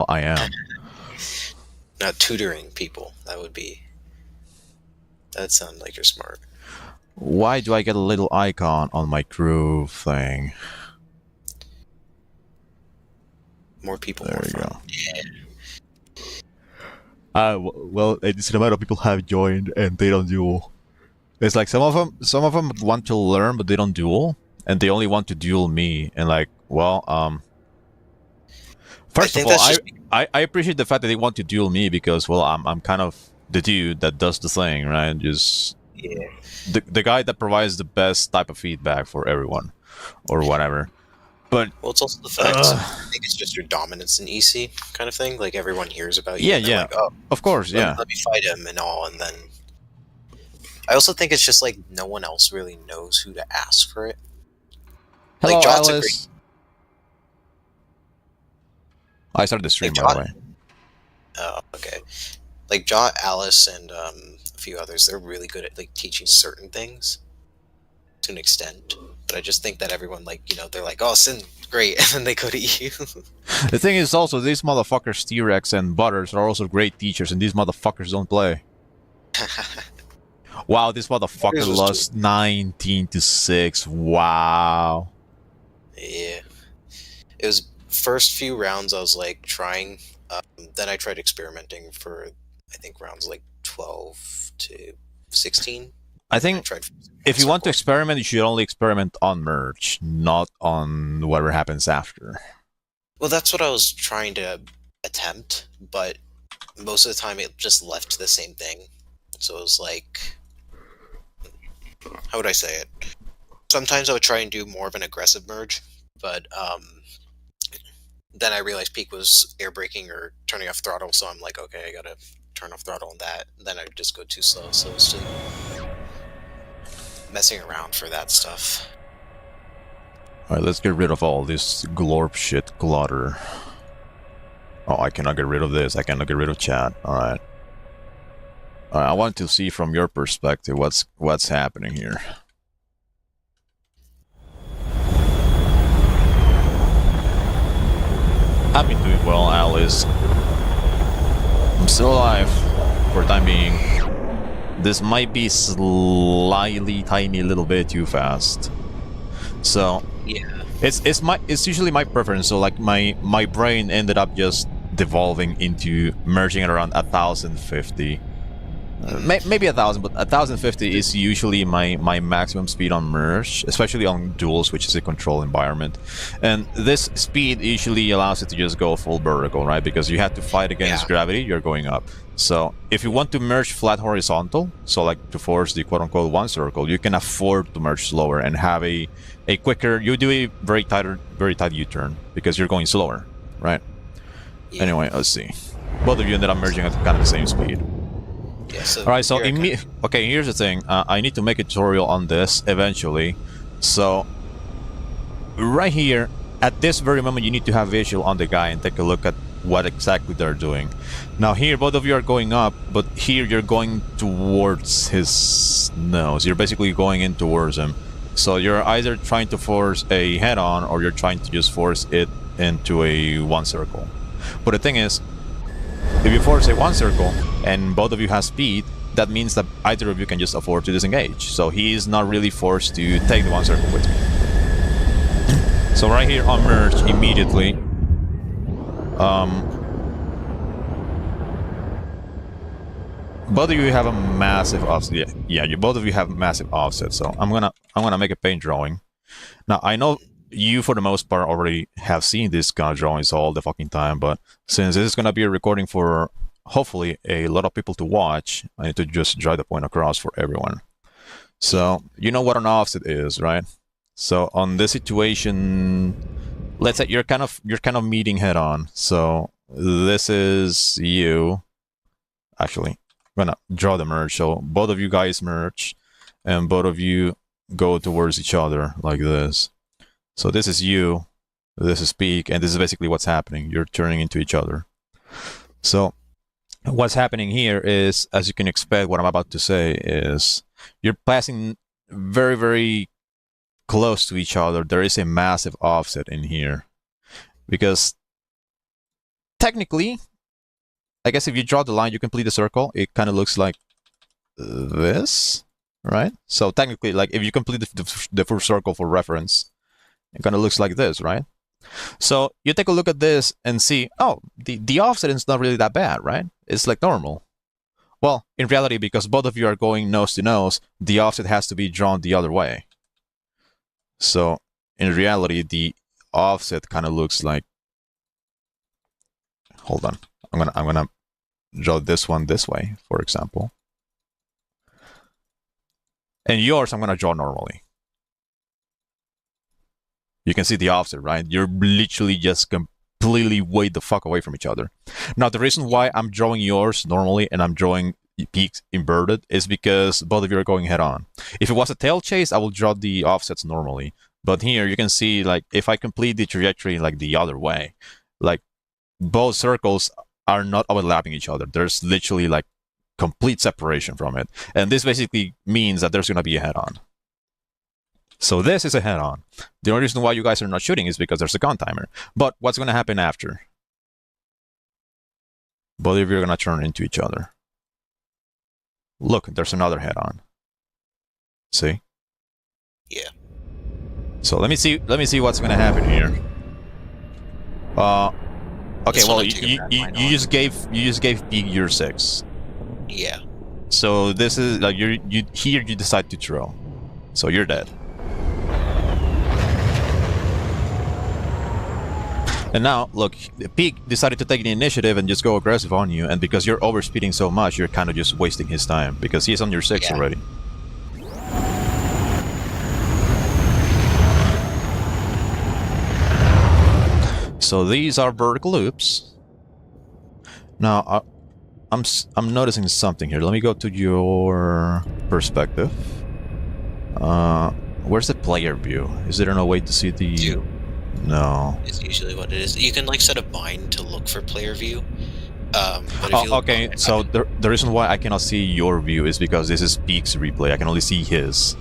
I am. Not tutoring people. That'd sound like you're smart. Why do I get a little icon on my crew thing? More people, There more you fun. go. Well, it's the amount of people have joined and they don't duel. It's like some of them want to learn, but they don't duel, and they only want to duel me. And like, well, I first of think all, that's I, just I I appreciate the fact that they want to duel me because, well, I'm kind of the dude that does the thing, right? Just yeah. the guy that provides the best type of feedback for everyone or whatever. But Well, it's also the fact I uh, think it's just your dominance in EC kind of thing. Like everyone hears about you yeah, and they're yeah, like, "Oh, of course, let me yeah. let me fight him and all." And then I also think it's just like no one else really knows who to ask for it. Like Hello, Jot's a great. Alice. I started the Like stream, by the Jot. way. Oh, okay. Like Jot, Alice, and a few others. They're really good at like teaching certain things to an extent. But I just think that everyone they're like, "Oh, Sin, great," and then they go to you. The thing is also these motherfuckers, T-Rex and Butters, are also great teachers, and these motherfuckers don't play. Wow, this motherfucker Butters was doing. lost 19-6. Wow. Yeah. It was first few rounds I was like trying. Then I tried experimenting for I think rounds like 12 to 16, I and then I think tried one if you want to circle. experiment, you should only experiment on merge, not on whatever happens after. Well, that's what I was trying to attempt, but most of the time it just left the same thing. So it was like, how would I say it? Sometimes I would try and do more of an aggressive merge, but then I realized Peak was air braking or turning off throttle, so I'm like, okay, I gotta turn off throttle on that. Then I would just go too slow, so it's just messing around for that stuff. Alright, let's get rid of all this glorp shit clutter. Oh, I cannot get rid of this. I cannot get rid of chat. Alright. I want to see from your perspective what's happening here. I've been doing well, Alice. I'm still alive for the time being. This might be slightly tiny little bit too fast. So Yeah. it's usually my preference. So like my brain ended up just devolving into merging at around 1050. Mm. Maybe 1,000, but 1,050 is usually my maximum speed on merge, especially on duels, which is a control environment. And this speed usually allows it to just go full vertical, right? Because you have to fight against Yeah. gravity, you're going up. So if you want to merge flat horizontal, so like to force the quote-unquote one circle, you can afford to merge slower and have a quicker. You do a very tight U-turn because you're going slower, right? Yeah. Anyway, let's see. Both of you ended up merging at kind of the same speed. Yeah. So All right, so here I kind okay, here's the thing. I need to make a tutorial on this eventually. So right here, at this very moment, you need to have visual on the guy and take a look at what exactly they're doing. Now here, both of you are going up, but here you're going towards his nose. You're basically going in towards him. So you're either trying to force a head-on or you're trying to just force it into a one circle. But the thing is, if you force a one circle and both of you have speed, that means that either of you can just afford to disengage. So he is not really forced to take the one circle with me. So right here on merge immediately, both of you have a massive offset. Yeah, you both of you have massive offset. So I'm gonna make a paint drawing. Now I know you for the most part already have seen these kind of drawings all the fucking time, but since this is gonna be a recording for hopefully a lot of people to watch, I need to just drive the point across for everyone. yeah. So you know what an offset is, right? So on this situation, let's say you're kind of meeting head on. So this is you. Actually, I'm gonna draw the merge. So both of you guys merge, and both of you go towards each other like this. So this is you, this is peak, and this is basically what's happening. You're turning into each other. So what's happening here is, as you can expect, what I'm about to say is you're passing very, very close to each other. There is a massive offset in here because technically, I guess if you draw the line, you complete the circle, it kind of looks like this, right? So technically, like if you complete the full circle for reference, it kind of looks like this, right? So you take a look at this and see, oh, the offset is not really that bad, right? It's like normal. Well, in reality, because both of you are going nose to nose, the offset has to be drawn the other way. So in reality, the offset kind of looks like. Hold on, I'm gonna draw this one this way, for example. And yours, I'm gonna draw normally. You can see the offset, right? You're literally just completely way the fuck away from each other. Now, the reason why I'm drawing yours normally and I'm drawing peaks inverted is because both of you are going head on. If it was a tail chase, I will draw the offsets normally. But here you can see, like, if I complete the trajectory like the other way, like both circles are not overlapping each other. There's literally like complete separation from it. And this basically means that there's going to be a head on. So this is a head on. The only reason why you guys are not shooting is because there's a gun timer. But what's going to happen after? Both of you are going to turn into each other. Look, there's another head on. See? Yeah. So let me see what's going to happen here. Okay, well, you just gave Pig your 6. Yeah. So this is like you decide to throw. So you're dead. And now, look, Pig decided to take the initiative and just go aggressive on you, and because you're overspeeding so much, you're kind of just wasting his time, because he's on your 6 already. So these are vertical loops. Now, I'm noticing something here. Let me go to your perspective. Where's the player view? Is there no way to see the... View. No. Is usually what it is. You can like set a bind to look for player view. But if oh, you look okay. So the reason why I cannot see your view is because this is Peak's replay. I can only see his.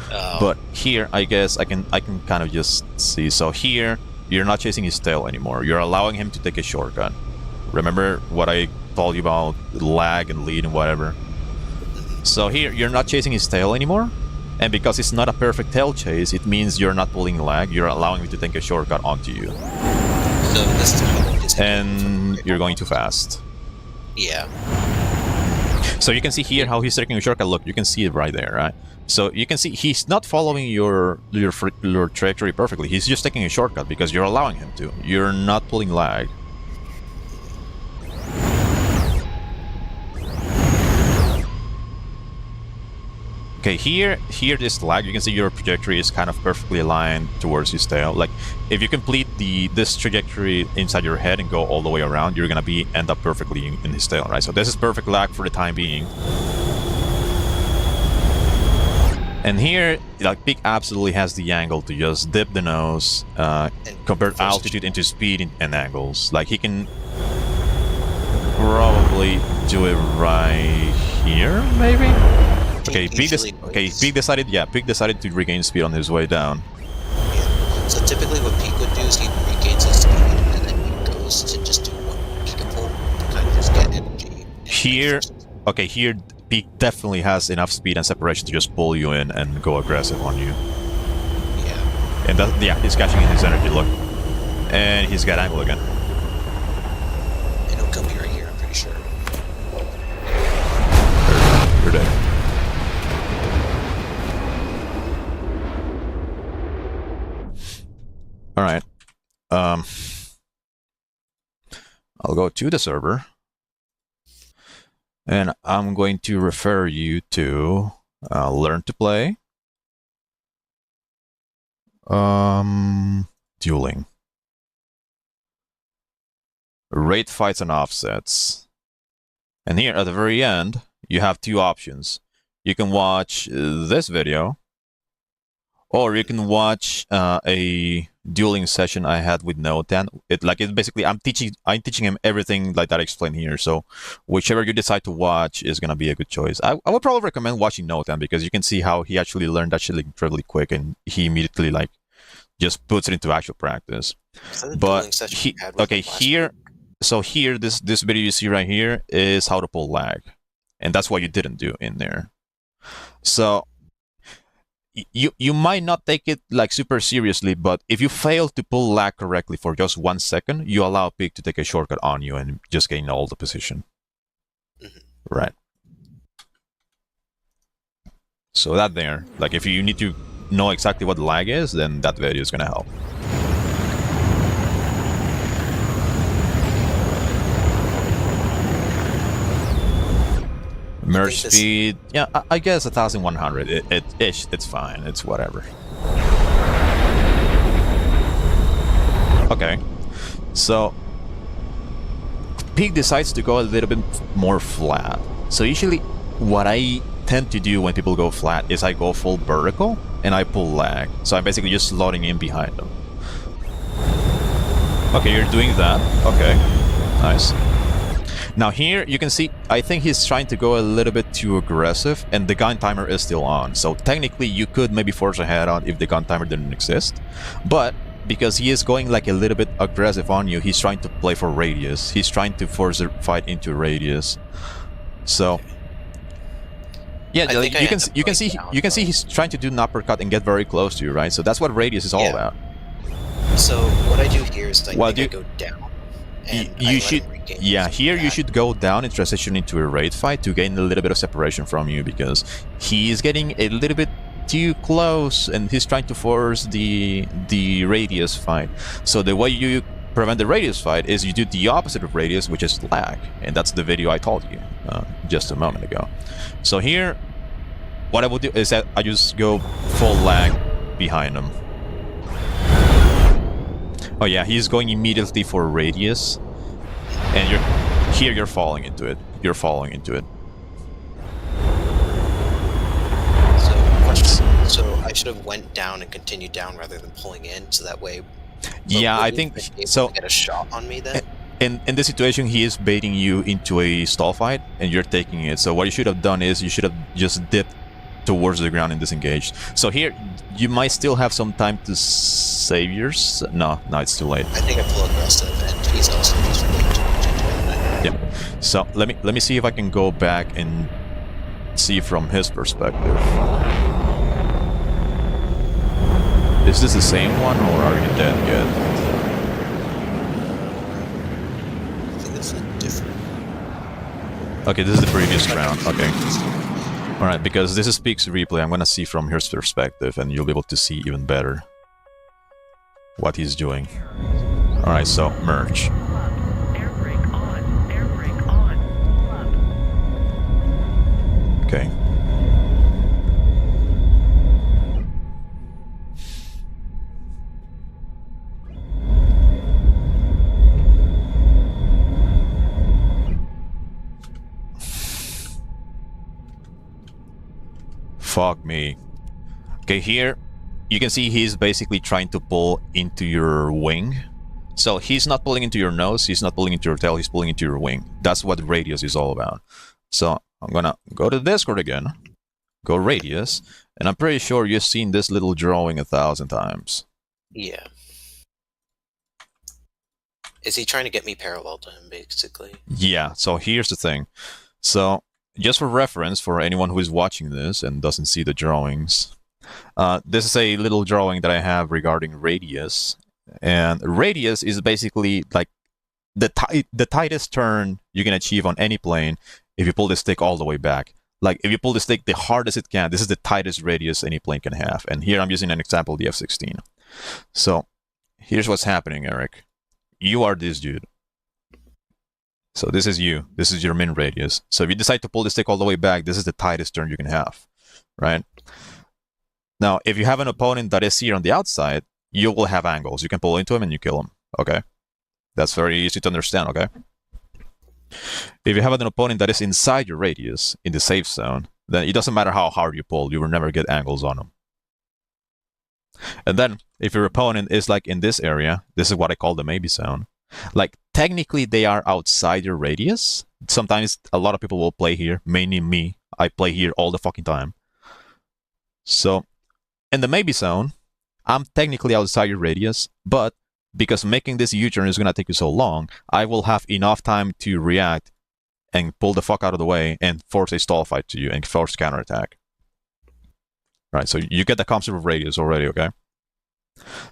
But here, I guess I can kind of just see. So here, you're not chasing his tail anymore. You're allowing him to take a shortcut. Remember what I told you about lag and lead and whatever? So here, you're not chasing his tail anymore. And because it's not a perfect tail chase, it means you're not pulling lag. You're allowing me to take a shortcut onto you. So this is and you're going too fast. Yeah. So you can see here how he's taking a shortcut. Look, you can see it right there, right? So you can see he's not following your trajectory perfectly. He's just taking a shortcut because you're allowing him to. You're not pulling lag. Okay, here this lag, you can see your trajectory is kind of perfectly aligned towards his tail. Like, if you complete this trajectory inside your head and go all the way around, you're gonna end up perfectly in his tail, right? So this is perfect lag for the time being. And here, like, Pig absolutely has the angle to just dip the nose, convert altitude into speed and angles. Like, he can probably do it right here, maybe? Okay, Pig decided to regain speed on his way down. Yeah. So typically what Pig would do is he regains his speed and then he goes to just do one kick and pull to kind of just get energy. Here, okay, here Pig definitely has enough speed and separation to just pull you in and go aggressive on you. Yeah. And that, yeah, he's catching in his energy, look. And he's got angle again. And he'll kill me right here, I'm pretty sure. You're dead. Alright. I'll go to the server. And I'm going to refer you to Learn to Play. Dueling. Rate fights and offsets. And here at the very end, you have two options. You can watch this video, or you can watch a dueling session I had with Notan. It's basically I'm teaching him everything like that I explained here. So whichever you decide to watch is gonna be a good choice. I would probably recommend watching Notan because you can see how he actually learned that shit incredibly quick, and he immediately just puts it into actual practice. But here So here, this video you see right here is how to pull lag, and that's what you didn't do in there. So you might not take it like super seriously, but if you fail to pull lag correctly for just 1 second, you allow Pig to take a shortcut on you and just gain all the position. Right. So that there, like if you need to know exactly what the lag is, then that video is gonna help. Merge speed, yeah, I guess 1100. It's fine. It's whatever. Okay, so Pig decides to go a little bit more flat. So usually, what I tend to do when people go flat is I go full vertical and I pull lag. So I'm basically just slotting in behind them. Okay, you're doing that. Okay, nice. Now here, you can see, I think he's trying to go a little bit too aggressive, and the gun timer is still on. So technically, you could maybe force a head on if the gun timer didn't exist. But because he is going like a little bit aggressive on you, he's trying to play for radius. He's trying to force the fight into radius. So yeah, like, you can see he's trying to do an uppercut and get very close to you, right? So that's what radius is all about. So what I do here is I go down. You should, yeah, here you should go down and transition into a raid fight to gain a little bit of separation from you, because he is getting a little bit too close and he's trying to force the radius fight. So the way you prevent the radius fight is you do the opposite of radius, which is lag, and that's the video I told you just a moment ago. So here, what I will do is that I just go full lag behind him. Oh yeah, he's going immediately for radius, and you're falling into it. You're falling into it. So, question. So I should have went down and continued down rather than pulling in, so that way. Yeah, I think so. Get a shot on me then. In this situation, he is baiting you into a stall fight, and you're taking it. So what you should have done is you should have just dipped towards the ground and disengaged. So here, you might still have some time to save yours. No, it's too late. I think I'm full aggressive, and he's also just really yeah. So let me see if I can go back and see from his perspective. Is this the same one, or are you dead yet? I think this is different. Okay, this is the previous round. Okay. Alright, because this is Pig's replay, I'm gonna see from his perspective, and you'll be able to see even better what he's doing. Alright, so merge. Okay. Fuck me. Okay, here you can see he's basically trying to pull into your wing. So he's not pulling into your nose, he's not pulling into your tail, he's pulling into your wing. That's what radius is all about. So I'm gonna go to Discord again, go radius, and I'm pretty sure you've seen this little drawing 1,000 times. Yeah. Is he trying to get me parallel to him, basically? Yeah, so here's the thing. So just for reference, for anyone who is watching this and doesn't see the drawings, this is a little drawing that I have regarding radius. And radius is basically like the tightest turn you can achieve on any plane if you pull the stick all the way back. Like, if you pull the stick the hardest it can, this is the tightest radius any plane can have. And here I'm using an example, the F-16. So here's what's happening, Eric. You are this dude. So this is you. This is your min radius. So if you decide to pull the stick all the way back, this is the tightest turn you can have, right? Now, if you have an opponent that is here on the outside, you will have angles. You can pull into him and you kill him, okay? That's very easy to understand, okay? If you have an opponent that is inside your radius, in the safe zone, then it doesn't matter how hard you pull, you will never get angles on him. And then, if your opponent is like in this area, this is what I call the maybe zone. Like, technically they are outside your radius. Sometimes a lot of people will play here, mainly me. I play here all the fucking time. So, in the maybe zone, I'm technically outside your radius, but because making this U-turn is going to take you so long, I will have enough time to react and pull the fuck out of the way and force a stall fight to you and force counterattack. Right, so you get the concept of radius already, okay?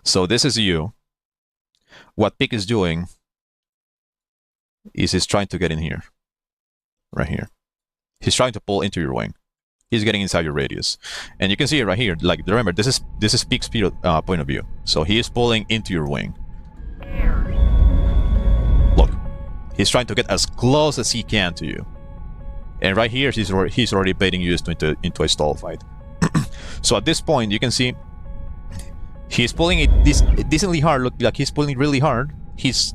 So this is you. What Pick is doing is he's trying to get in here. Right here. He's trying to pull into your wing. He's getting inside your radius. And you can see it right here. Like, remember, this is Pick's point of view. So he is pulling into your wing. Look. He's trying to get as close as he can to you. And right here, he's already baiting you into a stall fight. So at this point, you can see he's pulling it decently hard. Look, like he's pulling really hard. He's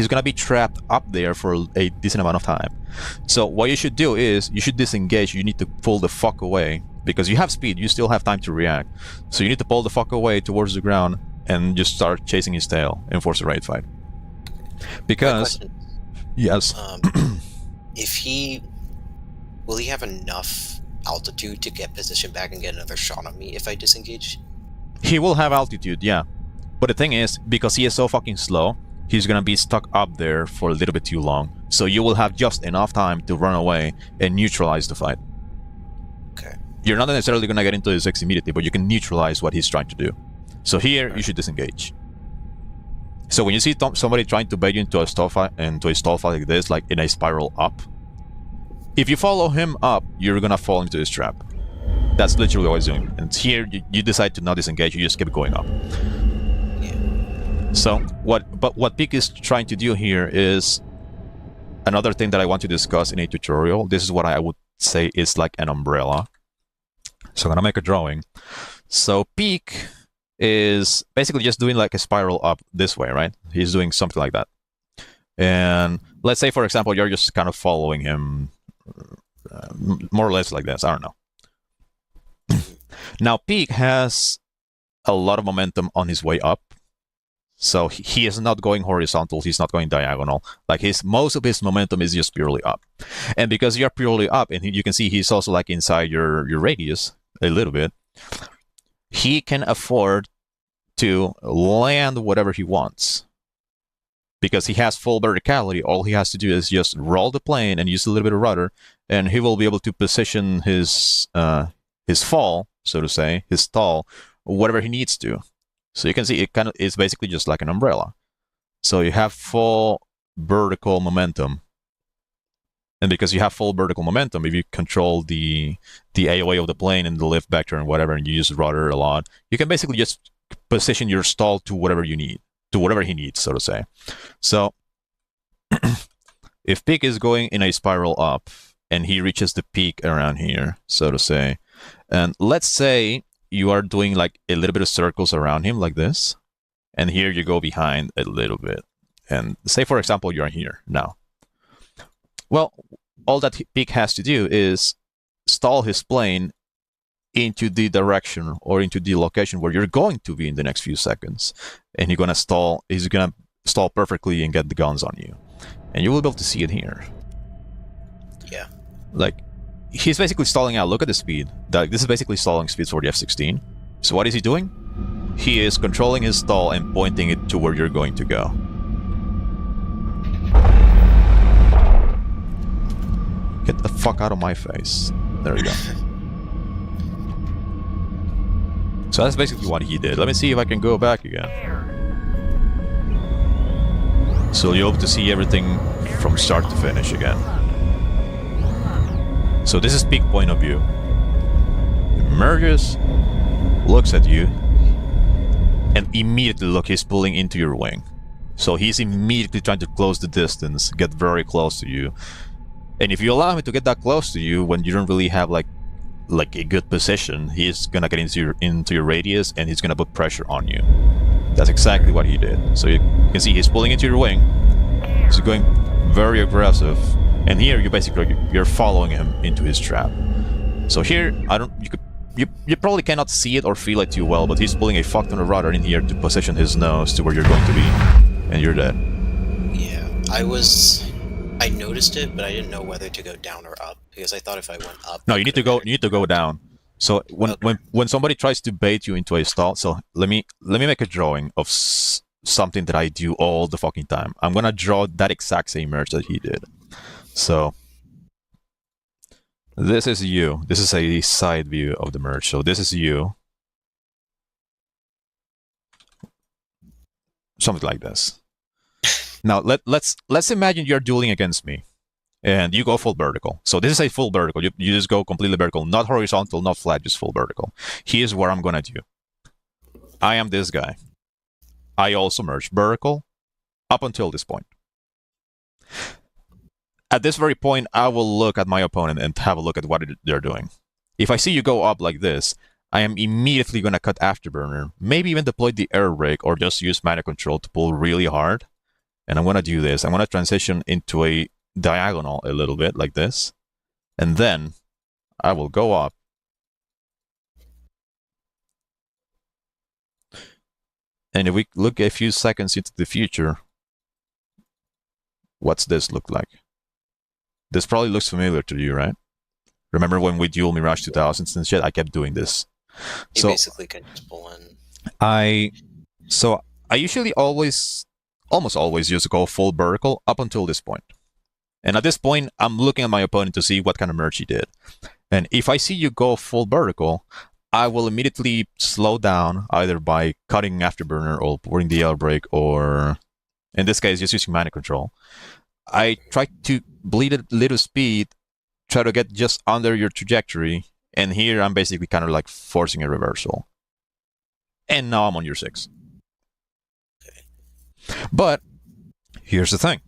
gonna be trapped up there for a decent amount of time. So what you should do is you should disengage. You need to pull the fuck away because you have speed. You still have time to react. So you need to pull the fuck away towards the ground and just start chasing his tail and force a raid fight. Because yes, if will he have enough altitude to get position back and get another shot on me if I disengage? He will have altitude, yeah. But the thing is, because he is so fucking slow, he's gonna be stuck up there for a little bit too long. So you will have just enough time to run away and neutralize the fight. Okay. You're not necessarily gonna get into his X immediately, but you can neutralize what he's trying to do. So here, you should disengage. So when you see somebody trying to bait you into a stall fight like this, like in a spiral up, if you follow him up, you're gonna fall into his trap. That's literally what he's doing. And here, you decide to not disengage, you just keep going up. Yeah. So, what Peak is trying to do here is another thing that I want to discuss in a tutorial. This is what I would say is like an umbrella. So I'm gonna make a drawing. So Peak is basically just doing like a spiral up this way, right? He's doing something like that. And let's say, for example, you're just kind of following him more or less like this. I don't know. Now, Peak has a lot of momentum on his way up. So he is not going horizontal. He's not going diagonal. Like most of his momentum is just purely up. And because you're purely up, and you can see he's also like inside your radius a little bit, he can afford to land whatever he wants. Because he has full verticality, all he has to do is just roll the plane and use a little bit of rudder, and he will be able to position his fall, so to say, his stall, whatever he needs to. So you can see it kind of is basically just like an umbrella. So you have full vertical momentum. And because you have full vertical momentum, if you control the AOA of the plane and the lift vector and whatever, and you use rudder a lot, you can basically just position your stall to whatever you need, to whatever he needs, so to say. So if Peak is going in a spiral up and he reaches the peak around here, so to say, and let's say you are doing like a little bit of circles around him like this, and here you go behind a little bit, and say for example you're here now. Well, all that Peak has to do is stall his plane into the direction or into the location where you're going to be in the next few seconds, and he's gonna stall perfectly and get the guns on you, and you will be able to see it here. Yeah. Like, he's basically stalling out. Look at the speed. This is basically stalling speed for the F-16. So what is he doing? He is controlling his stall and pointing it to where you're going to go. Get the fuck out of my face. There we go. So that's basically what he did. Let me see if I can go back again. So you'll be able to see everything from start to finish again. So this is Peak point of view. Emerges, looks at you, and immediately look, he's pulling into your wing. So he's immediately trying to close the distance, get very close to you. And if you allow him to get that close to you when you don't really have like a good position, he's gonna get into your radius and he's gonna put pressure on you. That's exactly what he did. So you can see he's pulling into your wing. He's going very aggressive. And here you're following him into his trap. So here you probably cannot see it or feel it too well, but he's pulling a fuck ton of rudder in here to position his nose to where you're going to be, and you're dead. Yeah, I noticed it, but I didn't know whether to go down or up because I thought if I went up. No, you need to go. You need to go down. So when somebody tries to bait you into a stall, so let me make a drawing of something that I do all the fucking time. I'm gonna draw that exact same merge that he did. So this is you. This is a side view of the merge. So this is you. Something like this. Now let's imagine you're dueling against me, and you go full vertical. So this is a full vertical. You just go completely vertical, not horizontal, not flat, just full vertical. Here's what I'm gonna do. I am this guy. I also merge vertical up until this point. At this very point, I will look at my opponent and have a look at what they're doing. If I see you go up like this, I am immediately going to cut Afterburner, maybe even deploy the air brake or just use mana control to pull really hard. And I'm going to do this. I'm going to transition into a diagonal a little bit like this. And then I will go up. And if we look a few seconds into the future, what's this look like? This probably looks familiar to you, right? Remember when we duel Mirage 2000s and shit? I kept doing this. You basically can just pull in. I usually almost always use to go full vertical up until this point. And at this point, I'm looking at my opponent to see what kind of merge he did. And if I see you go full vertical, I will immediately slow down either by cutting Afterburner or pouring the air brake, or in this case, just using mana control. I try to bleed a little speed, try to get just under your trajectory, and here I'm basically kind of like forcing a reversal. And now I'm on your 6. But here's the thing.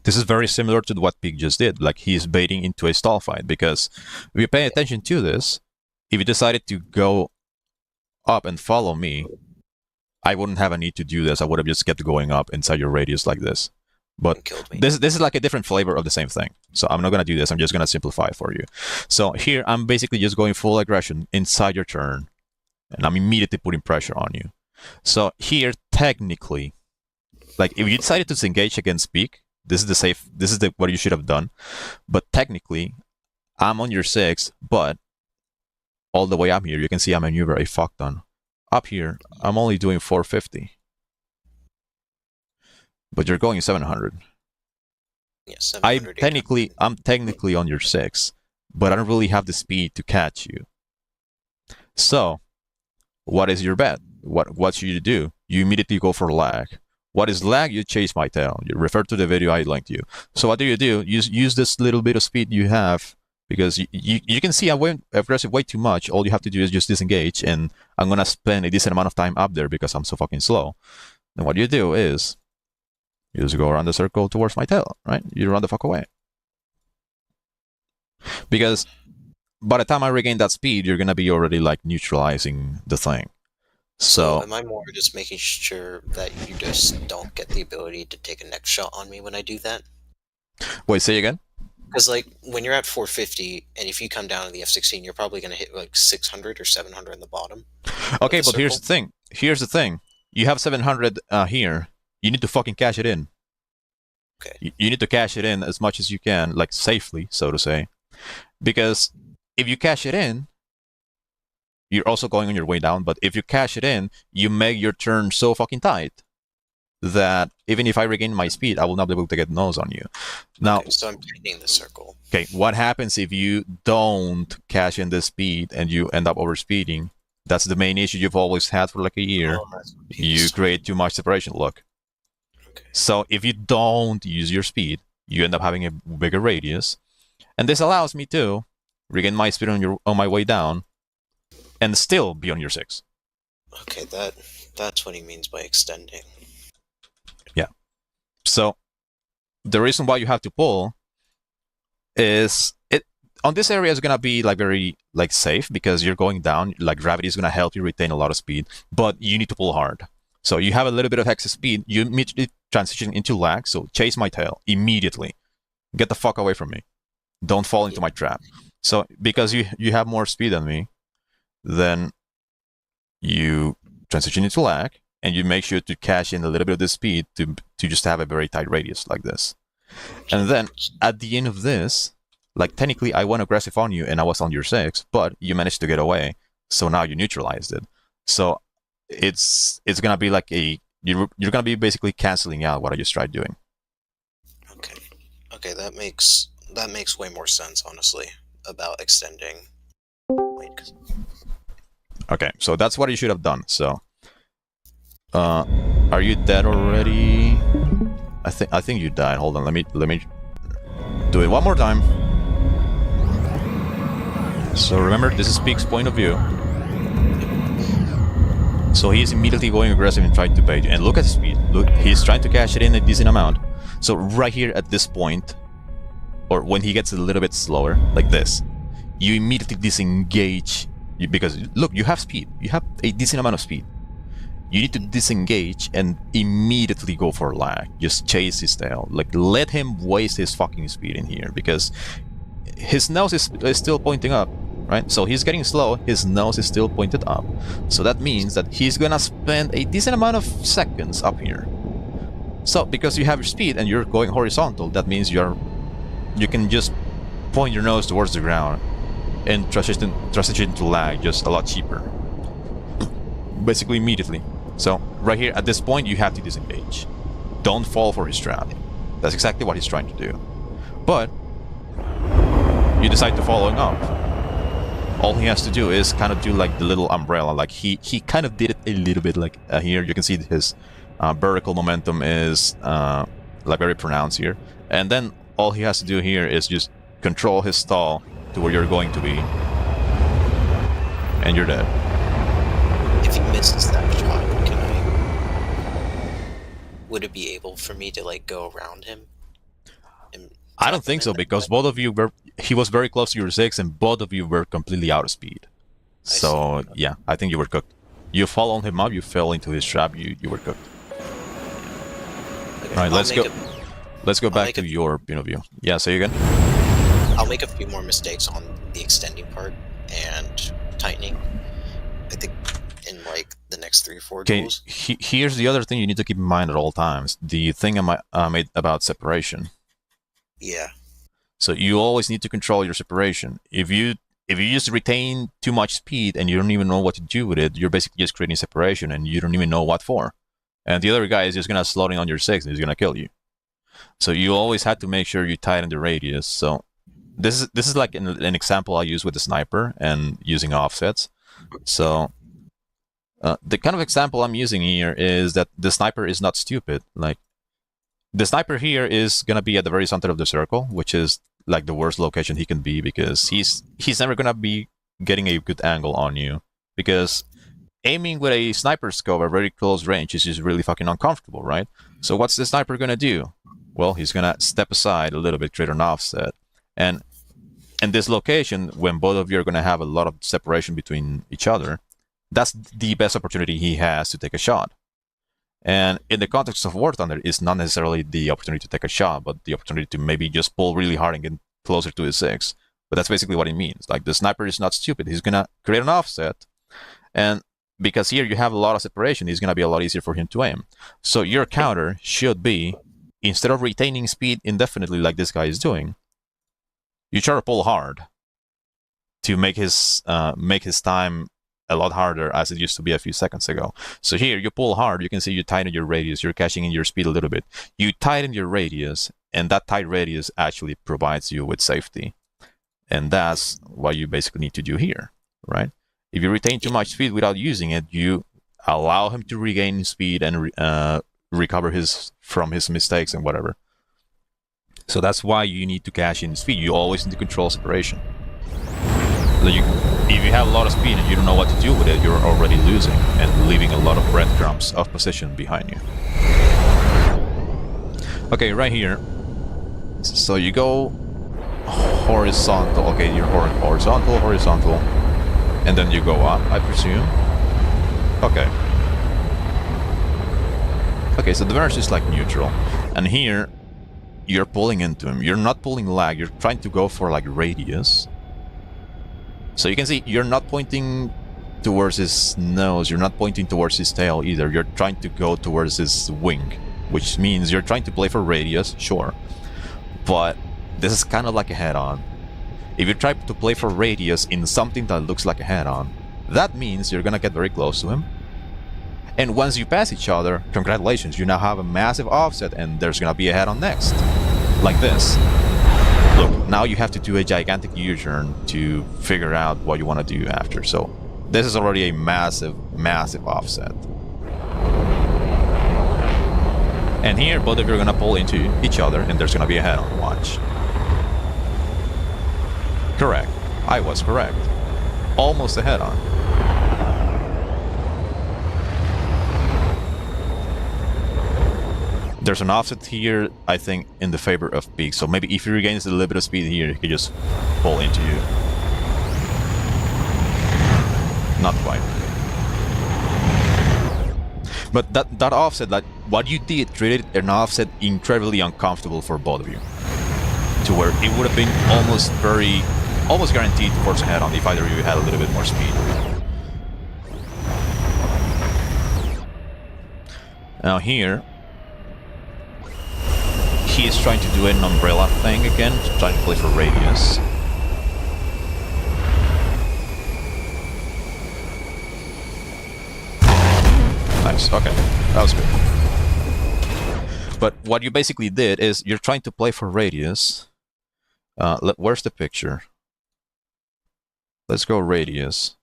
This is very similar to what Pig just did. Like, he's baiting into a stall fight, because if you pay attention to this, if you decided to go up and follow me, I wouldn't have a need to do this. I would have just kept going up inside your radius like this. But this is like a different flavor of the same thing. So I'm not going to do this. I'm just going to simplify for you. So here, I'm basically just going full aggression inside your turn. And I'm immediately putting pressure on you. So here, technically, like if you decided to disengage against Peak, this is what you should have done. But technically, I'm on your 6, but all the way up here, you can see I maneuver a fuck ton. Up here, I'm only doing 450. But you're going 700. Yeah, 700. I'm technically on your 6, but I don't really have the speed to catch you. So, what is your bet? What should you do? You immediately go for lag. What is lag? You chase my tail. You refer to the video I linked you. So what do? Use this little bit of speed you have, because you can see I went aggressive way too much. All you have to do is just disengage, and I'm gonna spend a decent amount of time up there because I'm so fucking slow. And what you do is, you just go around the circle towards my tail, right? You run the fuck away. Because by the time I regain that speed, you're gonna be already like neutralizing the thing. So am I more just making sure that you just don't get the ability to take a next shot on me when I do that? Wait, say again? Because like when you're at 450, and if you come down to the F16, you're probably gonna hit like 600 or 700 in the bottom. Okay, but here's the thing. You have 700 here. You need to fucking cash it in. Okay. You need to cash it in as much as you can, like safely, so to say. Because if you cash it in, you're also going on your way down. But if you cash it in, you make your turn so fucking tight that even if I regain my speed, I will not be able to get nose on you. Now, okay, so I'm tightening the circle. Okay, what happens if you don't cash in the speed and you end up overspeeding? That's the main issue you've always had for like a year. You create too much separation. Look. Okay. So if you don't use your speed, you end up having a bigger radius, and this allows me to regain my speed on my way down, and still be on your 6. Okay, that's what he means by extending. Yeah. So the reason why you have to pull is it on this area is gonna be like very like safe, because you're going down. Like gravity is gonna help you retain a lot of speed, but you need to pull hard. So you have a little bit of excess speed. You immediately transition into lag. So chase my tail immediately. Get the fuck away from me. Don't fall into my trap. So because you have more speed than me, then you transition into lag, and you make sure to cash in a little bit of the speed to just have a very tight radius like this. And then at the end of this, like technically I went aggressive on you and I was on your 6, but you managed to get away. So now you neutralized it. So it's gonna be like you're gonna be basically canceling out what I just tried doing. Okay. Okay, that makes way more sense, honestly, about extending. Wait, 'cause- Okay, so that's what you should have done. So, are you dead already? I think you died. Hold on, let me do it one more time. So remember, this is Peak's point of view. So he's immediately going aggressive and trying to bait you. And look at his speed. Look, he's trying to cash it in a decent amount. So right here at this point, or when he gets a little bit slower, like this, you immediately disengage because look, you have speed. You have a decent amount of speed. You need to disengage and immediately go for lag. Just chase his tail. Like, let him waste his fucking speed in here because his nose is still pointing up, right? So he's getting slow, his nose is still pointed up. So that means that he's gonna spend a decent amount of seconds up here. So because you have your speed and you're going horizontal, that means you can just point your nose towards the ground and transition to lag just a lot cheaper. Basically immediately. So right here at this point you have to disengage. Don't fall for his trap. That's exactly what he's trying to do. But you decide to follow him up. All he has to do is kind of do like the little umbrella. Like he kind of did it a little bit like here. You can see his vertical momentum is like very pronounced here. And then all he has to do here is just control his stall to where you're going to be. And you're dead. If he misses that shot, would it be able for me to like go around him? I don't think so because both of you were. He was very close to your 6, and both of you were completely out of speed. So yeah, I think you were cooked. You followed him up. You fell into his trap. You were cooked. Okay, all right, let's go back to your point of view. Yeah, say again. I'll make a few more mistakes on the extending part and tightening. I think in like the next 3 or 4 duels. Here's the other thing you need to keep in mind at all times. The thing I made about separation. Yeah. So you always need to control your separation. If you just retain too much speed and you don't even know what to do with it, you're basically just creating separation and you don't even know what for. And the other guy is just gonna slow down on your 6 and he's gonna kill you. So you always have to make sure you tighten the radius. So this is like an example I use with the sniper and using offsets. So the kind of example I'm using here is that the sniper is not stupid. Like, the sniper here is gonna be at the very center of the circle, which is like the worst location he can be because he's never gonna be getting a good angle on you because aiming with a sniper scope at very close range is just really fucking uncomfortable, right? So what's the sniper gonna do? Well, he's gonna step aside a little bit, create an offset, and in this location, when both of you are gonna have a lot of separation between each other, that's the best opportunity he has to take a shot. And in the context of War Thunder, it's not necessarily the opportunity to take a shot, but the opportunity to maybe just pull really hard and get closer to his 6. But that's basically what it means. Like, the sniper is not stupid. He's gonna create an offset, and because here you have a lot of separation, it's gonna be a lot easier for him to aim. So your counter should be, instead of retaining speed indefinitely like this guy is doing, you try to pull hard to make his time a lot harder as it used to be a few seconds ago. So here, you pull hard, you can see you tighten your radius, you're cashing in your speed a little bit. You tighten your radius, and that tight radius actually provides you with safety. And that's what you basically need to do here, right? If you retain too much speed without using it, you allow him to regain speed and recover from his mistakes and whatever. So that's why you need to cash in speed. You always need to control separation. If you have a lot of speed and you don't know what to do with it, you're already losing and leaving a lot of breadcrumbs of position behind you. Okay, right here. So you go horizontal. Okay, you're horizontal, and then you go up, I presume. Okay. Okay, so the verse is like neutral, and here you're pulling into him. You're not pulling lag. You're trying to go for like radius. So you can see you're not pointing towards his nose, you're not pointing towards his tail either, you're trying to go towards his wing, which means you're trying to play for radius, sure, but this is kind of like a head-on. If you try to play for radius in something that looks like a head-on, that means you're gonna get very close to him, And once you pass each other, congratulations, you now have a massive offset and there's gonna be a head-on next. Like this. Look, now you have to do a gigantic U-turn to figure out what you want to do after. So this is already a massive, massive offset. And here, both of you are gonna pull into each other and there's gonna be a head-on. Watch. Correct. I was correct. Almost a head-on. There's an offset here, I think, in the favor of Peak. So maybe if he regains a little bit of speed here, he can just pull into you. Not quite. But that offset, like what you did, created an offset incredibly uncomfortable for both of you. To where it would have been almost guaranteed to force a head-on if either of you had a little bit more speed. Now here, he is trying to do an umbrella thing again, trying to play for radius. Nice, okay, that was good. But what you basically did is you're trying to play for radius. Where's the picture? Let's go radius.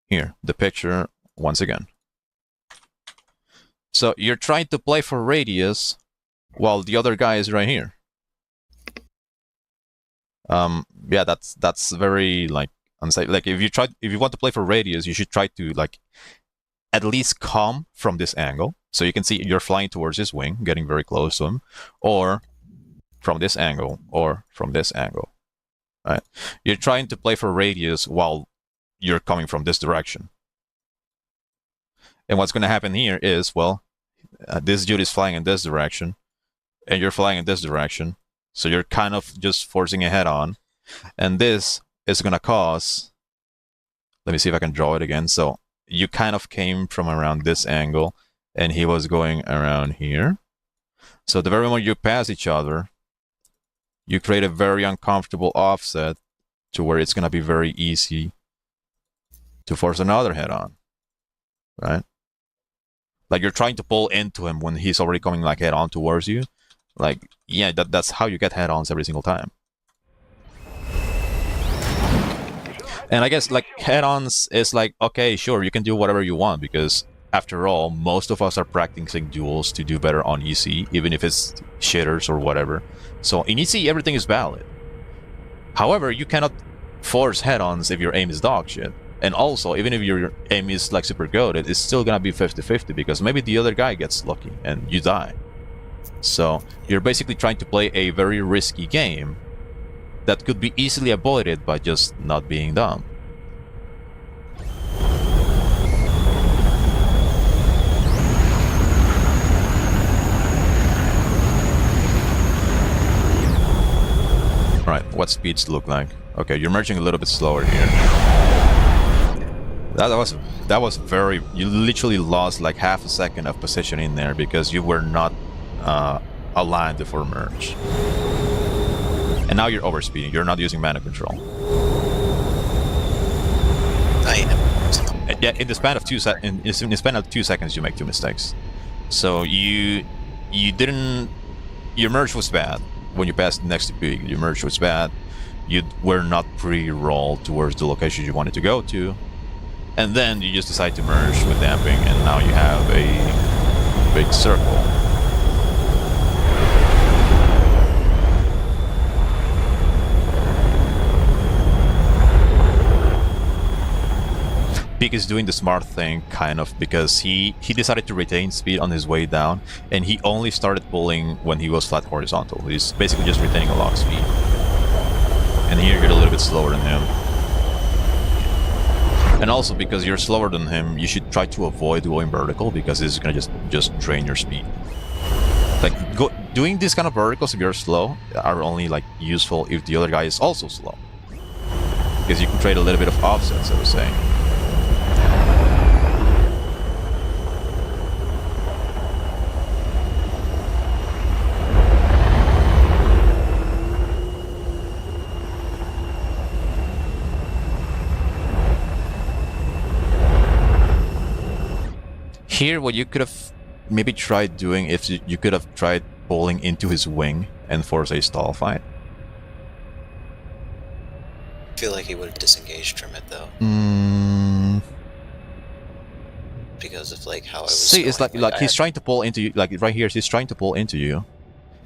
Here, the picture once again. So you're trying to play for radius while the other guy is right here. Yeah, that's very like unsafe. Like if you want to play for radius, you should try to like at least come from this angle. So you can see you're flying towards his wing, getting very close to him, or from this angle, or from this angle. Right? You're trying to play for radius while you're coming from this direction. And what's going to happen here is, well, this dude is flying in this direction, and you're flying in this direction. So you're kind of just forcing a head-on. And this is going to cause... Let me see if I can draw it again. So you kind of came from around this angle, and he was going around here. So the very moment you pass each other, you create a very uncomfortable offset to where it's going to be very easy to force another head-on. Right? Like you're trying to pull into him when he's already coming like head-on towards you. Like, yeah, that's how you get head-ons every single time. And I guess like head-ons is like, okay, sure, you can do whatever you want, because after all, most of us are practicing duels to do better on EC, even if it's shitters or whatever. So in EC, everything is valid. However, you cannot force head-ons if your aim is dog shit. And also, even if your aim is like super goated, it's still gonna be 50-50, because maybe the other guy gets lucky and you die. So you're basically trying to play a very risky game that could be easily avoided by just not being dumb. Right, what speeds look like? Okay, you're merging a little bit slower here. That was very... You literally lost like half a second of position in there because you were not aligned before merge. And now you're overspeeding. You're not using mana control. I am. Yeah, in the span of 2 seconds, you make 2 mistakes. So you didn't... Your merge was bad. When you passed next to Big, your merge was bad. You were not pre-rolled towards the location you wanted to go to. And then you just decide to merge with damping, and now you have a big circle. Peak is doing the smart thing, kind of, because he decided to retain speed on his way down, and he only started pulling when he was flat horizontal. He's basically just retaining a lot of speed. And here you're a little bit slower than him. And also, because you're slower than him, you should try to avoid going vertical, because this is gonna just drain your speed. Like, doing these kind of verticals if you're slow are only like useful if the other guy is also slow. Because you can trade a little bit of offsets, I was saying. Here, what you could have maybe tried doing, if you could have tried pulling into his wing and force a stall fight. I feel like he would have disengaged from it though, because of like how I was. See, it's going. like he's trying to pull into you. Like right here, he's trying to pull into you,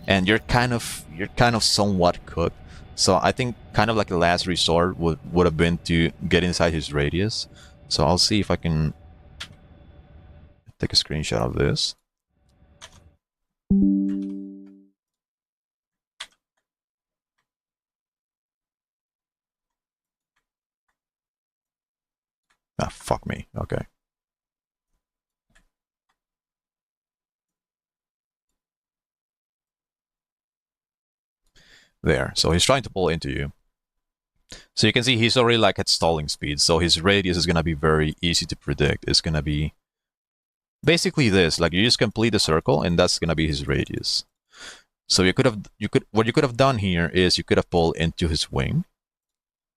and you're kind of somewhat cooked. So I think kind of like the last resort would have been to get inside his radius. So I'll see if I can take a screenshot of this. Ah, fuck me. Okay. There. So he's trying to pull into you. So you can see he's already like at stalling speed. So his radius is gonna be very easy to predict. It's gonna be basically this. Like you just complete the circle, and that's gonna be his radius. So what you could have done here is you could have pulled into his wing.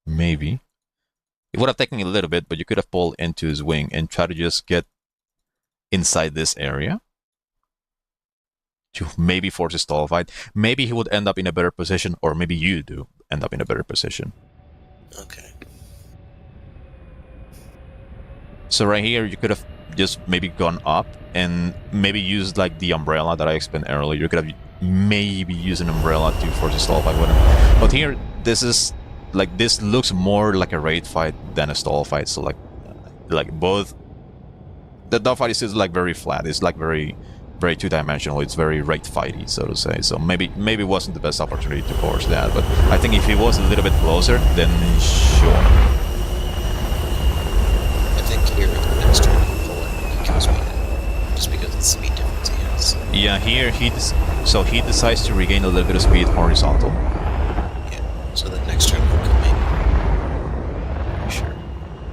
Maybe. It would have taken a little bit, but you could have pulled into his wing and try to just get inside this area to maybe force a stall fight. Maybe he would end up in a better position, or maybe you do end up in a better position. Okay. So right here, you could have just maybe gone up and maybe used like the umbrella that I explained earlier. You could have maybe used an umbrella to force a stall fight with him. But here, this looks more like a raid fight than a stall fight. So like both, the dogfight is just like very flat. It's like very two-dimensional. It's very raid fighty, so to say. So maybe it wasn't the best opportunity to force that. But I think if he was a little bit closer, then sure. I think here the next turn he kills me, just because of the speed difference he has. Yeah, here he decides to regain a little bit of speed horizontal. Yeah. So the next turn he'll kill me. Sure.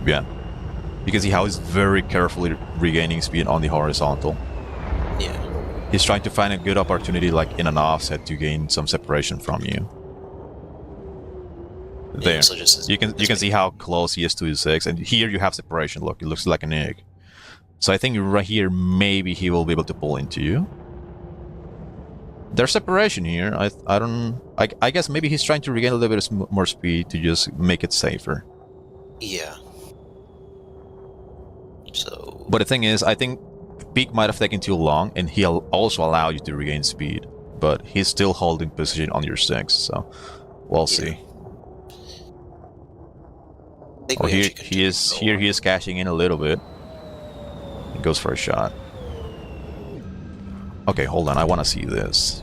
Yeah. You can see how he's very carefully regaining speed on the horizontal. Yeah. He's trying to find a good opportunity, like in an offset, to gain some separation from you. There. Yeah, so just you can see how close he is to his 6, and here you have separation. Look, it looks like an egg. So I think right here, maybe he will be able to pull into you. There's separation here. I guess maybe he's trying to regain a little bit of more speed to just make it safer. Yeah. So. But the thing is, I think peak might have taken too long, and he'll also allow you to regain speed. But he's still holding position on your 6, so we'll see. Or here he is cashing in a little bit. He goes for a shot. Okay, hold on. I want to see this.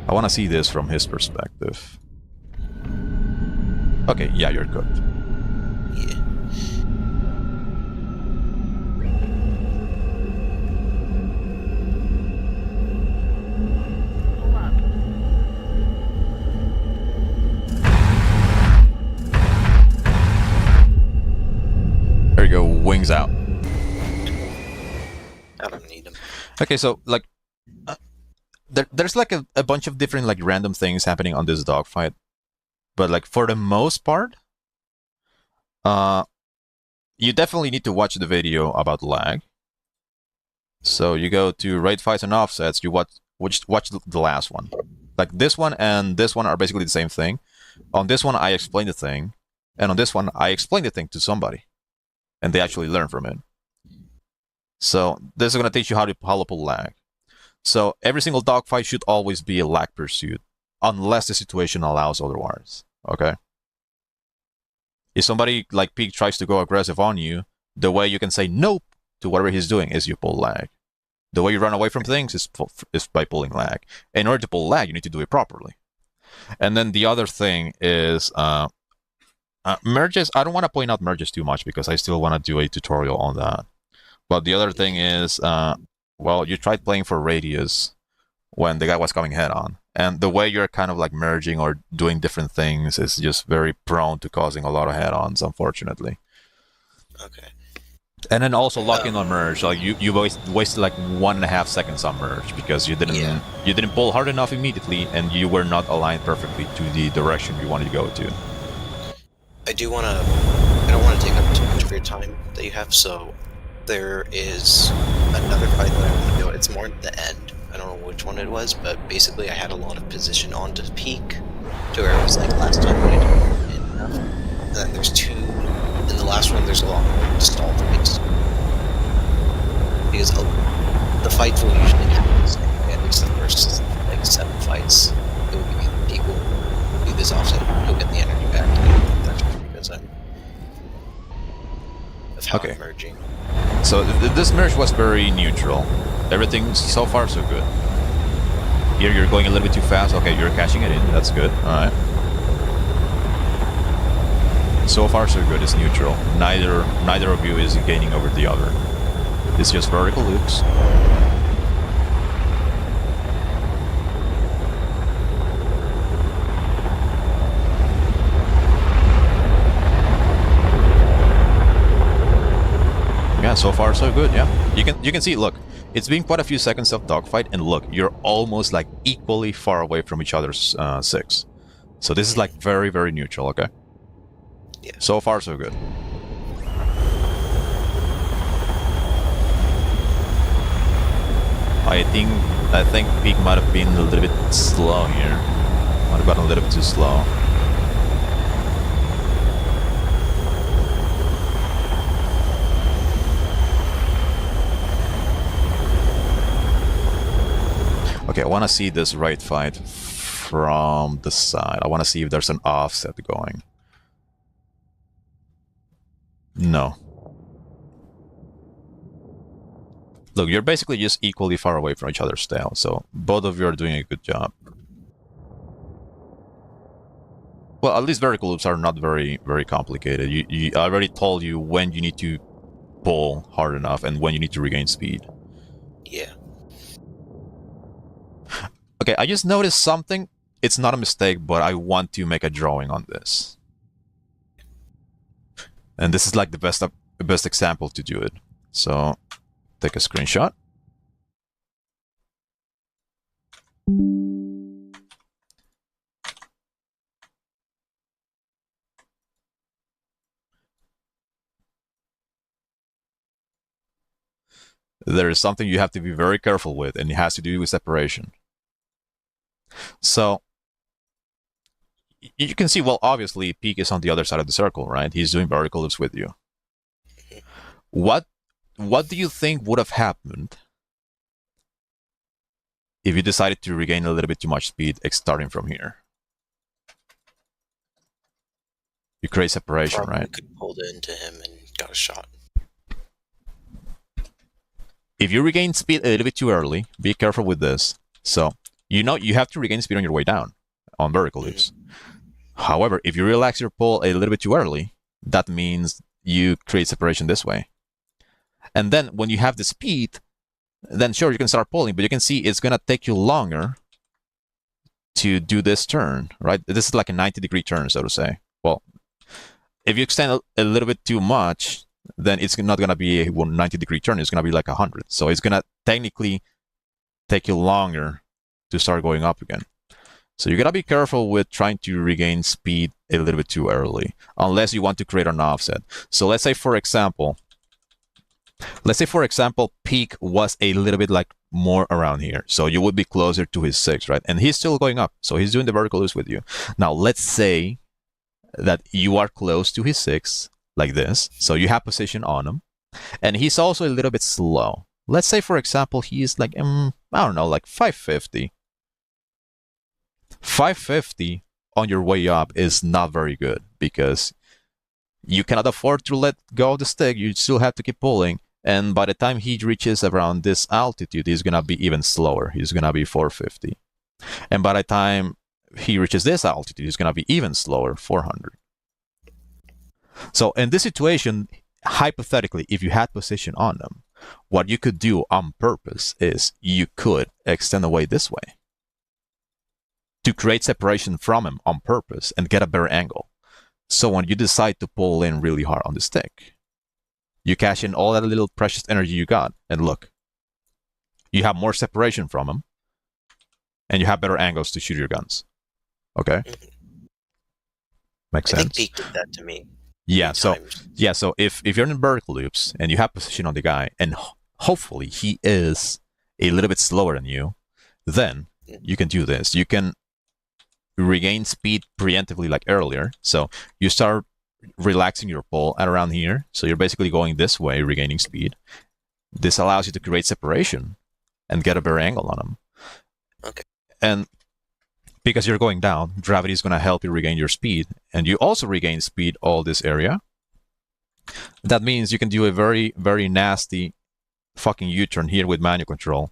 I want to see this from his perspective. Okay, yeah, you're cooked. Yeah. There you go, wings out. I don't need them. Okay, so like, there's like a bunch of different like random things happening on this dogfight, but like for the most part, you definitely need to watch the video about lag. So you go to raid fights and offsets. You watch the last one. Like this one and this one are basically the same thing. On this one, I explain the thing, and on this one, I explain the thing to somebody, and they actually learn from it. So this is going to teach you how to pull lag. So every single dogfight should always be a lag pursuit, unless the situation allows otherwise. Okay. If somebody like Peak tries to go aggressive on you, the way you can say nope to whatever he's doing is you pull lag. The way you run away from things is by pulling lag. In order to pull lag, you need to do it properly. And then the other thing is merges. I don't want to point out merges too much because I still want to do a tutorial on that. But the other thing is, well, you tried playing for radius when the guy was coming head on. And the way you're kind of like merging or doing different things is just very prone to causing a lot of head-ons, unfortunately. Okay. And then also locking on merge, like you wasted like 1.5 seconds on merge because you didn't pull hard enough immediately, and you were not aligned perfectly to the direction you wanted to go to. I don't want to take up too much of your of time that you have. So there is another fight that I want to go. It's more at the end. I don't know which one it was, but basically I had a lot of position on to peak to where it was like last time when I didn't hit enough. And then there's two. In the last one, there's a lot more stall fights because the fights will usually happen the same way. At least the first like 7 fights, it will be people do this offset. You'll get the energy back. That's just because of how Okay. I'm merging. So this merge was very neutral. Everything so far so good. Here you're going a little bit too fast. Okay, you're catching it in. That's good. All right. So far so good. It's neutral. Neither of you is gaining over the other. It's just vertical loops. Yeah, so far so good. Yeah, you can see. Look, it's been quite a few seconds of dogfight, and look, you're almost like equally far away from each other's 6. So this is like very, very neutral. Okay. Yeah. So far so good. I think Peak might have been a little bit slow here. Might have gotten a little bit too slow. Okay, I want to see this right fight from the side. I want to see if there's an offset going. No. Look, you're basically just equally far away from each other's tail, so both of you are doing a good job. Well, at least vertical loops are not very, very complicated. I already told you when you need to pull hard enough and when you need to regain speed. Yeah. Okay, I just noticed something. It's not a mistake, but I want to make a drawing on this. And this is like the best example to do it. So, take a screenshot. There is something you have to be very careful with, and it has to do with separation. So, you can see, well, obviously, Peak is on the other side of the circle, right? He's doing vertical loops with you. What do you think would have happened if you decided to regain a little bit too much speed starting from here? You create separation, Probably right? could pulled into him and got a shot. If you regain speed a little bit too early, be careful with this. So, you know you have to regain speed on your way down on vertical loops. However, if you relax your pull a little bit too early, that means you create separation this way. And then when you have the speed, then sure, you can start pulling, but you can see it's going to take you longer to do this turn, right? This is like a 90-degree turn, so to say. Well, if you extend a little bit too much, then it's not going to be a 90-degree turn. It's going to be like 100. So it's going to technically take you longer to start going up again. So you got to be careful with trying to regain speed a little bit too early, unless you want to create an offset. So let's say, for example, Peak was a little bit like more around here. So you would be closer to his 6, right? And he's still going up. So he's doing the vertical loops with you. Now, let's say that you are close to his 6, like this. So you have position on him. And he's also a little bit slow. Let's say, for example, he's like, I don't know, like 550. 550 on your way up is not very good because you cannot afford to let go of the stick. You still have to keep pulling. And by the time he reaches around this altitude, he's going to be even slower. He's going to be 450. And by the time he reaches this altitude, he's going to be even slower, 400. So in this situation, hypothetically, if you had position on them, what you could do on purpose is you could extend away this way to create separation from him on purpose and get a better angle. So when you decide to pull in really hard on the stick, you cash in all that little precious energy you got, and look, you have more separation from him, and you have better angles to shoot your guns. Okay? Makes I sense? think Peak did that to me. Yeah, three so times. if you're in vertical loops and you have position on the guy, and hopefully he is a little bit slower than you, then you can do this. You can regain speed preemptively like earlier. So you start relaxing your pull at around here. So you're basically going this way, regaining speed. This allows you to create separation and get a better angle on him. Okay. And because you're going down, gravity is going to help you regain your speed. And you also regain speed all this area. That means you can do a very, very nasty fucking U-turn here with manual control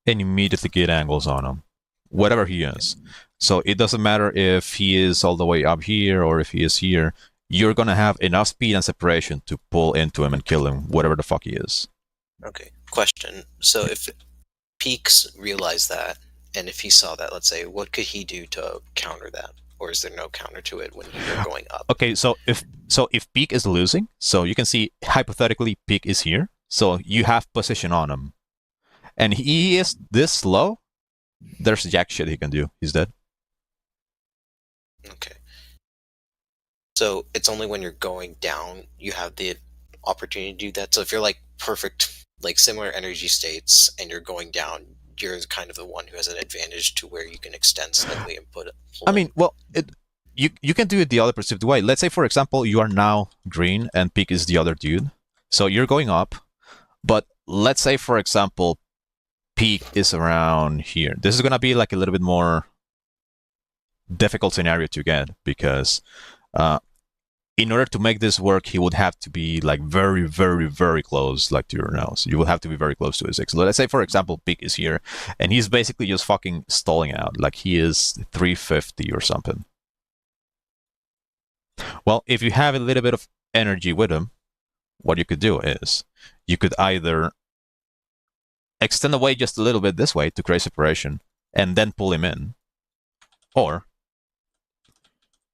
and immediately get angles on him, whatever he is. So it doesn't matter if he is all the way up here or if he is here. You're going to have enough speed and separation to pull into him and kill him, whatever the fuck he is. Okay. Question. So if Peaks realized that, and if he saw that, let's say, what could he do to counter that? Or is there no counter to it when you're going up? Okay, so if Peak is losing, so you can see hypothetically Peak is here, so you have position on him, and he is this slow. There's jack shit he can do. He's dead. Okay. So it's only when you're going down you have the opportunity to do that. So if you're like perfect, like similar energy states, and you're going down, you're kind of the one who has an advantage to where you can extend slightly and put it. I mean, well, you can do it the other perceived way. Let's say, for example, you are now green and Peak is the other dude, so you're going up. But let's say, for example, Peak is around here. This is gonna be like a little bit more difficult scenario to get because in order to make this work, he would have to be like very, very, very close, like to your nose. You would have to be very close to his six. Let's say, for example, Peak is here, and he's basically just fucking stalling out, like he is 350 or something. Well, if you have a little bit of energy with him, what you could do is you could either extend away just a little bit this way to create separation and then pull him in, or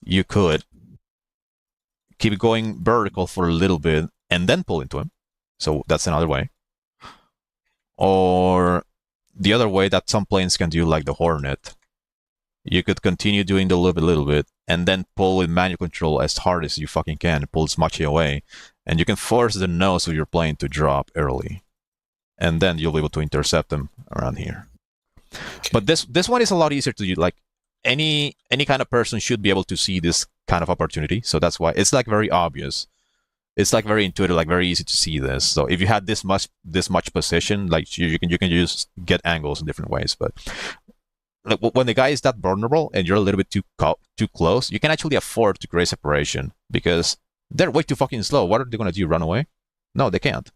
you could keep going vertical for a little bit and then pull into him. So that's another way. Or the other way that some planes can do, like the Hornet, you could continue doing the little bit, and then pull with manual control as hard as you fucking can, pull as much away, and you can force the nose of your plane to drop early. And then you'll be able to intercept them around here. Okay. But this one is a lot easier to do. Like any kind of person should be able to see this kind of opportunity. So that's why it's like very obvious. It's like very intuitive, like very easy to see this. So if you had this much position, like you can just get angles in different ways. But like when the guy is that vulnerable and you're a little bit too close, you can actually afford to create separation because they're way too fucking slow. What are they gonna do? Run away? No, they can't.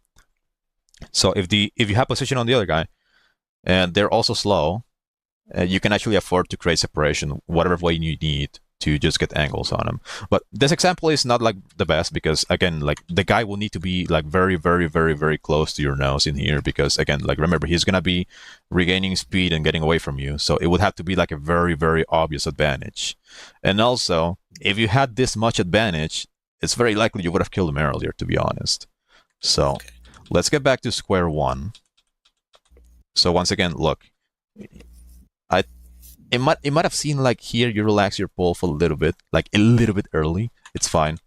So if you have position on the other guy and they're also slow, you can actually afford to create separation whatever way you need to just get angles on him. But this example is not like the best because again, like the guy will need to be like very, very, very, very close to your nose in here because again, like remember, he's gonna be regaining speed and getting away from you. So it would have to be like a very, very obvious advantage. And also, if you had this much advantage, it's very likely you would have killed him earlier, to be honest. So Okay. let's get back to square one. So once again, look, it might have seemed like here you relax your pull for a little bit, like a little bit early. It's fine.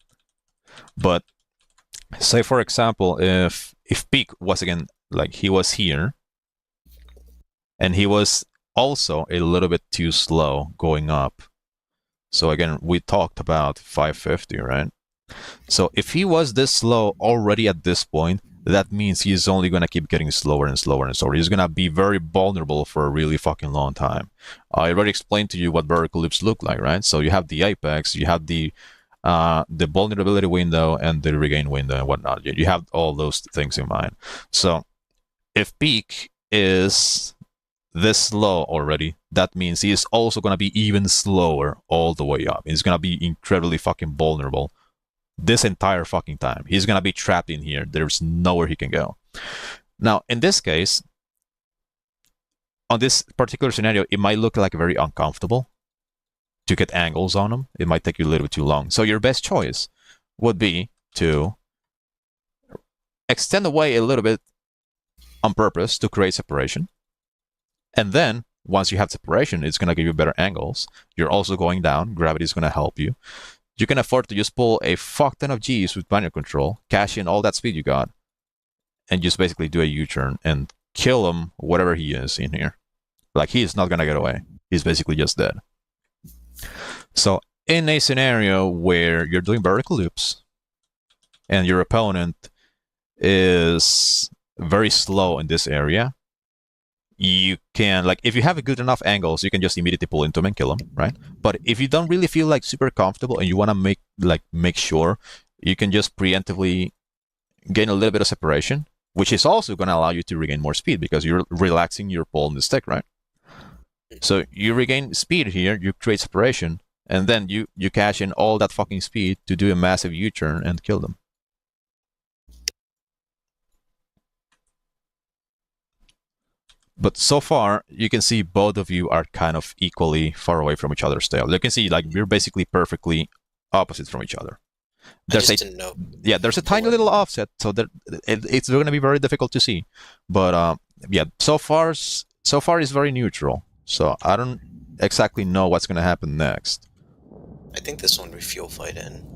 But say for example, if Peak was again like he was here, and he was also a little bit too slow going up. So again, we talked about 550, right? So if he was this slow already at this point, that means he's only going to keep getting slower and slower and slower. He's going to be very vulnerable for a really fucking long time. I already explained to you what vertical loops look like, right? So you have the apex, you have the vulnerability window and the regain window and whatnot. You have all those things in mind. So if Peak is this slow already, that means he is also going to be even slower all the way up. He's going to be incredibly fucking vulnerable this entire fucking time. He's gonna be trapped in here. There's nowhere he can go. Now, in this case, on this particular scenario, it might look like very uncomfortable to get angles on him. It might take you a little bit too long. So your best choice would be to extend away a little bit on purpose to create separation. And then once you have separation, it's gonna give you better angles. You're also going down. Gravity is gonna help you. you can afford to just pull a fuck ton of Gs with manual control, cash in all that speed you got, and just basically do a U-turn and kill him, whatever he is in here. Like, he is not gonna get away. He's basically just dead. So, in a scenario where you're doing vertical loops, and your opponent is very slow in this area, you can, like, if you have a good enough angles, you can just immediately pull into him and kill him, right? But if you don't really feel like super comfortable and you want to make sure, you can just preemptively gain a little bit of separation, which is also going to allow you to regain more speed because you're relaxing your pull in the stick, right? So you regain speed here, you create separation, and then you cash in all that fucking speed to do a massive U-turn and kill them. But so far, you can see both of you are kind of equally far away from each other's tail. You can see, like, we're basically perfectly opposite from each other. There's didn't know. Yeah, there's a tiny little offset, so that it's going to be very difficult to see. But yeah, so far it's very neutral. So I don't exactly know what's going to happen next. I think this one we fuel fight in.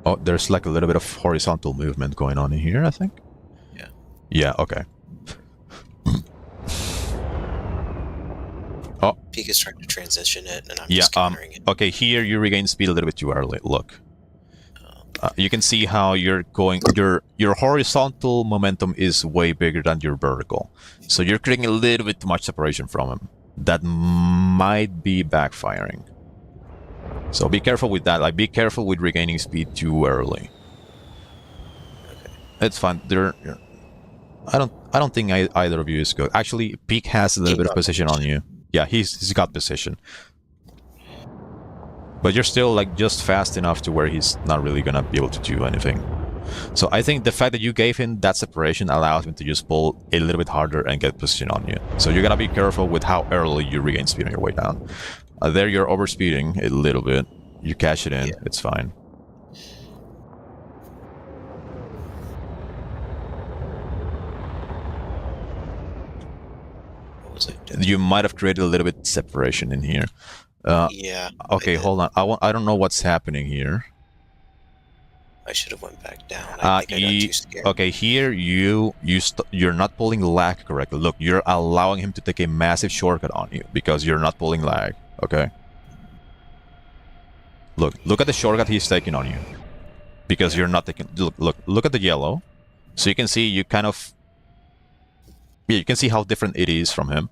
Oh, there's like a little bit of horizontal movement going on in here, I think. Yeah. Yeah, okay. Oh. Peak is trying to transition it, and I'm just countering it. Okay, here you regain speed a little bit too early. Look. You can see how you're going, your horizontal momentum is way bigger than your vertical. So you're creating a little bit too much separation from him. That might be backfiring. So be careful with that. Like, be careful with regaining speed too early. Okay. It's fine. I don't think either of you is good. Actually, Peak has a little bit of position on you. Yeah, he's got position. But you're still, like, just fast enough to where he's not really gonna be able to do anything. So I think the fact that you gave him that separation allows him to just pull a little bit harder and get position on you. So you gotta be careful with how early you regain speed on your way down. There you're overspeeding a little bit. You cash it in, yeah. It's fine. What was I doing? You might have created a little bit separation in here. Yeah. Okay, hold on. I don't know what's happening here. I should have went back down. I think I got too scared. Okay, here you're not pulling lag correctly. Look, you're allowing him to take a massive shortcut on you because you're not pulling lag. Okay. Look at the shortcut he's taking on you, because you're not taking. Look at the yellow, so you can see you kind of. Yeah, you can see how different it is from him.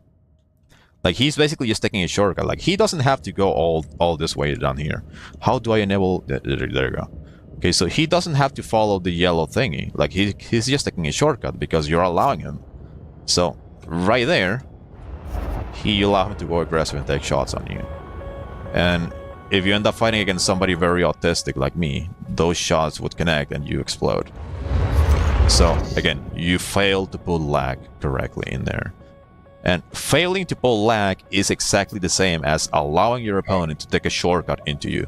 Like, he's basically just taking a shortcut. Like, he doesn't have to go all this way down here. How do I enable? There you go. Okay, so he doesn't have to follow the yellow thingy. Like, he's just taking a shortcut because you're allowing him. So right there, you allow him to go aggressive and take shots on you. And if you end up fighting against somebody very autistic like me, those shots would connect and you explode. So again, you failed to pull lag correctly in there. And failing to pull lag is exactly the same as allowing your opponent to take a shortcut into you.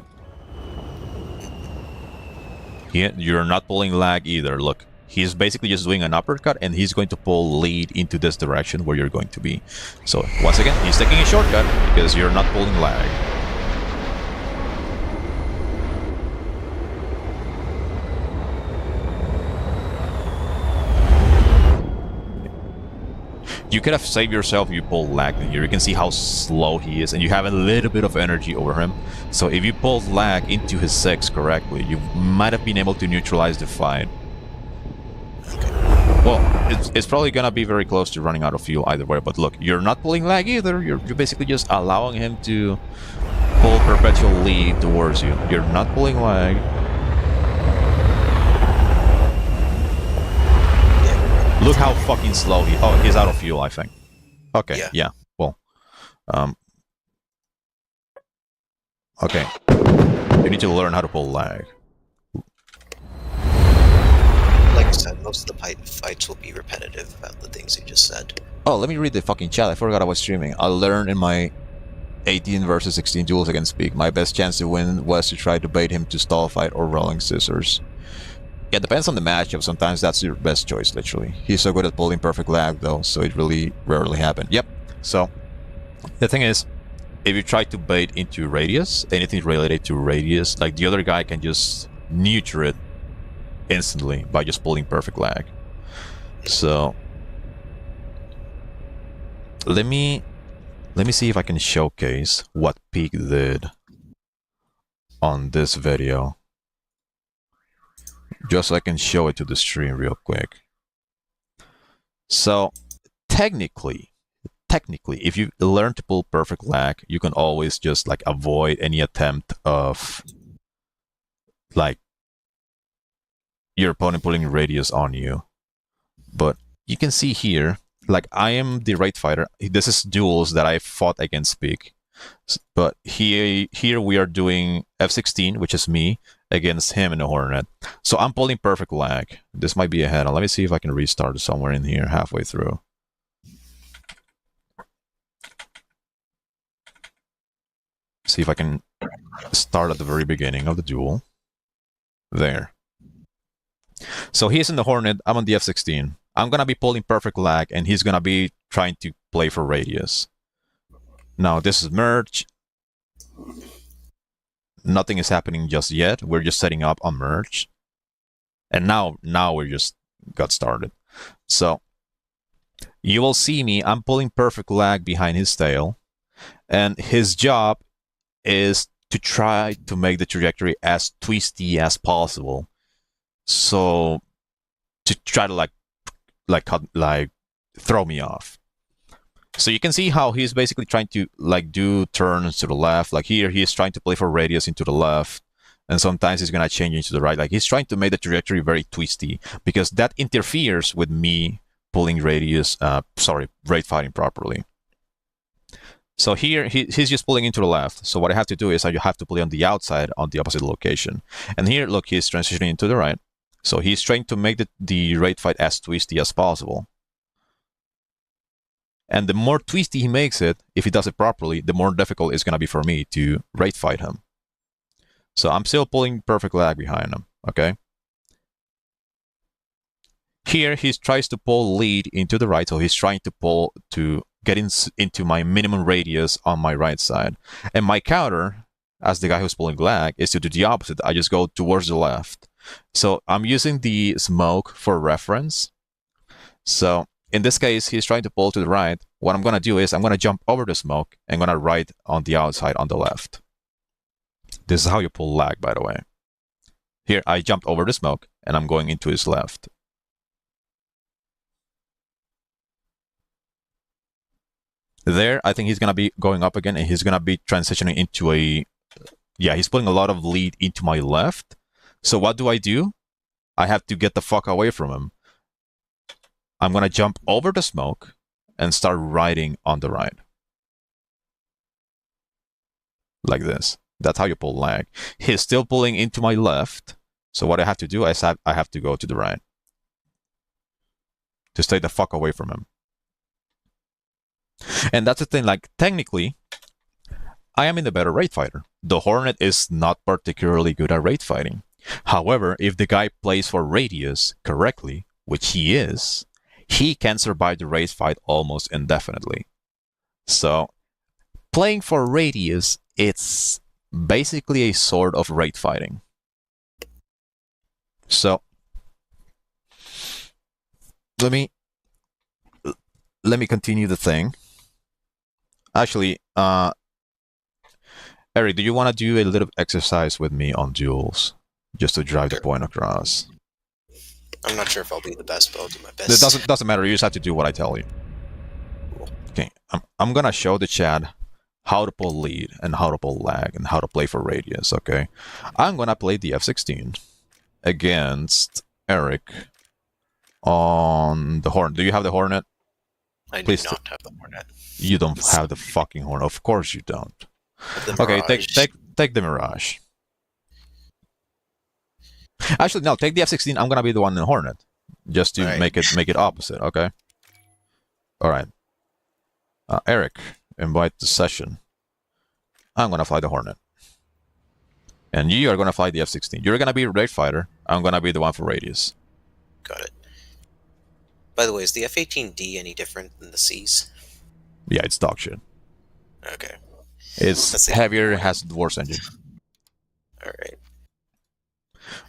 You're not pulling lag either. Look, he's basically just doing an uppercut and he's going to pull lead into this direction where you're going to be. So once again, he's taking a shortcut because you're not pulling lag. You could have saved yourself if you pull lag in here. You can see how slow he is, and you have a little bit of energy over him. So if you pulled lag into his 6 correctly, you might have been able to neutralize the fight. Well, it's probably gonna be very close to running out of fuel either way, but look, you're not pulling lag either. You're basically just allowing him to pull perpetual lead towards you. You're not pulling lag. Look how fucking slow he... Oh, he's out of fuel, I think. Okay, yeah. Well, okay. You need to learn how to pull lag. Like I said, most of the fights will be repetitive about the things you just said. Oh, let me read the fucking chat. I forgot I was streaming. I learned in my 18 versus 16 duels against Peak. My best chance to win was to try to bait him to stall fight or rolling scissors. It depends on the matchup. Sometimes that's your best choice, literally. He's so good at pulling perfect lag, though, so it really rarely happens. Yep. So, the thing is, if you try to bait into radius, anything related to radius, like the other guy can just neuter it instantly by just pulling perfect lag. So, let me see if I can showcase what Peak did on this video. Just so I can show it to the stream real quick. So, technically, if you learn to pull perfect lag, you can always just like avoid any attempt of like your opponent pulling radius on you. But you can see here, like I am the right fighter. This is duels that I fought against Peak. But here we are doing F16, which is me, against him in the Hornet. So I'm pulling perfect lag. This might be a head-on. Let me see if I can restart somewhere in here halfway through. See if I can start at the very beginning of the duel. There. So he's in the Hornet, I'm on the F16. I'm gonna be pulling perfect lag, and he's gonna be trying to play for radius. Now this is merge. Nothing is happening just yet. We're just setting up on merge. And now we just got started. So you will see me, I'm pulling perfect lag behind his tail. And his job is to try to make the trajectory as twisty as possible. So to try to like throw me off. So you can see how he's basically trying to like do turns to the left. Like here, he's trying to play for radius into the left. And sometimes he's going to change into the right. Like he's trying to make the trajectory very twisty because that interferes with me pulling radius, rate fighting properly. So here, he's just pulling into the left. So what I have to do is I have to play on the outside on the opposite location. And here, look, he's transitioning into the right. So he's trying to make the rate fight as twisty as possible. And the more twisty he makes it, if he does it properly, the more difficult it's going to be for me to rate fight him. So I'm still pulling perfect lag behind him, okay? Here, he tries to pull lead into the right, so he's trying to pull to get into my minimum radius on my right side. And my counter, as the guy who's pulling lag, is to do the opposite. I just go towards the left. So I'm using the smoke for reference. So in this case, he's trying to pull to the right. What I'm going to do is I'm going to jump over the smoke and I'm going to ride on the outside on the left. This is how you pull lag, by the way. Here, I jumped over the smoke and I'm going into his left. There, I think he's going to be going up again and he's going to be transitioning into a... Yeah, he's putting a lot of lead into my left. So what do? I have to get the fuck away from him. I'm going to jump over the smoke and start riding on the right. Like this. That's how you pull lag. He's still pulling into my left. So what I have to do is I have to go to the right. To stay the fuck away from him. And that's the thing, like, technically, I am in the better rate fighter. The Hornet is not particularly good at rate fighting. However, if the guy plays for radius correctly, which he is, he can survive the rate fight almost indefinitely. So, playing for radius, it's basically a sort of rate fighting. So, let me continue the thing. Actually, Eric, do you want to do a little exercise with me on duels? Just to drive the point across. I'm not sure if I'll be the best, but I'll do my best. It doesn't matter, you just have to do what I tell you. Cool. Okay, I'm gonna show the chat how to pull lead and how to pull lag and how to play for radius, okay? I'm gonna play the F16 against Eric on the Hornet. Do you have the Hornet? I do not have the Hornet. You don't have the fucking Hornet. Of course you don't. Okay, take the Mirage. Actually, no, take the F16. I'm gonna be the one in the Hornet, just to make it opposite. Okay. All right. Eric, invite the session. I'm gonna fly the Hornet, and you are gonna fly the F16. You're gonna be a rate fighter. I'm gonna be the one for radius. Got it. By the way, is the F-18D any different than the Cs? Yeah, it's dog shit. Okay. It's That's the heavier, point. has the worst engine. Alright.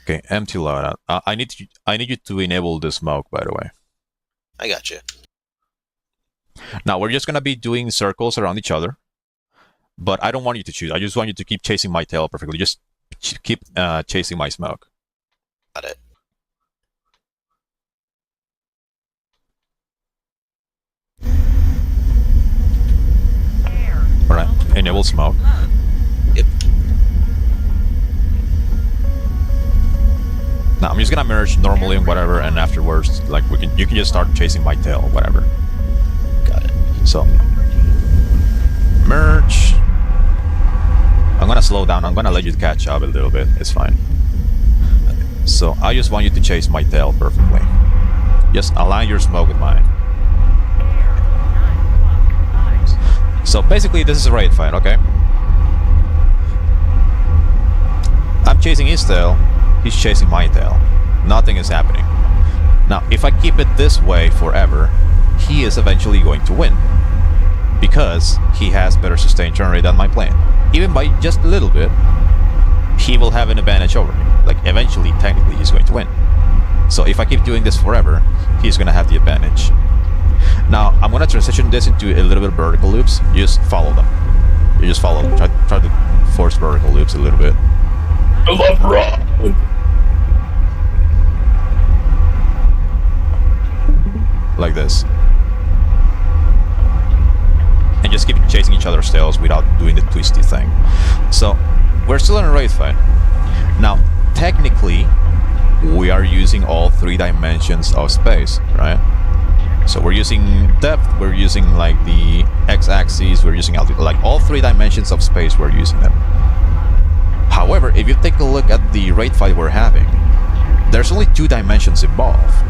Okay, empty loadout. I need you to enable the smoke, by the way. I got you. Now we're just gonna be doing circles around each other, but I don't want you to shoot. I just want you to keep chasing my tail perfectly. Just keep chasing my smoke. Got it. All right, enable smoke. Yep. Now I'm just gonna merge normally and whatever, and afterwards, like you can just start chasing my tail, whatever. Got it. So merge. I'm gonna slow down. I'm gonna let you catch up a little bit. It's fine. So I just want you to chase my tail perfectly. Just align your smoke with mine. So basically, this is a raid fight, okay? I'm chasing his tail. He's chasing my tail. Nothing is happening. Now, if I keep it this way forever, he is eventually going to win. Because he has better sustained turn rate than my plane. Even by just a little bit, he will have an advantage over me. Like, eventually, technically, he's going to win. So if I keep doing this forever, he's going to have the advantage. Now, I'm going to transition this into a little bit of vertical loops. You just follow them. You just follow them. Try to force vertical loops a little bit. I love raw. Like this. And just keep chasing each other's tails without doing the twisty thing. So, we're still in a raid fight. Now, technically, we are using all 3 dimensions of space, right? So we're using depth, we're using like the x-axis, we're using altitude, like all 3 dimensions of space, we're using them. However, if you take a look at the raid fight we're having, there's only 2 dimensions involved.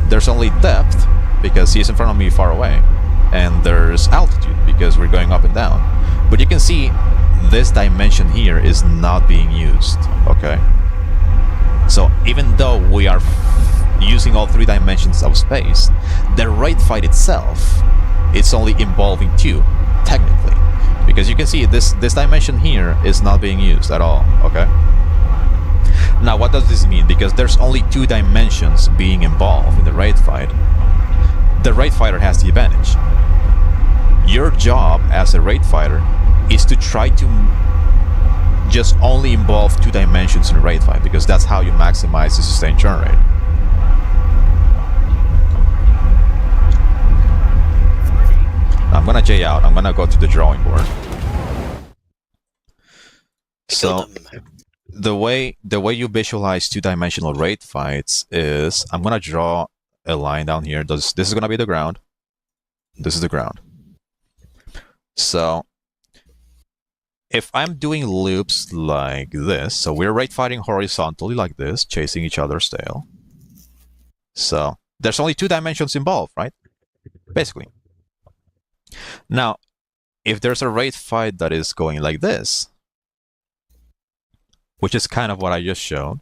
There's only depth, because he's in front of me far away, and there's altitude, because we're going up and down. But you can see this dimension here is not being used, okay? So even though we are using all 3 dimensions of space, the raid fight itself, it's only involving 2, technically. Because you can see this dimension here is not being used at all, okay? Now what does this mean? Because there's only 2 dimensions being involved in the raid fight, the raid fighter has the advantage. Your job as a raid fighter is to try to just only involve 2 dimensions in a raid fight, because that's how you maximize the sustained turn rate. I'm gonna J out. I'm gonna go to the drawing board. So the way you visualize 2-dimensional raid fights is, I'm gonna draw a line down here. This is gonna be the ground. This is the ground. So if I'm doing loops like this, so we're raid fighting horizontally like this, chasing each other's tail. So there's only 2 dimensions involved, right? Basically. Now, if there's a raid fight that is going like this, which is kind of what I just showed,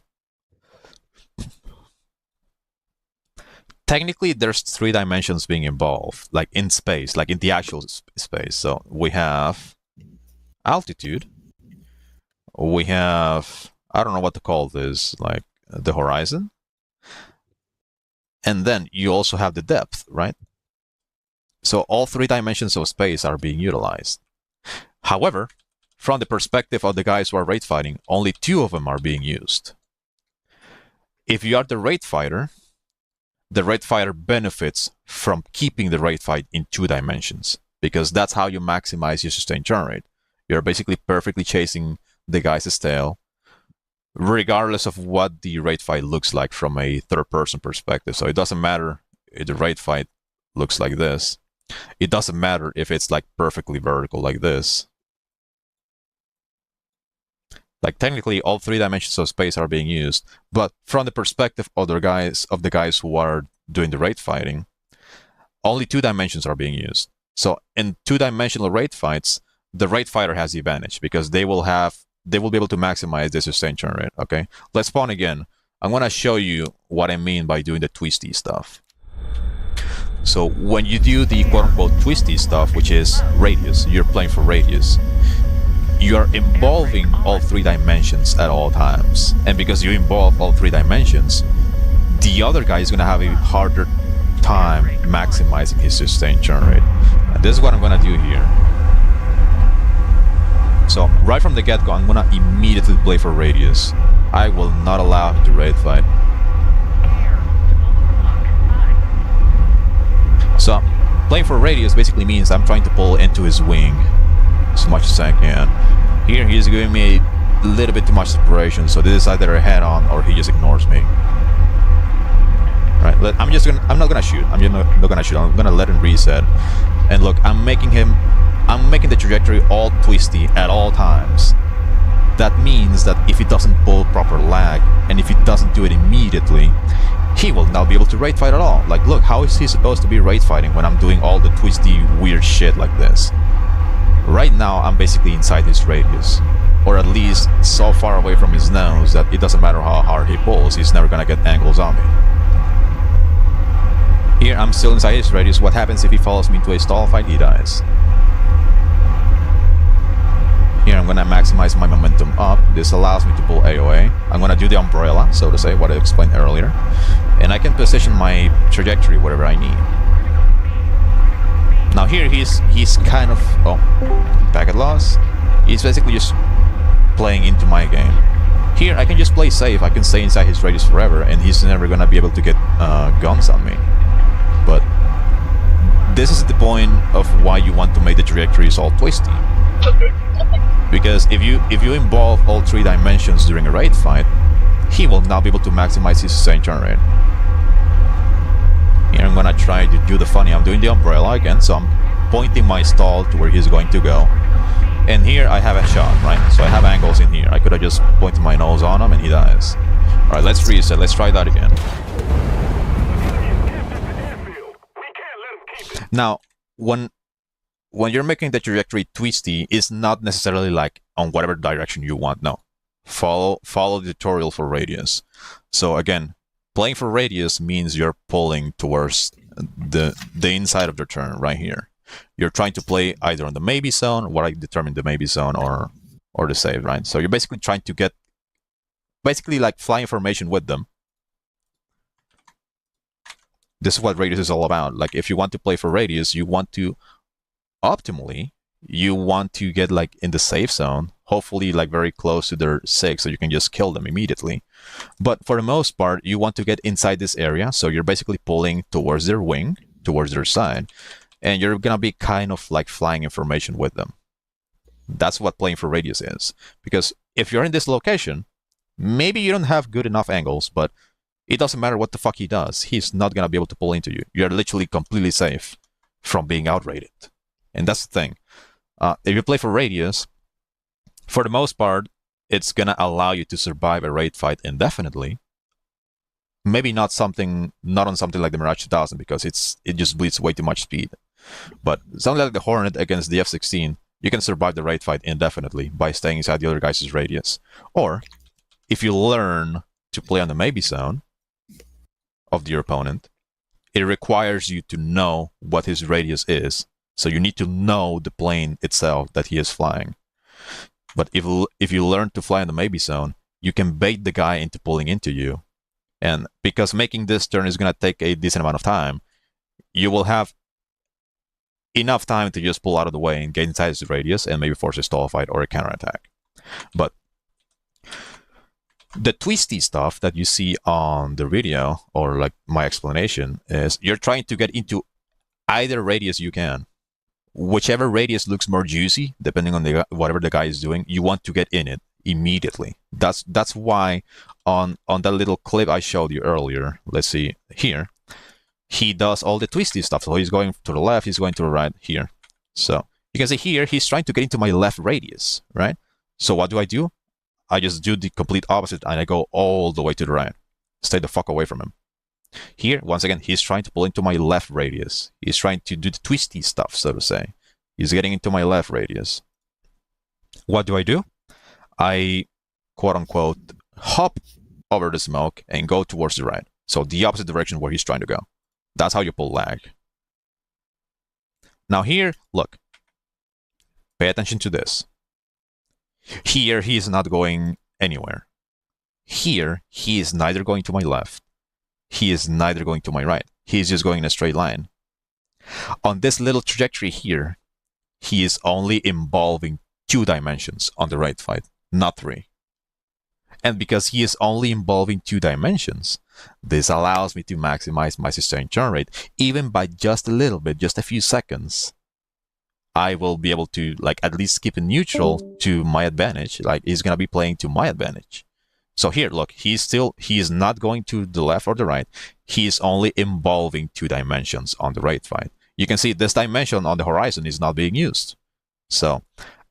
technically there's 3 dimensions being involved, like in space, like in the actual space. So we have altitude, we have, I don't know what to call this, like the horizon, and then you also have the depth, right? So all 3 dimensions of space are being utilized. However, from the perspective of the guys who are raid fighting, only 2 of them are being used. If you are the raid fighter benefits from keeping the raid fight in 2 dimensions, because that's how you maximize your sustained turn rate. You're basically perfectly chasing the guy's tail, regardless of what the raid fight looks like from a third-person perspective. So it doesn't matter if the raid fight looks like this. It doesn't matter if it's like perfectly vertical like this. Like technically all 3 dimensions of space are being used, but from the perspective of the guys who are doing the raid fighting, only 2 dimensions are being used. So in 2-dimensional raid fights, the raid fighter has the advantage, because they will be able to maximize the sustained turn rate. Okay, let's spawn again. I'm gonna show you what I mean by doing the twisty stuff. So when you do the quote-unquote twisty stuff, which is radius, you're playing for radius, you're involving all 3 dimensions at all times. And because you involve all 3 dimensions, the other guy is gonna have a harder time maximizing his sustained turn rate. And this is what I'm gonna do here. So right from the get-go, I'm gonna immediately play for radius. I will not allow him to raid fight. So playing for radius basically means I'm trying to pull into his wing as much as I can. Here he's giving me a little bit too much separation, so this is either a head-on or he just ignores me. Right, I'm not gonna shoot. I'm just not gonna shoot. I'm gonna let him reset. And look, I'm making the trajectory all twisty at all times. That means that if he doesn't pull proper lag, and if he doesn't do it immediately, he will not be able to raid fight at all. Like, look, how is he supposed to be raid fighting when I'm doing all the twisty, weird shit like this? Right now, I'm basically inside his radius. Or at least so far away from his nose that it doesn't matter how hard he pulls, he's never gonna get angles on me. Here, I'm still inside his radius. What happens if he follows me into a stall fight? He dies. Here, I'm gonna maximize my momentum up. This allows me to pull AOA. I'm gonna do the umbrella, so to say, what I explained earlier. And I can position my trajectory wherever I need. Now here, he's kind of... oh, packet loss. He's basically just playing into my game. Here, I can just play safe. I can stay inside his radius forever, and he's never gonna be able to get guns on me. But this is the point of why you want to make the trajectories all twisty. Because if you involve all 3 dimensions during a raid fight, he will not be able to maximize his sustained turn rate. Here I'm gonna try to do the funny. I'm doing the umbrella again, so I'm pointing my stall to where he's going to go. And here I have a shot, right? So I have angles in here. I could have just pointed my nose on him and he dies. Alright, let's reset. Let's try that again. Now, when you're making the trajectory twisty, it's not necessarily like on whatever direction you want. No, follow the tutorial for radius. So again, playing for radius means you're pulling towards the inside of the turn right here. You're trying to play either on the maybe zone, what I determined the maybe zone, or the save, right? So you're basically trying to get like flying formation with them. This is what radius is all about. Like, if you want to play for radius, you want to optimally, you want to get like in the safe zone, hopefully like very close to their 6, so you can just kill them immediately. But for the most part, you want to get inside this area, so you're basically pulling towards their wing, towards their side, and you're gonna be kind of like flying information with them. That's what playing for radius is. Because if you're in this location, maybe you don't have good enough angles, but it doesn't matter what the fuck he does. He's not gonna be able to pull into you. You're literally completely safe from being outrated. And that's the thing. If you play for radius, for the most part, it's gonna allow you to survive a raid fight indefinitely. Maybe not on something like the Mirage 2000, because it just bleeds way too much speed. But something like the Hornet against the F-16, you can survive the raid fight indefinitely by staying inside the other guy's radius. Or, if you learn to play on the maybe zone of your opponent, it requires you to know what his radius is. So you need to know the plane itself that he is flying. But if you learn to fly in the maybe zone, you can bait the guy into pulling into you. And because making this turn is going to take a decent amount of time, you will have enough time to just pull out of the way and get inside his radius and maybe force a stall fight or a counterattack. But the twisty stuff that you see on the video, or like my explanation, is you're trying to get into either radius you can. Whichever radius looks more juicy, depending on whatever the guy is doing, you want to get in it immediately. That's why on that little clip I showed you earlier, let's see here, he does all the twisty stuff. So he's going to the left, he's going to the right here. So you can see here, he's trying to get into my left radius, right? So what do? I just do the complete opposite and I go all the way to the right. Stay the fuck away from him. Here, once again, he's trying to pull into my left radius. He's trying to do the twisty stuff, so to say. He's getting into my left radius. What do? I, quote-unquote, hop over the smoke and go towards the right. So the opposite direction where he's trying to go. That's how you pull lag. Now here, look. Pay attention to this. Here, he is not going anywhere. Here, he is neither going to my left. He is neither going to my right. He is just going in a straight line. On this little trajectory here, he is only involving 2 dimensions on the right side, not 3. And because he is only involving 2 dimensions, this allows me to maximize my sustained turn rate, even by just a little bit, just a few seconds. I will be able to, like, at least keep it neutral to my advantage. Like, he's gonna be playing to my advantage. So here, look, he is not going to the left or the right. He is only involving 2 dimensions on the right side. You can see this dimension on the horizon is not being used. So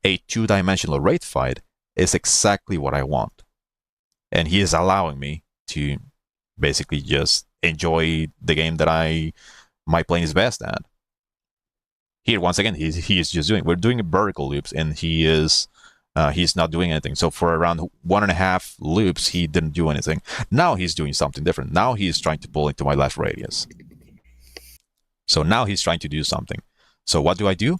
a 2-dimensional right fight is exactly what I want. And he is allowing me to basically just enjoy the game that my plane is best at. Here, once again, he is just we're doing vertical loops, and he's not doing anything. So for around 1.5 loops, he didn't do anything. Now he's doing something different. Now he's trying to pull into my left radius. So now he's trying to do something. So what do?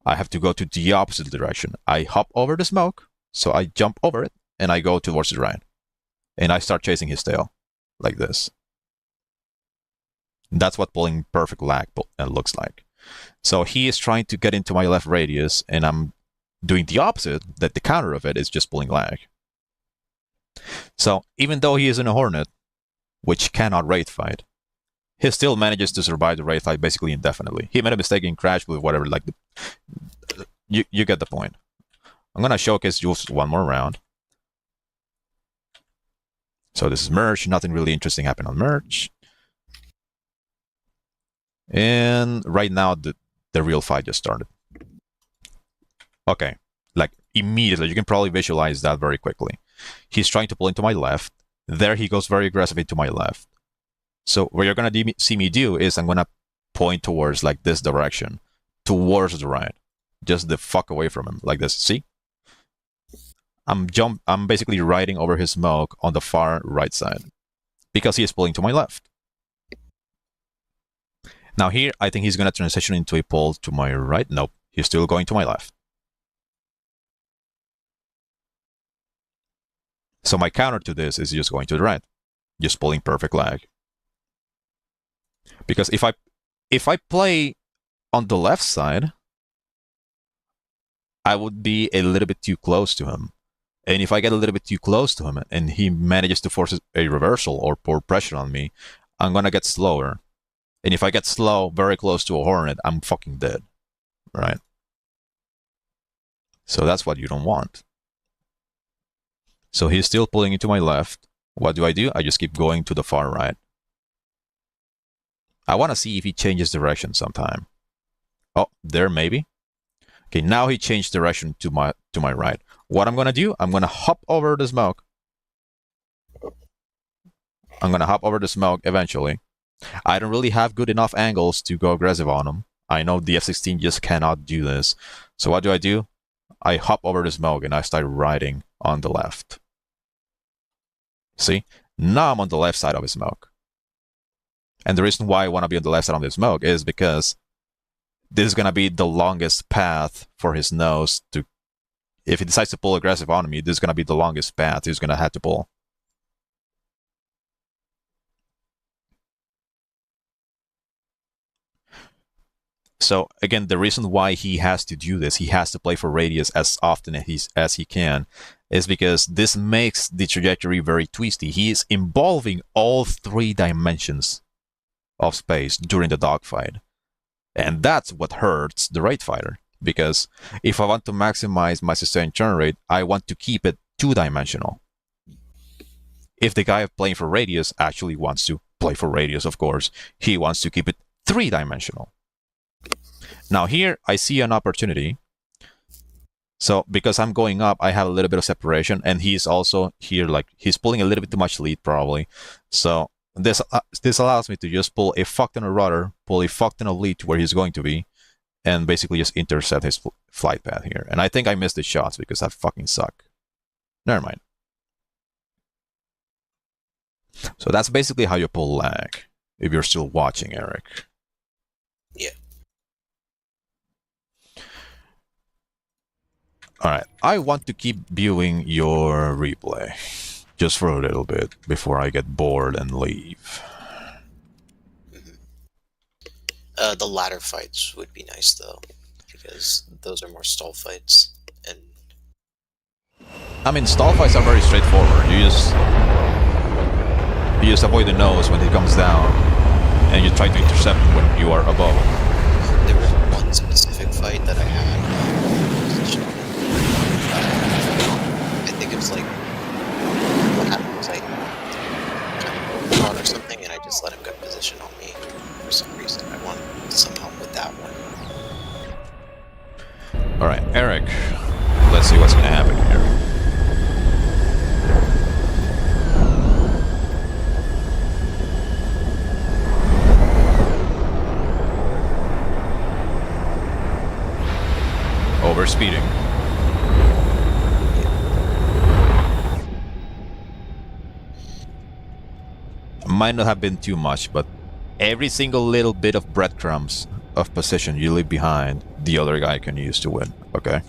I have to go to the opposite direction. I hop over the smoke, so I jump over it, and I go towards the right. And I start chasing his tail, like this. That's what pulling perfect lag looks like. So he is trying to get into my left radius, and I'm doing the opposite, that the counter of it is just pulling lag. So even though he is in a Hornet, which cannot raid fight, he still manages to survive the raid fight basically indefinitely. He made a mistake and crashed with whatever, like, you get the point. I'm gonna showcase Duels one more round. So this is merge, nothing really interesting happened on merge. And right now, the real fight just started. Okay, like immediately, you can probably visualize that very quickly. He's trying to pull into my left. There he goes very aggressive into my left. So what you're going to see me do is I'm going to point towards, like, this direction, towards the right. Just the fuck away from him, like this. See? I'm basically riding over his smoke on the far right side because he is pulling to my left. Now here, I think he's going to transition into a pull to my right. Nope, he's still going to my left. So my counter to this is just going to the right, just pulling perfect lag. Because if I play on the left side, I would be a little bit too close to him. And if I get a little bit too close to him and he manages to force a reversal or pour pressure on me, I'm going to get slower. And if I get slow, very close to a Hornet, I'm fucking dead, right? So that's what you don't want. So he's still pulling into my left. What do? I just keep going to the far right. I want to see if he changes direction sometime. Oh, there maybe. Okay, now he changed direction to my right. What I'm going to do, I'm going to hop over the smoke. I'm going to hop over the smoke eventually. I don't really have good enough angles to go aggressive on him. I know the F-16 just cannot do this. So what do? I hop over the smoke and I start riding on the left. See? Now I'm on the left side of his smoke. And the reason why I want to be on the left side of the smoke is because this is going to be the longest path for his nose to... If he decides to pull aggressive on me, this is going to be the longest path he's going to have to pull. So again, the reason why he has to do this, he has to play for radius as often as he can, is because this makes the trajectory very twisty. He is involving all 3 dimensions of space during the dogfight. And that's what hurts the raid fighter. Because if I want to maximize my sustained turn rate, I want to keep it 2-dimensional. If the guy playing for radius actually wants to play for radius, of course, he wants to keep it 3-dimensional. Now here, I see an opportunity. So because I'm going up, I have a little bit of separation, and he's also here, like, he's pulling a little bit too much lead, probably. So this allows me to just pull a fuck ton of rudder, pull a fuck ton of lead to where he's going to be, and basically just intercept his flight path here. And I think I missed the shots because I fucking suck. Never mind. So that's basically how you pull lag, if you're still watching, Eric. Yeah. Alright, I want to keep viewing your replay, just for a little bit, before I get bored and leave. The ladder fights would be nice though, because those are more stall fights, and I mean, stall fights are very straightforward. You just avoid the nose when it comes down, and you try to intercept when you are above. there was one specific fight that I had. I think it was like what happened was I kind of or something, and I just let him get position on me for some reason. I want some help with that one. Alright, Eric, let's see what's gonna happen here. Overspeeding. Might not have been too much, but every single little bit of breadcrumbs of position you leave behind, the other guy can use to win, okay?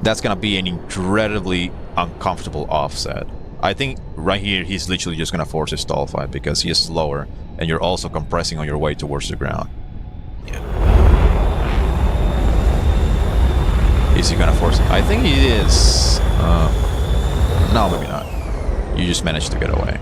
That's gonna be an incredibly uncomfortable offset. I think right here he's literally just gonna force a stall fight because he is slower and you're also compressing on your way towards the ground. Yeah. Is he gonna force it? I think he is. No, maybe not. You just managed to get away.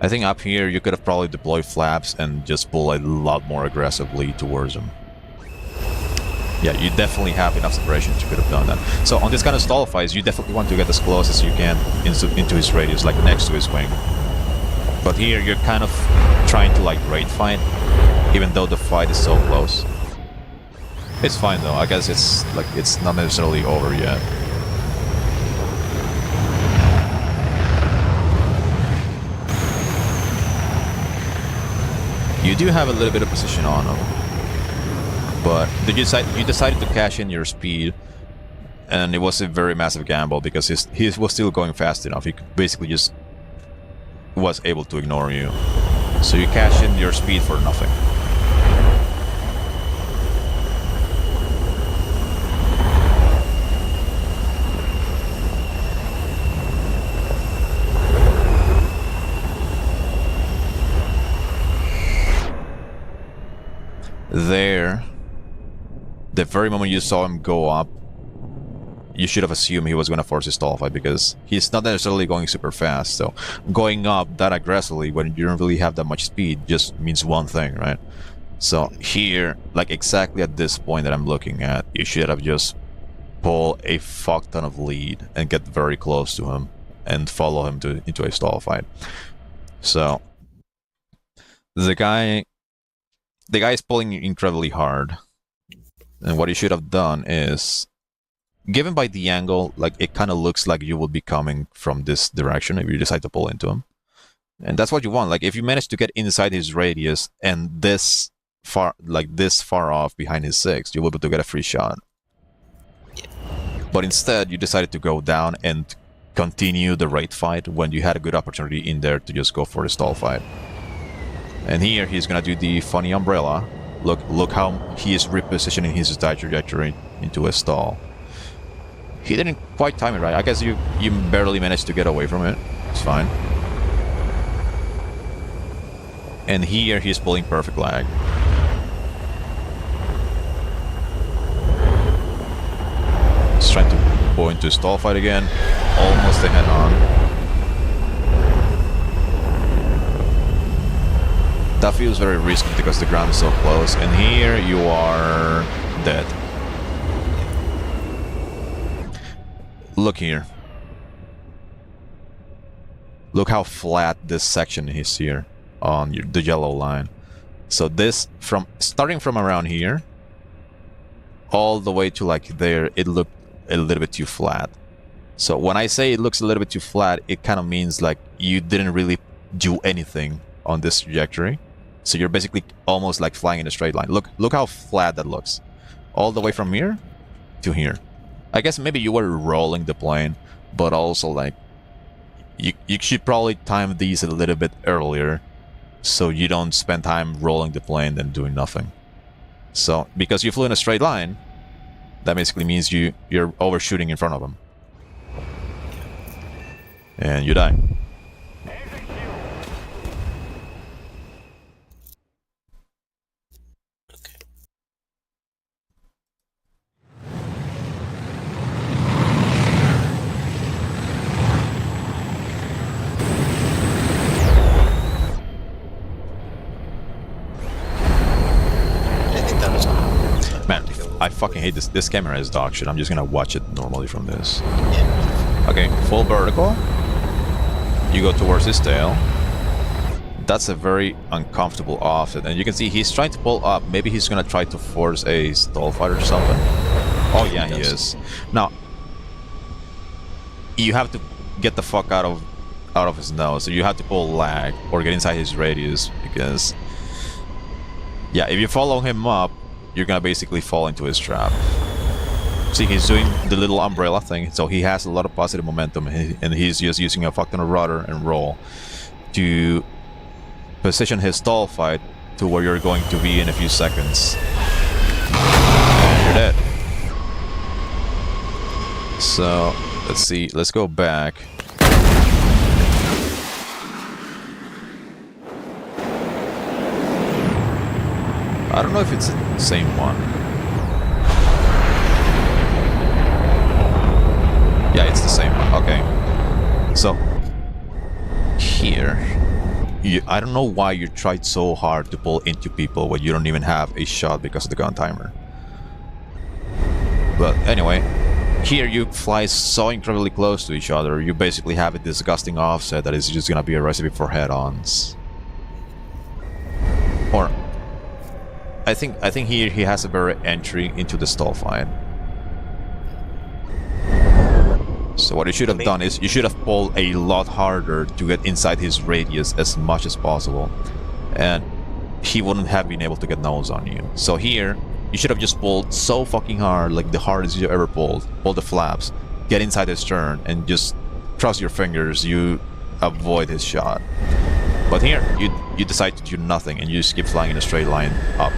I think up here you could have probably deployed flaps and just pull a lot more aggressively towards him. Yeah, you definitely have enough separation to could have done that. So on this kind of stall fights, you definitely want to get as close as you can into his radius, like next to his wing. But here you're kind of trying to like raid fight, even though the fight is so close. It's fine though. I guess it's like it's not necessarily over yet. You do have a little bit of position on him, but you decided to cash in your speed, and it was a very massive gamble because he was still going fast enough. He basically just was able to ignore you. So you cash in your speed for nothing. There, the very moment you saw him go up, you should have assumed he was going to force his stall fight because he's not necessarily going super fast. So going up that aggressively when you don't really have that much speed just means one thing, right? So here, like exactly at this point that I'm looking at, you should have just pulled a fuck ton of lead and get very close to him and follow him into a stall fight. So the guy is pulling incredibly hard, and what you should have done is, given by the angle, like it kind of looks like you will be coming from this direction if you decide to pull into him, and that's what you want. Like if you manage to get inside his radius and this far off behind his 6, you'll be able to get a free shot. But instead, you decided to go down and continue the raid fight when you had a good opportunity in there to just go for the stall fight. And here he's gonna do the funny umbrella. Look how he is repositioning his entire trajectory into a stall. He didn't quite time it right. I guess you barely managed to get away from it. It's fine. And here he's pulling perfect lag. He's trying to go into a stall fight again. Almost a head-on. That feels very risky because the ground is so close, and here you are dead. Look here. Look how flat this section is here on the yellow line. So this, from starting from around here, all the way to like there, it looked a little bit too flat. So when I say it looks a little bit too flat, it kind of means like you didn't really do anything on this trajectory. So you're basically almost like flying in a straight line. Look how flat that looks. All the way from here to here. I guess maybe you were rolling the plane, but also like you should probably time these a little bit earlier so you don't spend time rolling the plane and doing nothing. So because you flew in a straight line, that basically means you're overshooting in front of them. And you die. Okay. I think that was all. Man, I fucking hate this. This camera is dog shit. I'm just gonna watch it normally from this. Yeah. Okay, full vertical. You go towards his tail. That's a very uncomfortable offset. And you can see he's trying to pull up. Maybe he's gonna try to force a stall fight or something. Oh yeah, he is. Now, you have to get the fuck out of his nose. So you have to pull lag or get inside his radius because, yeah, if you follow him up, you're gonna basically fall into his trap. See, he's doing the little umbrella thing, so he has a lot of positive momentum, and he's just using a fucking rudder and roll to position his stall fight to where you're going to be in a few seconds. And you're dead. So, let's see, let's go back. I don't know if it's the same one. Yeah, it's the same one. Okay. So, here. I don't know why you tried so hard to pull into people when you don't even have a shot because of the gun timer. But anyway, here you fly so incredibly close to each other, you basically have a disgusting offset that is just gonna be a recipe for head-ons. Or I think here he has a better entry into the stall fight. So what you should have done is you should have pulled a lot harder to get inside his radius as much as possible, and he wouldn't have been able to get nose on you. So here you should have just pulled so fucking hard, like the hardest you ever pulled. Pull the flaps, get inside his stern, and just cross your fingers you avoid his shot. But here you decide to do nothing and you just keep flying in a straight line up.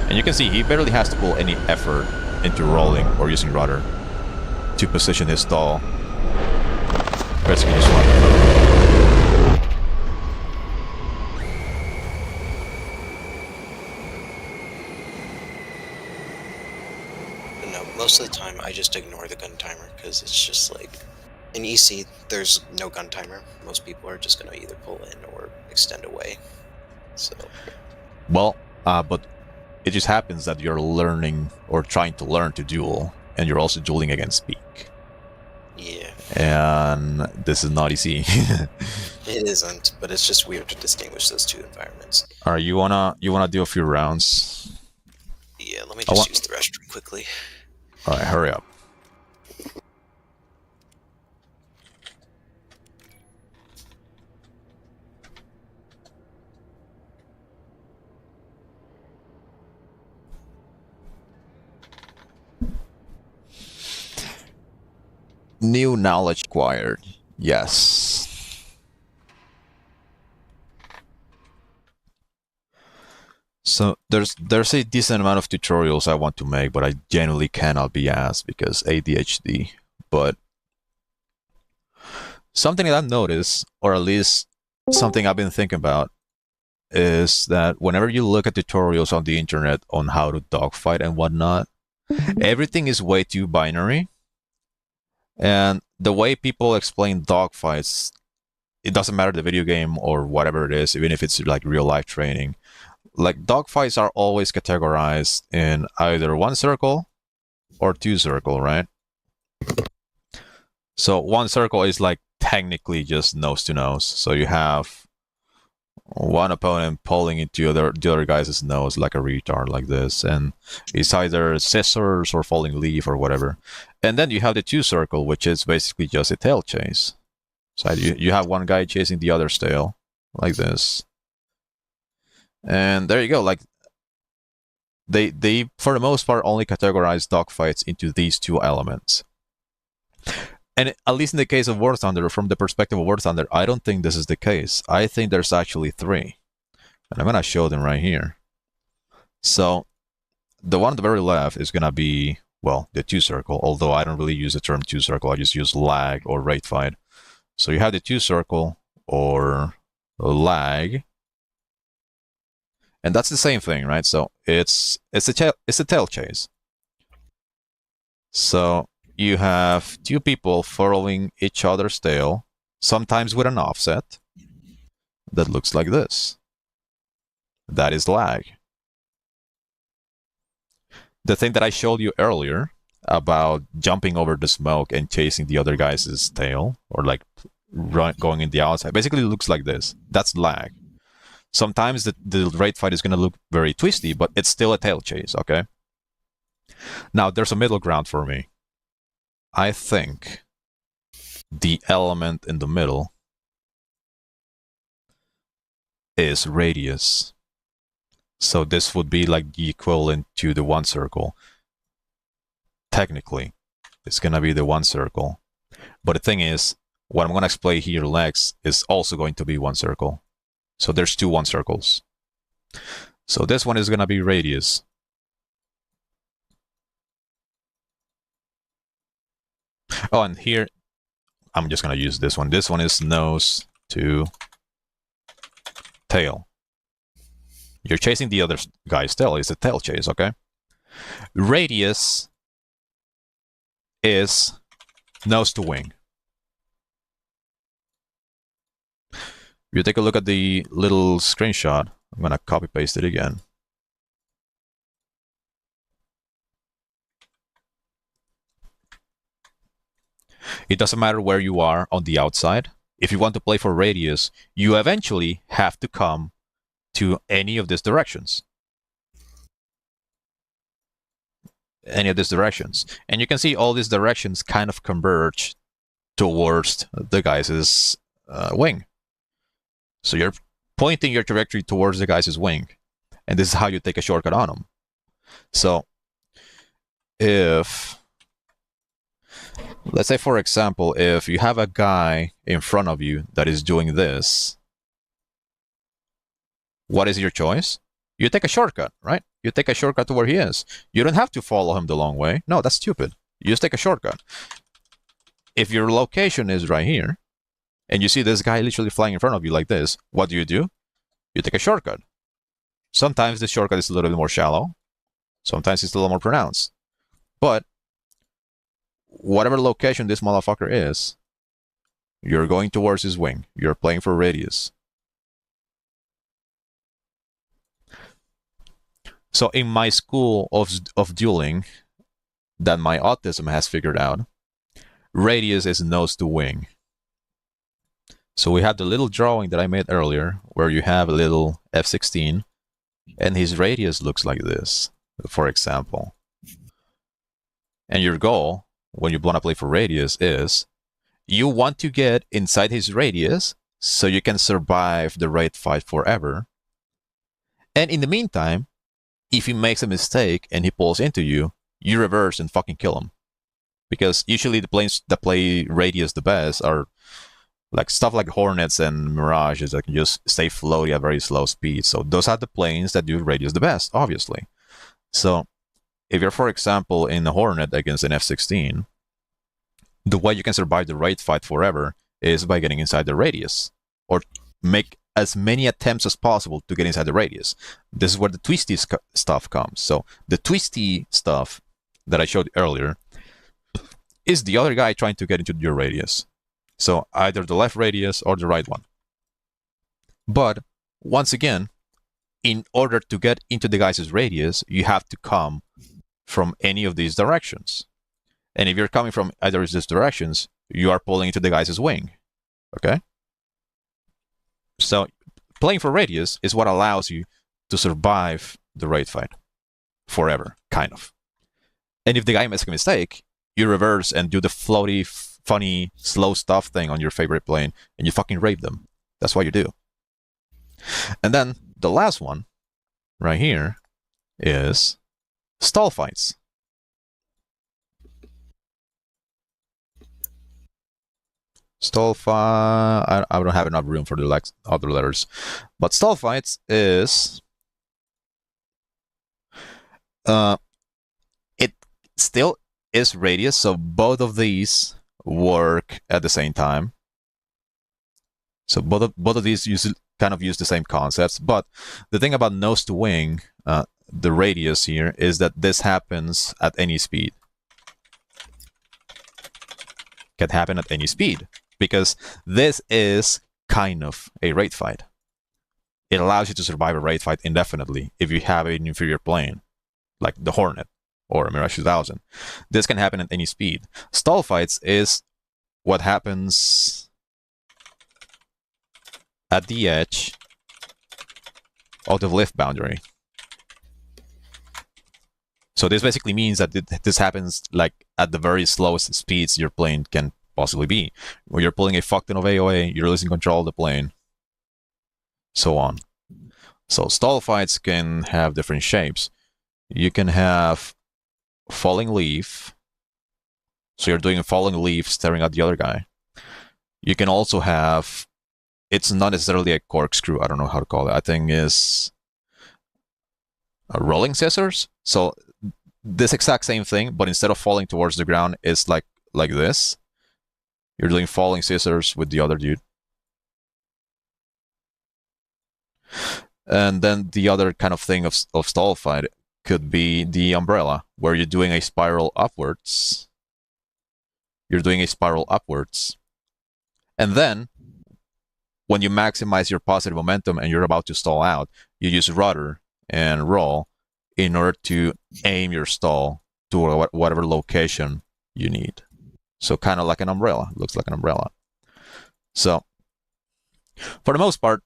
And you can see he barely has to pull any effort into rolling or using rudder to position his stall. Basically just fly. No, most of the time I just ignore the gun timer because it's just like in EC there's no gun timer. Most people are just gonna either pull in or extend away. So Well, but it just happens that you're learning or trying to learn to duel, and you're also dueling against Peak. yeah, And this is not easy. it isn't, but it's just weird to distinguish those two environments. Alright, you wanna do a few rounds? Yeah, let me just use the restroom quickly. Alright, hurry up. New knowledge acquired. Yes. So there's a decent amount of tutorials I want to make, but I genuinely cannot be asked because ADHD. But something that I've noticed, or at least something I've been thinking about, is that whenever you look at tutorials on the internet on how to dogfight and whatnot, everything is way too binary. And the way people explain dogfights, it doesn't matter the video game or whatever it is, even if it's like real life training. Like dogfights are always categorized in either one circle or two circle, right? So one circle is like technically just nose to nose. So you have one opponent pulling into the other guy's nose like a retard like this, and it's either scissors or falling leaf or whatever. And then you have the two circle, which is basically just a tail chase. So you have one guy chasing the other's tail like this, and there you go. Like they for the most part only categorize dogfights into these two elements. And at least in the case of War Thunder, from the perspective of War Thunder, I don't think this is the case. I think there's actually three. And I'm going to show them right here. So the one on the very left is going to be, well, the two circle, although I don't really use the term two circle. I just use lag or rate fight. So you have the two circle or lag. And that's the same thing, right? So it's a tail chase. So you have two people following each other's tail, sometimes with an offset that looks like this. That is lag. The thing that I showed you earlier about jumping over the smoke and chasing the other guy's tail, or like going in the outside, basically looks like this. That's lag. Sometimes the rate fight is going to look very twisty, but it's still a tail chase, okay? Now, there's a middle ground for me. I think the element in the middle is radius. So this would be like the equivalent to the one circle. Technically, it's going to be the one circle. But the thing is, what I'm going to explain here next is also going to be one circle. So there's two one circles. So this one is going to be radius. Oh, and here, I'm just going to use this one. This one is nose to tail. You're chasing the other guy's tail. It's a tail chase, okay? Radius is nose to wing. If you take a look at the little screenshot, I'm going to copy paste it again. It doesn't matter where you are on the outside. If you want to play for radius, you eventually have to come to any of these directions. Any of these directions. And you can see all these directions kind of converge towards the guy's wing. So you're pointing your trajectory towards the guy's wing. And this is how you take a shortcut on him. So if, let's say for example, if you have a guy in front of you that is doing this, what is your choice? You take a shortcut, right? You take a shortcut to where he is. You don't have to follow him the long way. No, that's stupid. You just take a shortcut. If your location is right here, and you see this guy literally flying in front of you like this, what do? You take a shortcut. Sometimes the shortcut is a little bit more shallow. Sometimes it's a little more pronounced. But whatever location this motherfucker is, you're going towards his wing. You're playing for radius. So in my school of dueling that my autism has figured out, radius is nose to wing. So we have the little drawing that I made earlier where you have a little F-16 and his radius looks like this, for example. And your goal when you want to play for radius is you want to get inside his radius so you can survive the raid fight forever. And in the meantime, if he makes a mistake and he pulls into you, you reverse and fucking kill him. Because usually the planes that play radius the best are like stuff like Hornets and Mirages that can just stay floaty at very slow speed. So those are the planes that do radius the best, obviously. So if you're, for example, in a Hornet against an F-16, the way you can survive the raid fight forever is by getting inside the radius. Or make as many attempts as possible to get inside the radius. This is where the twisty stuff comes. So the twisty stuff that I showed earlier is the other guy trying to get into your radius. So either the left radius or the right one. But once again, in order to get into the guy's radius, you have to come from any of these directions. And if you're coming from either of these directions, you are pulling into the guy's wing. Okay? So playing for radius is what allows you to survive the raid fight forever, kind of. And if the guy makes a mistake, you reverse and do the floaty, funny, slow stuff thing on your favorite plane, and you fucking raid them. That's what you do. And then the last one, right here, is stall fights. Stall fight. I don't have enough room for the other letters, but stall fights is it still is radius, so both of these work at the same time. So both of these kind of use the same concepts, but the thing about nose to wing, the radius here, is that this happens at any speed. Can happen at any speed. Because this is kind of a raid fight. It allows you to survive a raid fight indefinitely if you have an inferior plane, like the Hornet or Mirage 2000. This can happen at any speed. Stall fights is what happens at the edge of the lift boundary. So this basically means that this happens like at the very slowest speeds your plane can possibly be. Where you're pulling a fuck ton of AOA, you're losing control of the plane, so on. So stall fights can have different shapes. You can have falling leaf, so you're doing a falling leaf staring at the other guy. You can also have, it's not necessarily a corkscrew, I don't know how to call it, I think is a rolling scissors. So this exact same thing, but instead of falling towards the ground, it's like this. You're doing falling scissors with the other dude. And then the other kind of thing of stall fight could be the umbrella, where you're doing a spiral upwards. You're doing a spiral upwards. And then, when you maximize your positive momentum and you're about to stall out, you use rudder and roll in order to aim your stall to whatever location you need. So kind of like an umbrella. Looks like an umbrella. So, for the most part,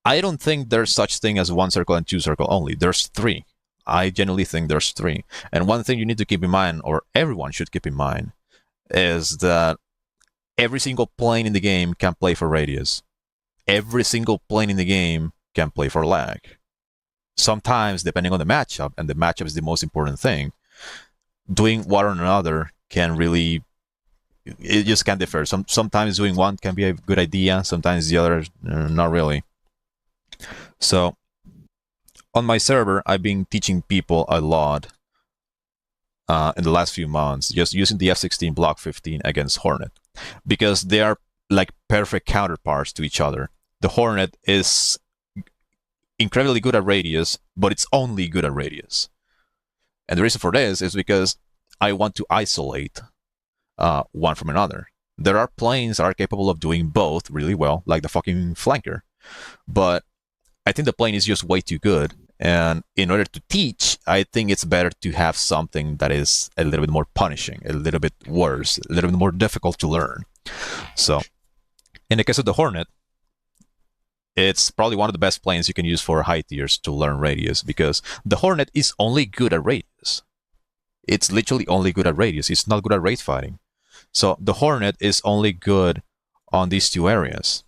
I don't think there's such thing as one circle and two circle only. There's three. I genuinely think there's three. And one thing you need to keep in mind, or everyone should keep in mind, is that every single plane in the game can play for radius. Every single plane in the game can play for lag. Sometimes, depending on the matchup, and the matchup is the most important thing, doing one or another can really, it just can differ. Sometimes doing one can be a good idea, sometimes the other, not really. So, on my server, I've been teaching people a lot in the last few months, just using the F-16 Block 15 against Hornet, because they are like perfect counterparts to each other. The Hornet is incredibly good at radius, but it's only good at radius. And the reason for this is because I want to isolate one from another. There are planes that are capable of doing both really well, like the fucking flanker. But I think the plane is just way too good. And in order to teach, I think it's better to have something that is a little bit more punishing, a little bit worse, a little bit more difficult to learn. So, in the case of the Hornet, it's probably one of the best planes you can use for high tiers to learn radius, because the Hornet is only good at radius. It's literally only good at radius. It's not good at raid fighting. So the Hornet is only good on these two areas.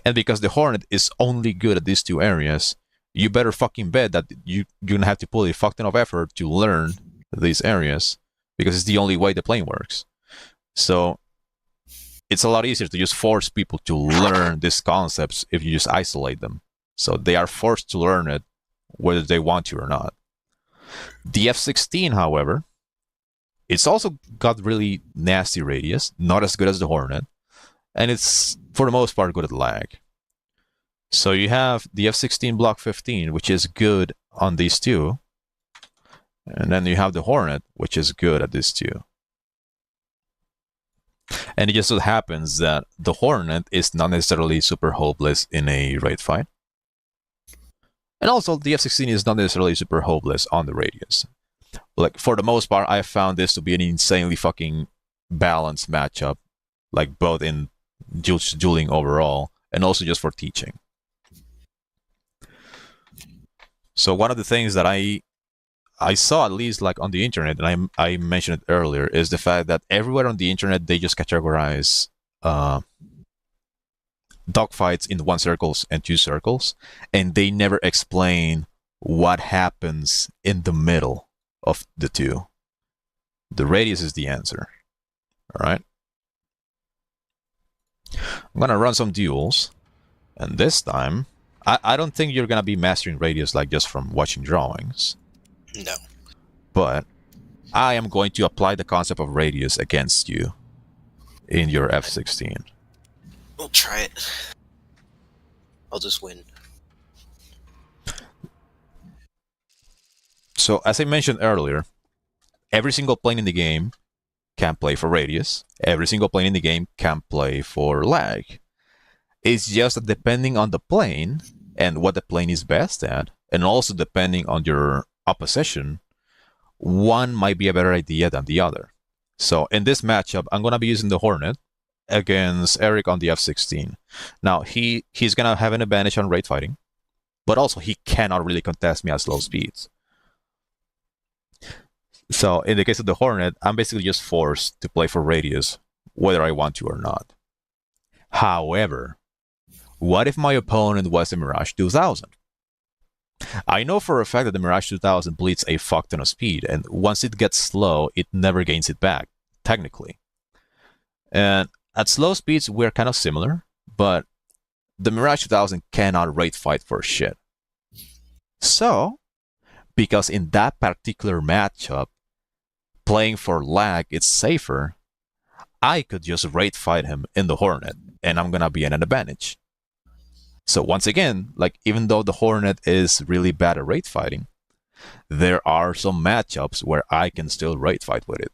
And because the Hornet is only good at these two areas, you better fucking bet that you're gonna have to put a fuck ton of effort to learn these areas, because it's the only way the plane works. So it's a lot easier to just force people to learn these concepts if you just isolate them. So they are forced to learn it whether they want to or not. The F-16, however, it's also got really nasty radius, not as good as the Hornet, and it's, for the most part, good at lag. So you have the F-16 Block 15, which is good on these two, and then you have the Hornet, which is good at these two. And it just so happens that the Hornet is not necessarily super hopeless in a raid fight. And also, the F-16 is not necessarily super hopeless on the radius. Like, for the most part, I found this to be an insanely fucking balanced matchup, like both in dueling overall and also just for teaching. So one of the things that I saw, at least like on the internet, and I mentioned it earlier, is the fact that everywhere on the internet they just categorize dogfights in 1 circles and 2 circles, and they never explain what happens in the middle of the two. The radius is the answer. All right. I'm gonna run some duels, and this time I don't think you're gonna be mastering radius like just from watching drawings. No. But I am going to apply the concept of radius against you in your F16. We'll try it. I'll just win. So as I mentioned earlier, every single plane in the game can play for radius. Every single plane in the game can play for lag. It's just that depending on the plane and what the plane is best at, and also depending on your opposition, one might be a better idea than the other. So in this matchup, I'm going to be using the Hornet against Eric on the F16. Now, he's going to have an advantage on rate fighting, but also he cannot really contest me at slow speeds. So in the case of the Hornet, I'm basically just forced to play for radius, whether I want to or not. However, what if my opponent was the Mirage 2000? I know for a fact that the Mirage 2000 bleeds a fuck ton of speed, and once it gets slow, it never gains it back, technically. And at slow speeds, we're kind of similar, but the Mirage 2000 cannot rate fight for shit. So, because in that particular matchup, playing for lag is safer, I could just rate fight him in the Hornet, and I'm gonna be in an advantage. So once again, like even though the Hornet is really bad at rate fighting, there are some matchups where I can still rate fight with it.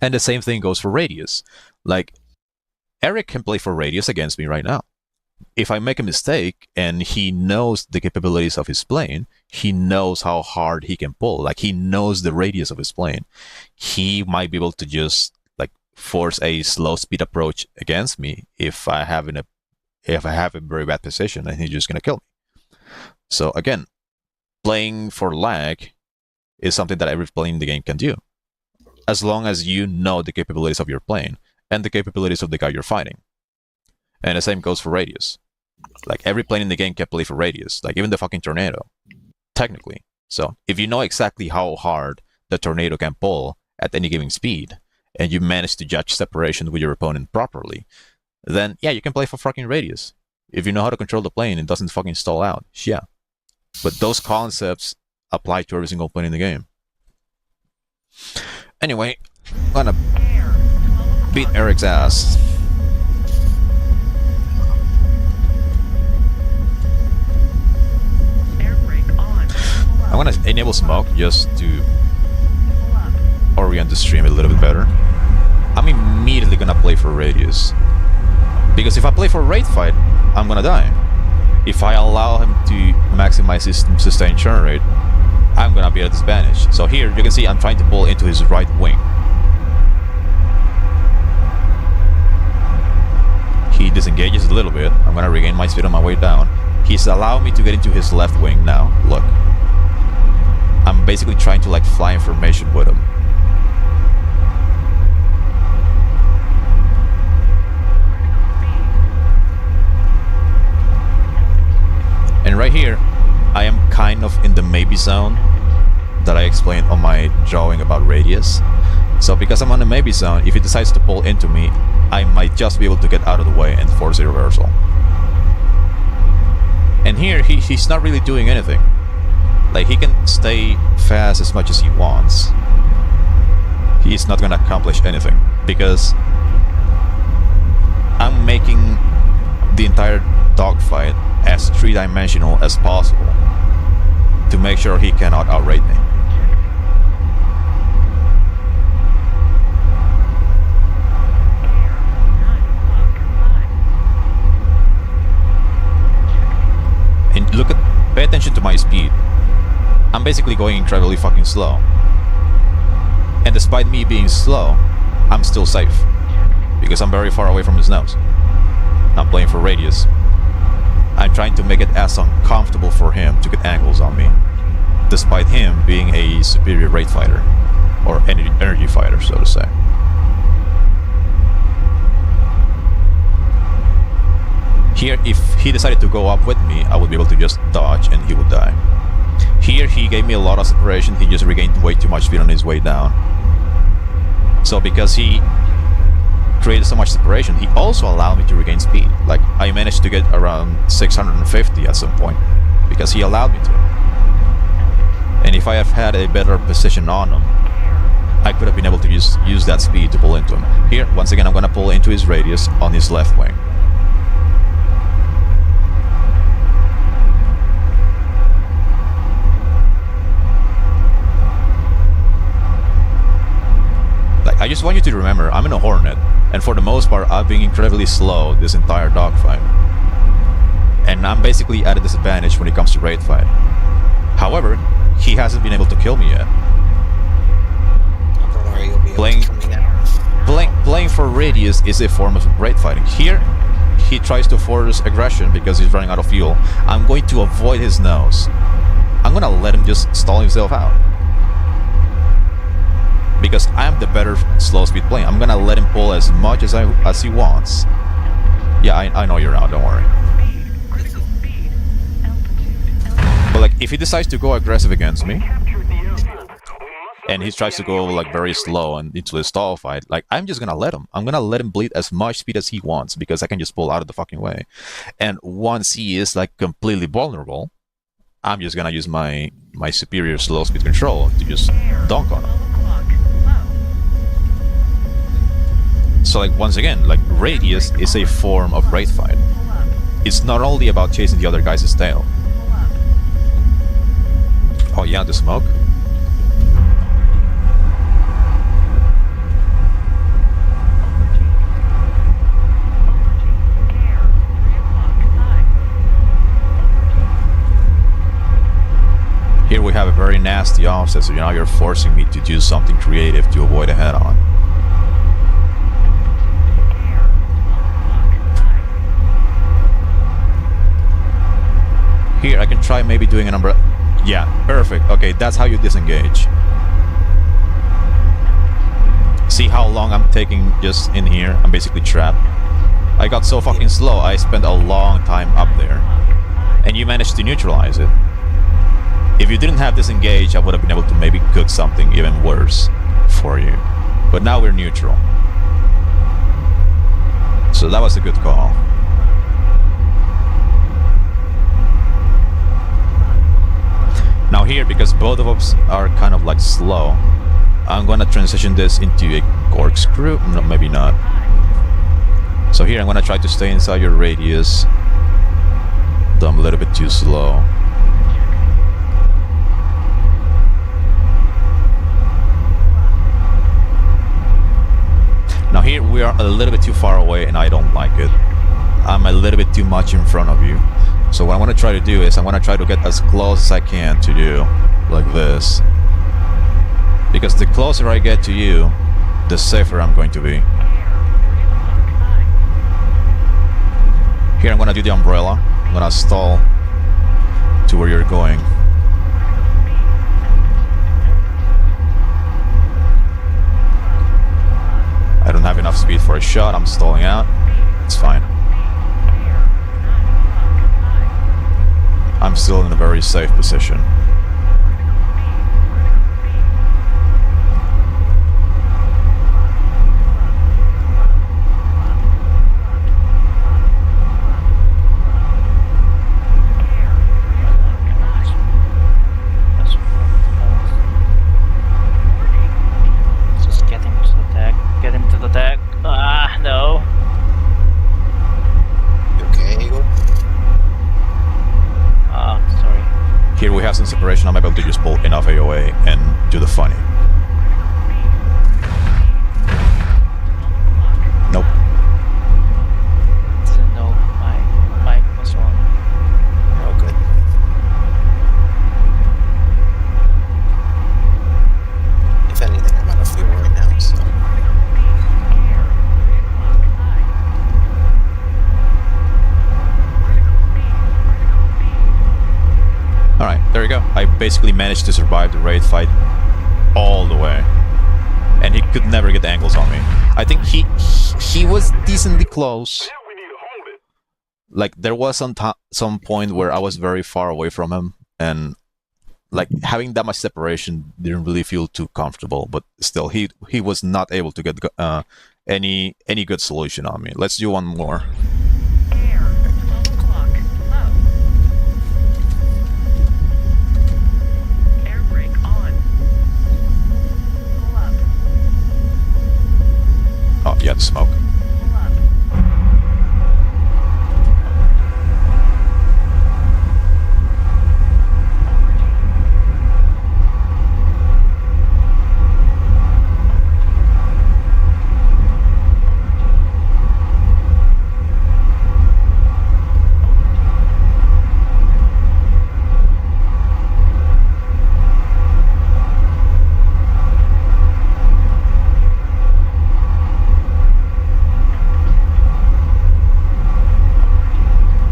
And the same thing goes for radius. Like Eric can play for radius against me right now. If I make a mistake and he knows the capabilities of his plane, he knows how hard he can pull. Like he knows the radius of his plane. He might be able to just like force a slow speed approach against me if I have a very bad position, and he's just gonna kill me. So again, playing for lag is something that every plane in the game can do, as long as you know the capabilities of your plane and the capabilities of the guy you're fighting. And the same goes for radius. Like every plane in the game can play for radius, like even the fucking Tornado, technically. So if you know exactly how hard the Tornado can pull at any given speed, and you manage to judge separation with your opponent properly, then yeah, you can play for fucking radius. If you know how to control the plane and doesn't fucking stall out, yeah. But those concepts apply to every single plane in the game. Anyway, I'm gonna beat Eric's ass. I'm gonna enable smoke just to orient the stream a little bit better. I'm immediately gonna play for radius, because if I play for rate fight, I'm gonna die. If I allow him to maximize his sustained churn rate, I'm gonna be at a disadvantage. So here you can see I'm trying to pull into his right wing. He disengages a little bit. I'm gonna regain my speed on my way down. He's allowing me to get into his left wing now. Look, I'm basically trying to like fly in formation with him. And right here, I am kind of in the maybe zone that I explained on my drawing about radius. So because I'm on the maybe zone, if he decides to pull into me, I might just be able to get out of the way and force a reversal. And here, he's not really doing anything. Like, he can stay fast as much as he wants. He's not gonna accomplish anything, because I'm making the entire dogfight as three-dimensional as possible to make sure he cannot outrate me. And look at, pay attention to my speed. I'm basically going incredibly fucking slow. And despite me being slow, I'm still safe, because I'm very far away from his nose. I'm playing for radius. I'm trying to make it as uncomfortable for him to get angles on me, despite him being a superior rate fighter, or energy fighter, so to say. Here, if he decided to go up with me, I would be able to just dodge and he would die. Here, he gave me a lot of separation, he just regained way too much speed on his way down. So because he created so much separation, he also allowed me to regain speed. Like, I managed to get around 650 at some point, because he allowed me to. And if I have had a better position on him, I could have been able to use that speed to pull into him. Here, once again, I'm going to pull into his radius on his left wing. I just want you to remember, I'm in a Hornet, and for the most part, I've been incredibly slow this entire dogfight. And I'm basically at a disadvantage when it comes to raid fight. However, he hasn't been able to kill me yet. Don't worry, you'll be able to kill me now. Playing for radius is a form of raid fighting. Here, he tries to force aggression because he's running out of fuel. I'm going to avoid his nose. I'm going to let him just stall himself out. Because I'm the better slow speed player. I'm gonna let him pull as much as he wants. Yeah, I know you're out, don't worry. But like, if he decides to go aggressive against me, and he tries to go like very slow and into the stall fight, like, I'm just gonna let him. I'm gonna let him bleed as much speed as he wants, because I can just pull out of the fucking way. And once he is like completely vulnerable, I'm just gonna use my superior slow speed control to just dunk on him. So like, once again, like, radius is a form of raid fight. It's not only about chasing the other guy's tail. Oh yeah, the smoke. Here we have a very nasty offset, so now you're forcing me to do something creative to avoid a head-on. Here, I can try maybe doing an umbrella. Yeah, perfect. Okay, that's how you disengage. See how long I'm taking just in here? I'm basically trapped. I got so fucking slow, I spent a long time up there. And you managed to neutralize it. If you didn't have disengage, I would have been able to maybe cook something even worse for you. But now we're neutral. So that was a good call. Now here, because both of us are kind of like slow, I'm gonna transition this into a corkscrew. No, maybe not. So here I'm gonna try to stay inside your radius, though I'm a little bit too slow. Now here we are a little bit too far away and I don't like it. I'm a little bit too much in front of you. So what I want to try to do is I want to try to get as close as I can to you, like this. Because the closer I get to you, the safer I'm going to be. Here I'm going to do the umbrella. I'm going to stall to where you're going. I don't have enough speed for a shot, I'm stalling out. It's fine. I'm still in a very safe position. Just get him to the deck. Get him to the deck. Ah, no. You okay, Eagle? Sorry. Here we have some separation, I'm able to just pull enough AOA and do the funny. Nope. Didn't know my mic was on. Oh, good. If anything, I'm out of fuel right now, so... basically managed to survive the raid fight all the way. And he could never get angles on me. I think he was decently close. Like, there was some point where I was very far away from him, and like having that much separation didn't really feel too comfortable. But still, he was not able to get any good solution on me. Let's do one more. Air, 12 o'clock, low. Air brake on. Pull up, Oh, yeah, the smoke. pull up.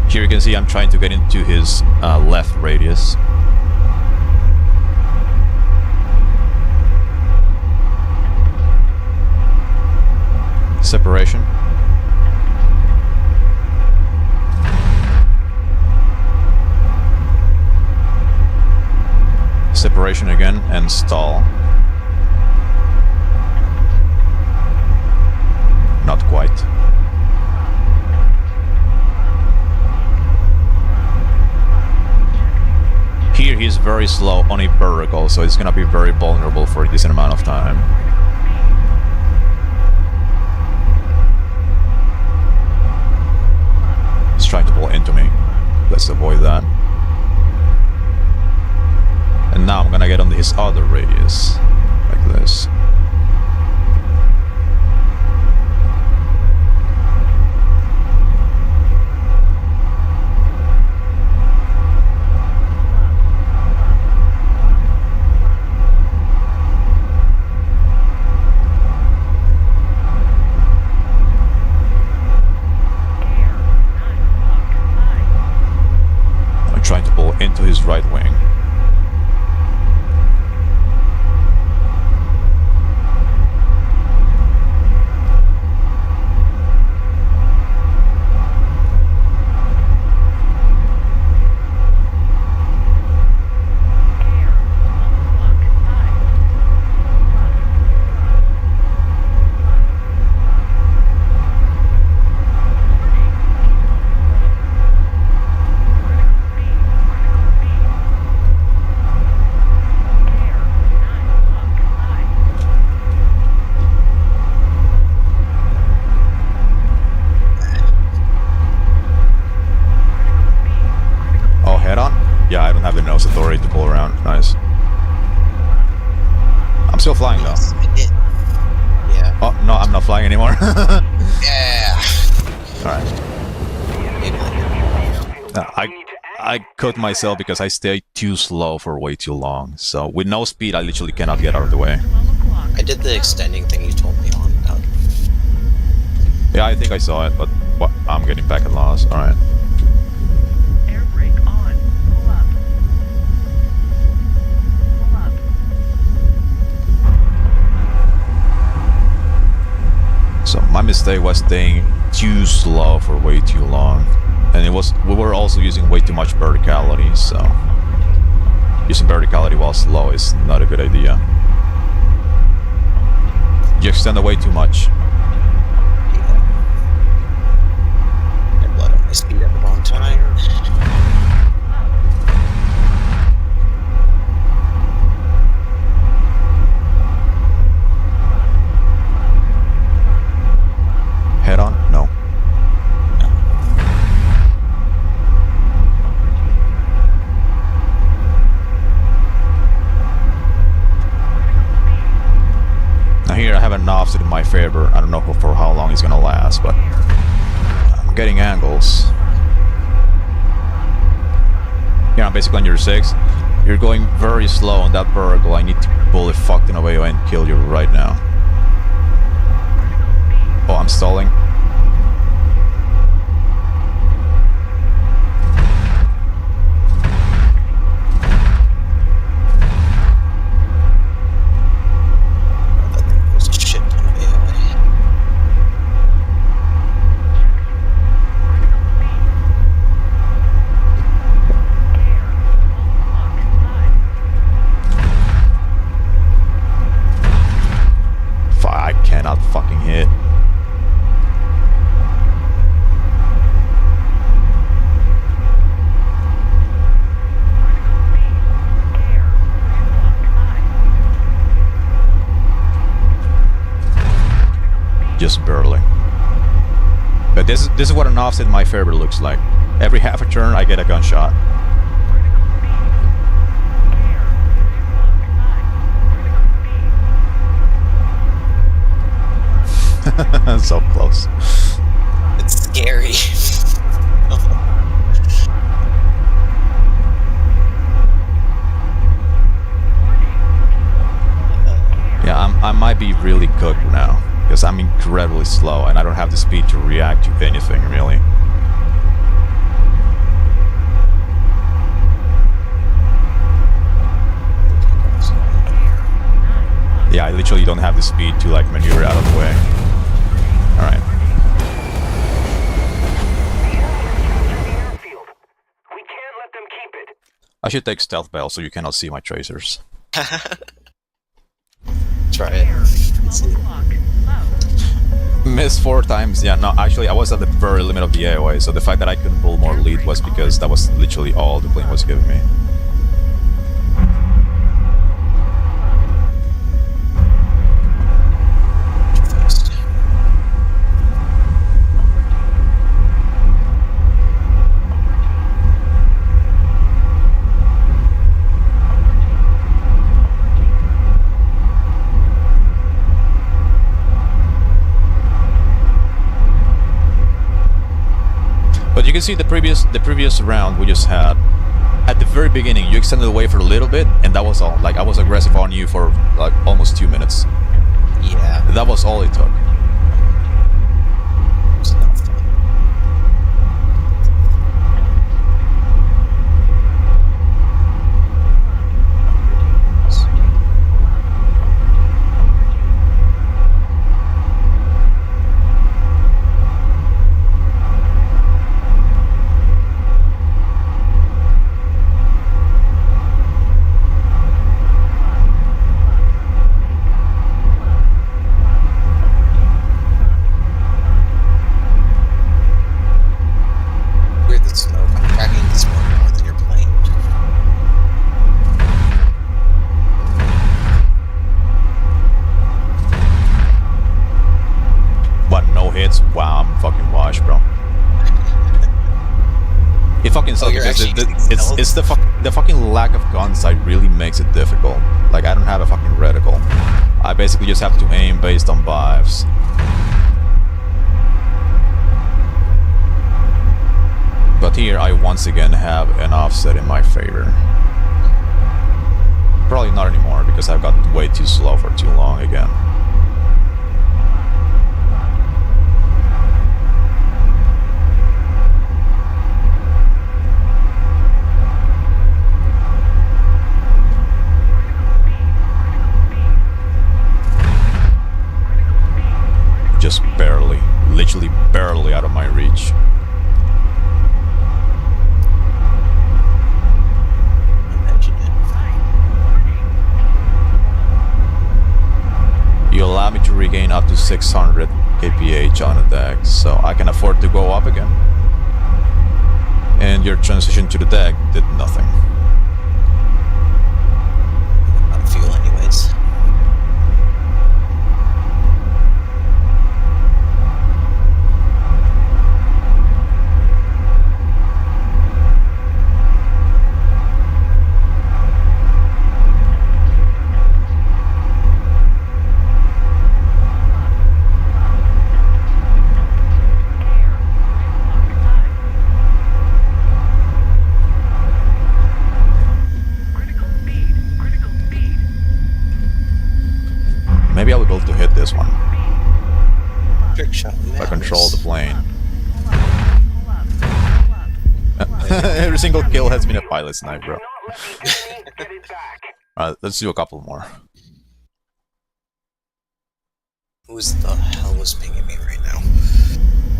Here you can see I'm trying to get into his left radius. Separation. Separation again and stall. Not quite. Here he's very slow on a vertical, so it's gonna be very vulnerable for a decent amount of time. He's trying to pull into me. Let's avoid that. And now I'm gonna get on his other radius, like this. I'm trying to pull into his right wing. Yeah, I don't have the nose authority to pull around. Nice. I'm still flying though. Yes, I did. Yeah. Oh, no, I'm not flying anymore. Yeah. Alright. Maybe later. I cut myself because I stayed too slow for way too long. So with no speed, I literally cannot get out of the way. I did the extending thing you told me on. Yeah, I think I saw it, but I'm getting back at loss. Alright. Air brake on. Pull up. Pull up. So my mistake was staying too slow for way too long. And we were also using way too much verticality, so using verticality while slow is not a good idea. You extend away too much. I blood on my speed at the wrong time. Head on? No. Now here I have an offset in my favor. I don't know for how long it's gonna last, but I'm getting angles. Here I'm basically on your 6. You're going very slow on that vertical. I need to pull it fucked in a way and kill you right now. Oh, I'm stalling. Just barely. But this is what an offset in my favor looks like. Every half a turn, I get a gunshot. So close. It's scary. Yeah, I might be really cooked now because I'm incredibly slow and I don't have the speed to react to anything really. Yeah, I literally don't have the speed to like maneuver out of the way. Alright. We can't let them keep it. I should take stealth bell so you cannot see my tracers. Try it. Let's see. Missed 4 times. Yeah, no, actually I was at the very limit of the AOA, so the fact that I couldn't pull more lead was because that was literally all the plane was giving me. But you can see the previous round we just had. At the very beginning, you extended away for a little bit, and that was all. Like I was aggressive on you for like almost 2 minutes. Yeah. That was all it took. It's not fun. Weird that smoke tracking this one more than your plane. What, no hits? Wow, I'm fucking washed, bro. It fucking sucks you're because actually using stealth? it's the fucking lack of gun sight really makes it difficult. Like I don't have a fucking reticle. I basically just have to aim based on vibes. But here I once again have an offset in my favor. Probably not anymore because I've got way too slow for too long again. Just barely, literally barely out of my reach. Imagine it. You allow me to regain up to 600 kph on a deck, so I can afford to go up again. And your transition to the deck did nothing. Out of fuel anyways. Maybe I'll be able to hit this one Trick shot. if I control the plane. Every single kill has been a pilot snipe, bro. Alright, let's do a couple more. Who's the hell was pinging me right now?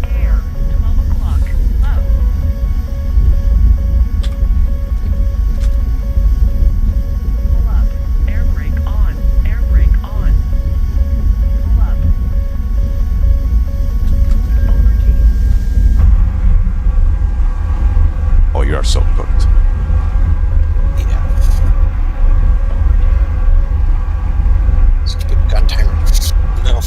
Air, 12 o'clock, low. Pull up. Air brake on. Air brake on. Pull up. Overheat. Oh, you are so cooked. Yeah. Stupid gun timer. No.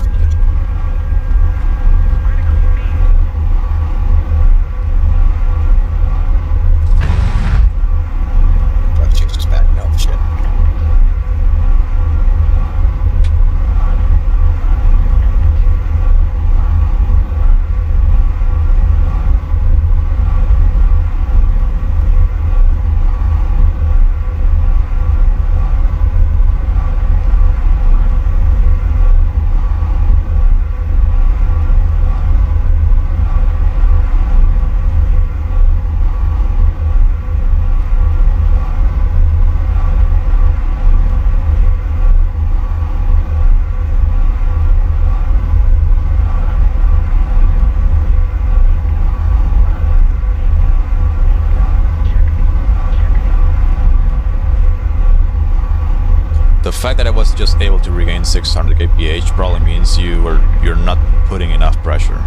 The fact that I was just able to regain 600 kph probably means you're not putting enough pressure.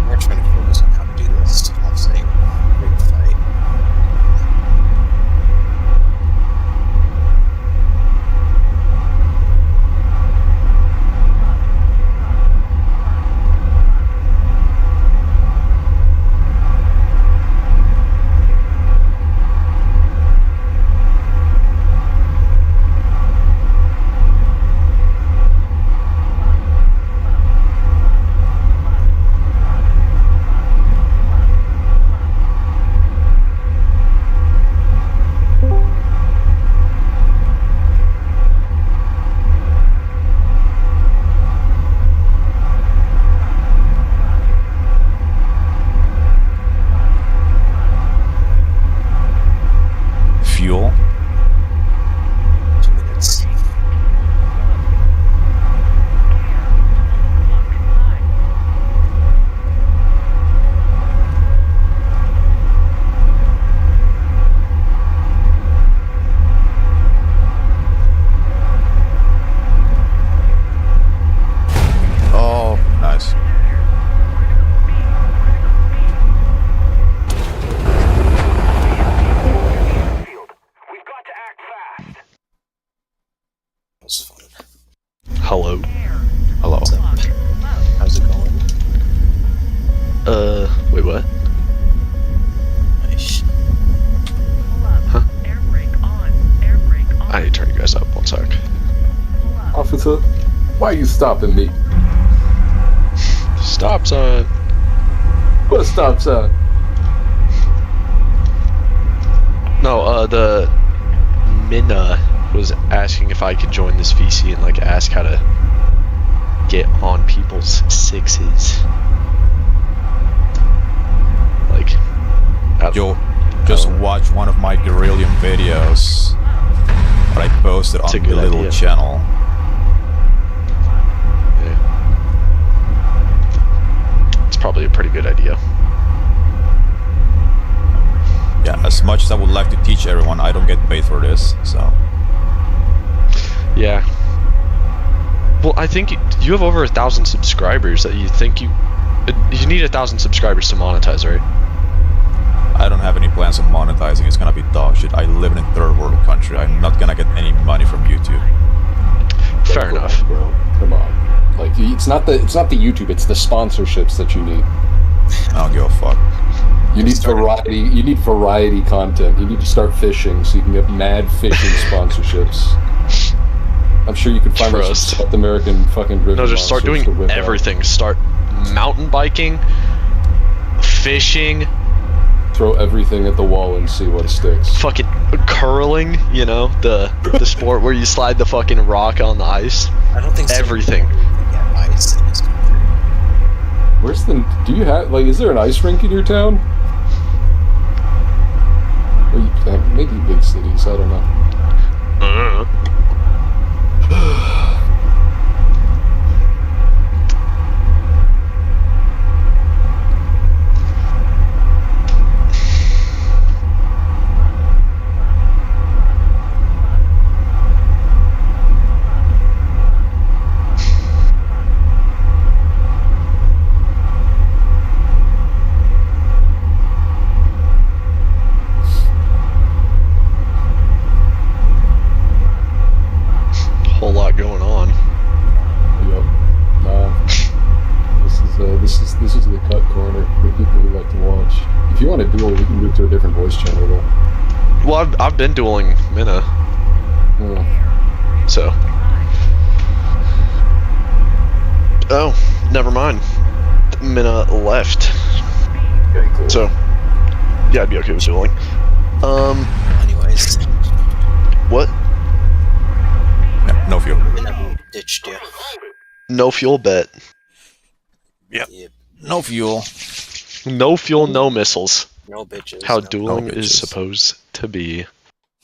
We're trying to focus on how to do this offsetting great fight. Fuel. 2 minutes. Oh, nice. Field. We've got to act fast. That was fun. Hello. Hello. So, how's it going? Wait, what? Nice. Huh? Air brake on. Air brake on. I need to turn you guys up 1 sec. Officer, why are you stopping me? Stop sign. Put a stop sign. No, the Minna was asking if I could join this VC and like ask how to get on people's sixes. Like, Yo, just watch one of my Guerrillium videos that I posted It's a on the good little idea. channel. yeah. It's probably a pretty good idea. Yeah, as much as I would like to teach everyone, I don't get paid for this, so. Yeah. Well, I think you have over 1,000 subscribers. That you think you need 1,000 subscribers to monetize, right? I don't have any plans on monetizing. It's gonna be dog shit. I live in a third world country. I'm not gonna get any money from YouTube. Fair Come enough. on, bro. Come on. Like, it's not the YouTube. It's the sponsorships that you need. I don't give a fuck. You need variety. You need variety content. You need to start fishing so you can get mad fishing sponsorships. I'm sure you could find those Trust. South American fucking river. No, just start monsters to doing whip out. everything. Start mountain biking, fishing, Throw everything at the wall and see what sticks. fucking curling, you know, the sport where you slide the fucking rock on the ice. I don't think Everything. can get ice in this country. Where's the? Do you have like? Is there an ice rink in your town? Or maybe big cities. I don't know. Whole lot going on. Yep. This is the cut corner for people who like to watch. If you want to duel, we can move to a different voice channel though. Well, I've been dueling Minna, Oh, so. Oh, never mind. Minna left, okay, cool. so yeah, I'd be okay with dueling. Anyways, What? Yeah, no fuel. we never ditched you. No fuel bet. Yep. Yep. No fuel. No fuel, no missiles. No bitches. How no dueling bitches. is supposed to be.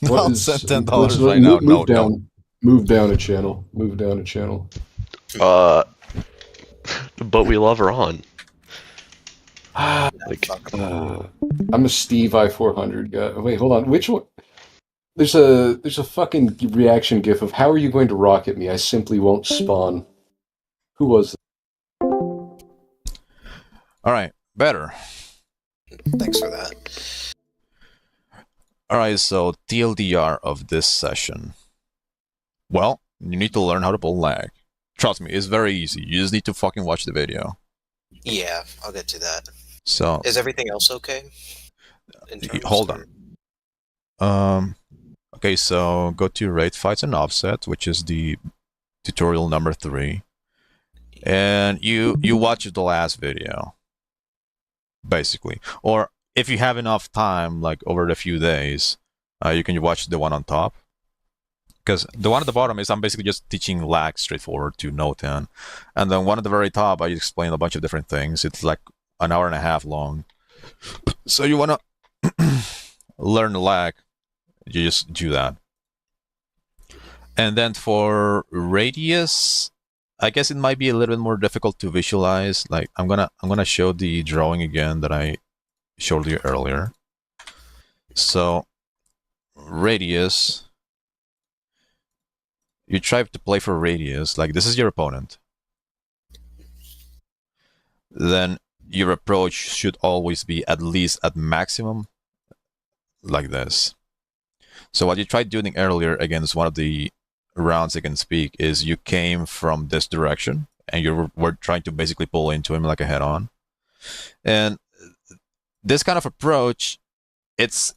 I'll is- send $10 let's- right now. Move No, down. no. Move down a channel. Move down a channel. But we love her on. Like, I'm a Steve I-400 guy. Wait, hold on. Which one? There's a fucking reaction gif of how are you going to rocket me? I simply won't spawn. Who was it? All right, better. Thanks for that. All right, so TLDR of this session. Well, you need to learn how to pull lag. Trust me, it's very easy. You just need to fucking watch the video. Yeah, I'll get to that. So, Is everything else okay? In terms hold or- on. Okay, so go to Raid Fights and Offset, which is the tutorial number 3. And you watch the last video, basically. Or if you have enough time, like over the few days, you can watch the one on top. Because the one at the bottom is I'm basically just teaching lag straightforward to no 10. And then one at the very top, I explain a bunch of different things. It's like an hour and a half long. So you want to learn the lag, you just do that. And then for radius, I guess it might be a little bit more difficult to visualize. Like I'm gonna show the drawing again that I showed you earlier. So radius, you try to play for radius, like this is your opponent. Then your approach should always be at least at maximum, like this. So what you tried doing earlier against one of the rounds against Speak is you came from this direction and you were trying to basically pull into him like a head-on. And this kind of approach, it's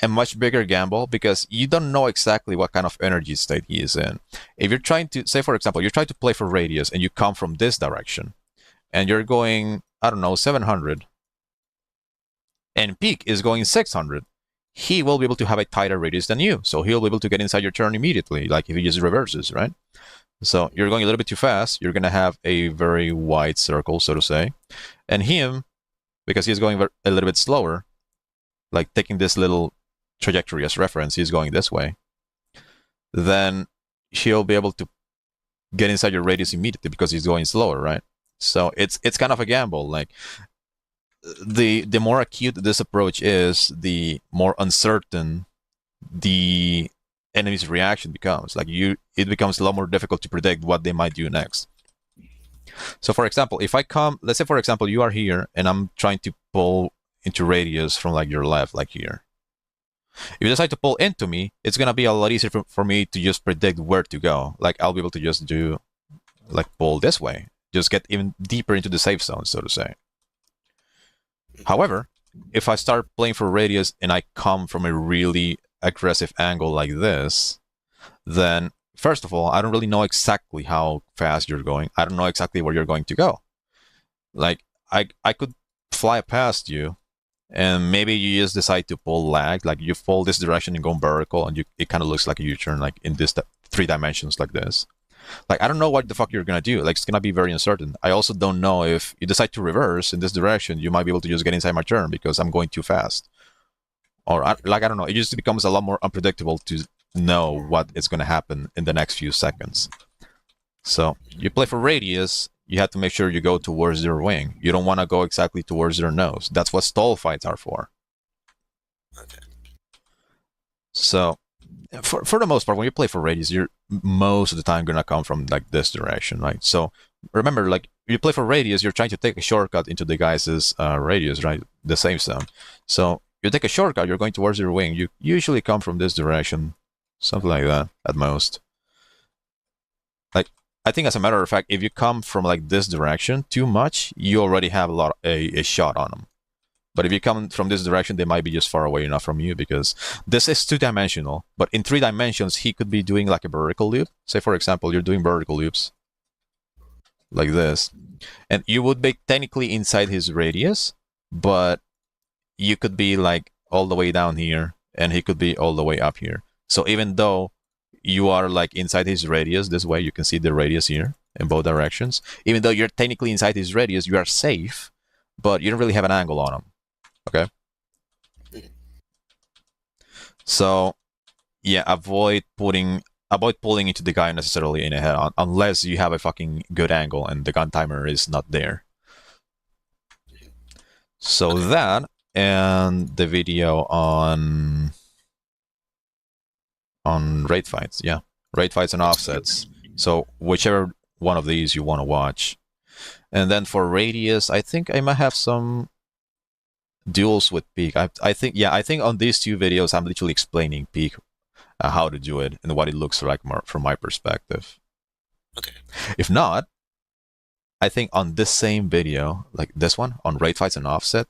a much bigger gamble because you don't know exactly what kind of energy state he is in. If you're trying to, say for example, you're trying to play for radius and you come from this direction and you're going, I don't know, 700 and Peak is going 600, he will be able to have a tighter radius than you. So he'll be able to get inside your turn immediately, like if he just reverses, right? So you're going a little bit too fast. You're going to have a very wide circle, so to say. And him, because he's going a little bit slower, like taking this little trajectory as reference, he's going this way, then he'll be able to get inside your radius immediately because he's going slower, right? So it's kind of a gamble. Like the more acute this approach is, the more uncertain the enemy's reaction becomes. Like it becomes a lot more difficult to predict what they might do next. So for example, if I come, let's say for example you are here and I'm trying to pull into radius from like your left, like here. If you decide to pull into me, it's gonna be a lot easier for me to just predict where to go. Like I'll be able to just do like pull this way, just get even deeper into the safe zone, so to say. However, if I start playing for radius and I come from a really aggressive angle like this, then first of all, I don't really know exactly how fast you're going. I don't know exactly where you're going to go. Like I could fly past you and maybe you just decide to pull lag, like you fall this direction and go vertical and it kind of looks like a U-turn, like in this 3 dimensions like this. Like I don't know what the fuck you're gonna do. Like it's gonna be very uncertain. I also don't know if you decide to reverse in this direction, you might be able to just get inside my turn because I'm going too fast. Or I don't know. It just becomes a lot more unpredictable to know what is going to happen in the next few seconds. So you play for radius, you have to make sure you go towards their wing. You don't want to go exactly towards their nose. That's what stall fights are for. Okay. So for the most part, when you play for radius, you're most of the time gonna come from like this direction, right? So remember, like you play for radius, you're trying to take a shortcut into the guy's radius, right? The safe zone. So you take a shortcut, you're going towards your wing. You usually come from this direction, something like that at most. Like I think, as a matter of fact, if you come from like this direction too much, you already have a shot on them. But if you come from this direction, they might be just far away enough from you because this is 2-dimensional. But in 3 dimensions, he could be doing like a vertical loop. Say, for example, you're doing vertical loops like this. And you would be technically inside his radius, but you could be like all the way down here and he could be all the way up here. So even though you are like inside his radius this way, you can see the radius here in both directions. Even though you're technically inside his radius, you are safe, but you don't really have an angle on him. Okay. So yeah, avoid pulling into the guy necessarily in a head on, unless you have a fucking good angle and the gun timer is not there. So that and the video on raid fights, yeah, raid fights and offsets. So whichever one of these you want to watch. And then for radius, I think I might have some duels with peak. I think on these two videos I'm literally explaining peak, how to do it and what it looks like from my perspective. Okay. If not, I think on this same video, like this one on raid fights and offset,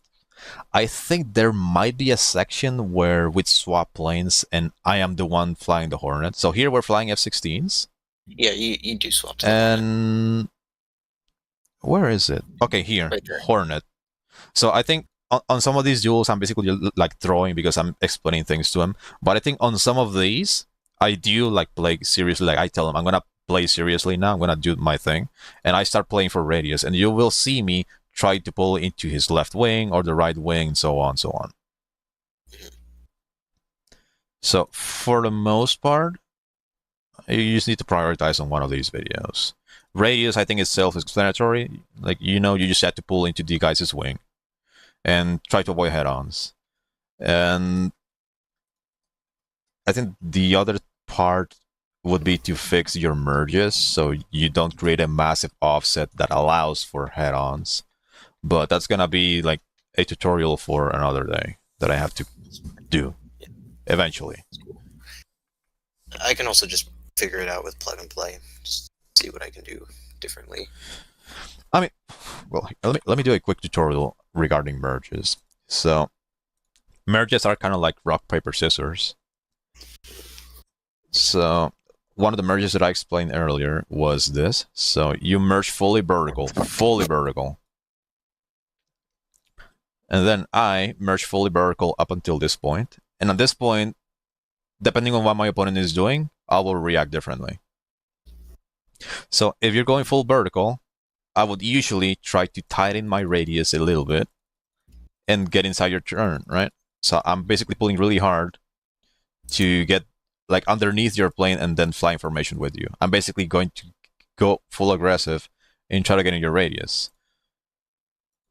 I think there might be a section where we swap planes and I am the one flying the Hornet. So here we're flying F-16s. Yeah, you do swap to the Hornet. And where is it? Okay, here, Right there. Hornet. So I think on some of these duels, I'm basically like throwing because I'm explaining things to him. But I think on some of these, I do like play seriously. Like I tell him, I'm gonna play seriously now. I'm gonna do my thing, and I start playing for radius, and you will see me try to pull into his left wing or the right wing, and so on, so on. So for the most part, you just need to prioritize on one of these videos. Radius, I think, is self-explanatory. Like, you just have to pull into the guy's wing and try to avoid head-ons. And I think the other part would be to fix your merges so you don't create a massive offset that allows for head-ons. But that's gonna be like a tutorial for another day that I have to do eventually. I can also just figure it out with plug and play. Just see what I can do differently. I mean, well, let me do a quick tutorial regarding merges. So, merges are kind of like rock, paper, scissors. So, one of the merges that I explained earlier was this. So, you merge fully vertical. And then I merge fully vertical up until this point. And at this point, depending on what my opponent is doing, I will react differently. So if you're going full vertical, I would usually try to tighten my radius a little bit and get inside your turn, right? So I'm basically pulling really hard to get like underneath your plane and then fly information with you. I'm basically going to go full aggressive and try to get in your radius.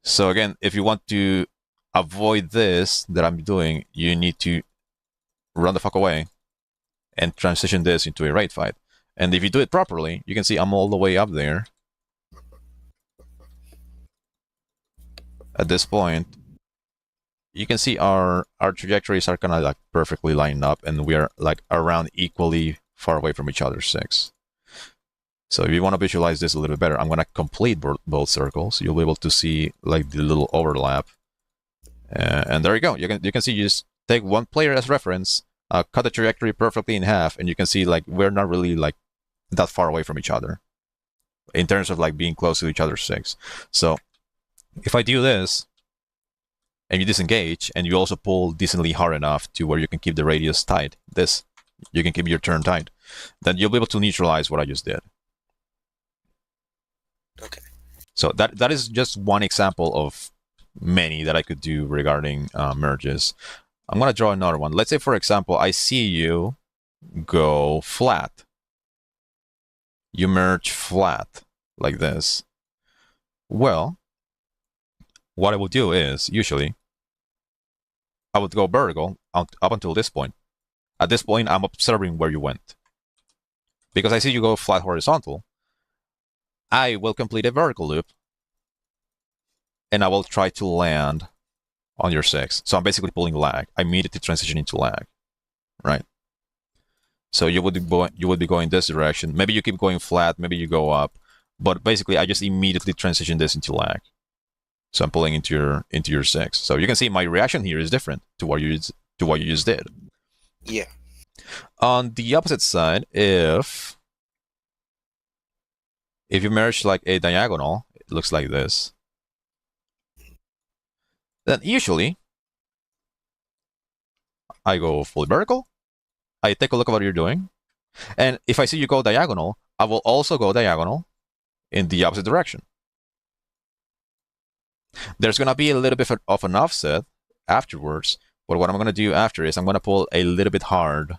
So again, if you want to avoid this that I'm doing, you need to run the fuck away and transition this into a raid fight. And if you do it properly, you can see I'm all the way up there. At this point, you can see our trajectories are kind of like perfectly lined up, and we are like around equally far away from each other 6. So if you want to visualize this a little bit better, I'm going to complete both circles. You'll be able to see like the little overlap. And there you go. You can see you just take one player as reference, cut the trajectory perfectly in half, and you can see like we're not really like that far away from each other in terms of like being close to each other 6. So if I do this and you disengage and you also pull decently hard enough to where you can keep the radius tight, you can keep your turn tight, then you'll be able to neutralize what I just did. Okay. So that is just one example of many that I could do regarding merges. I'm going to draw another one. Let's say, for example, I see you go flat. You merge flat like this. Well, what I will do is, usually, I would go vertical up until this point. At this point, I'm observing where you went. Because I see you go flat horizontal, I will complete a vertical loop, and I will try to land on your 6. So I'm basically pulling lag. I immediately transition into lag, right? So you would be going this direction. Maybe you keep going flat. Maybe you go up. But basically, I just immediately transition this into lag. So I'm pulling into your 6. So you can see my reaction here is different to what you just did. Yeah. On the opposite side, if you merge like a diagonal, it looks like this. Then usually, I go fully vertical. I take a look at what you're doing. And if I see you go diagonal, I will also go diagonal in the opposite direction. There's going to be a little bit of an offset afterwards. But what I'm going to do after is I'm going to pull a little bit hard,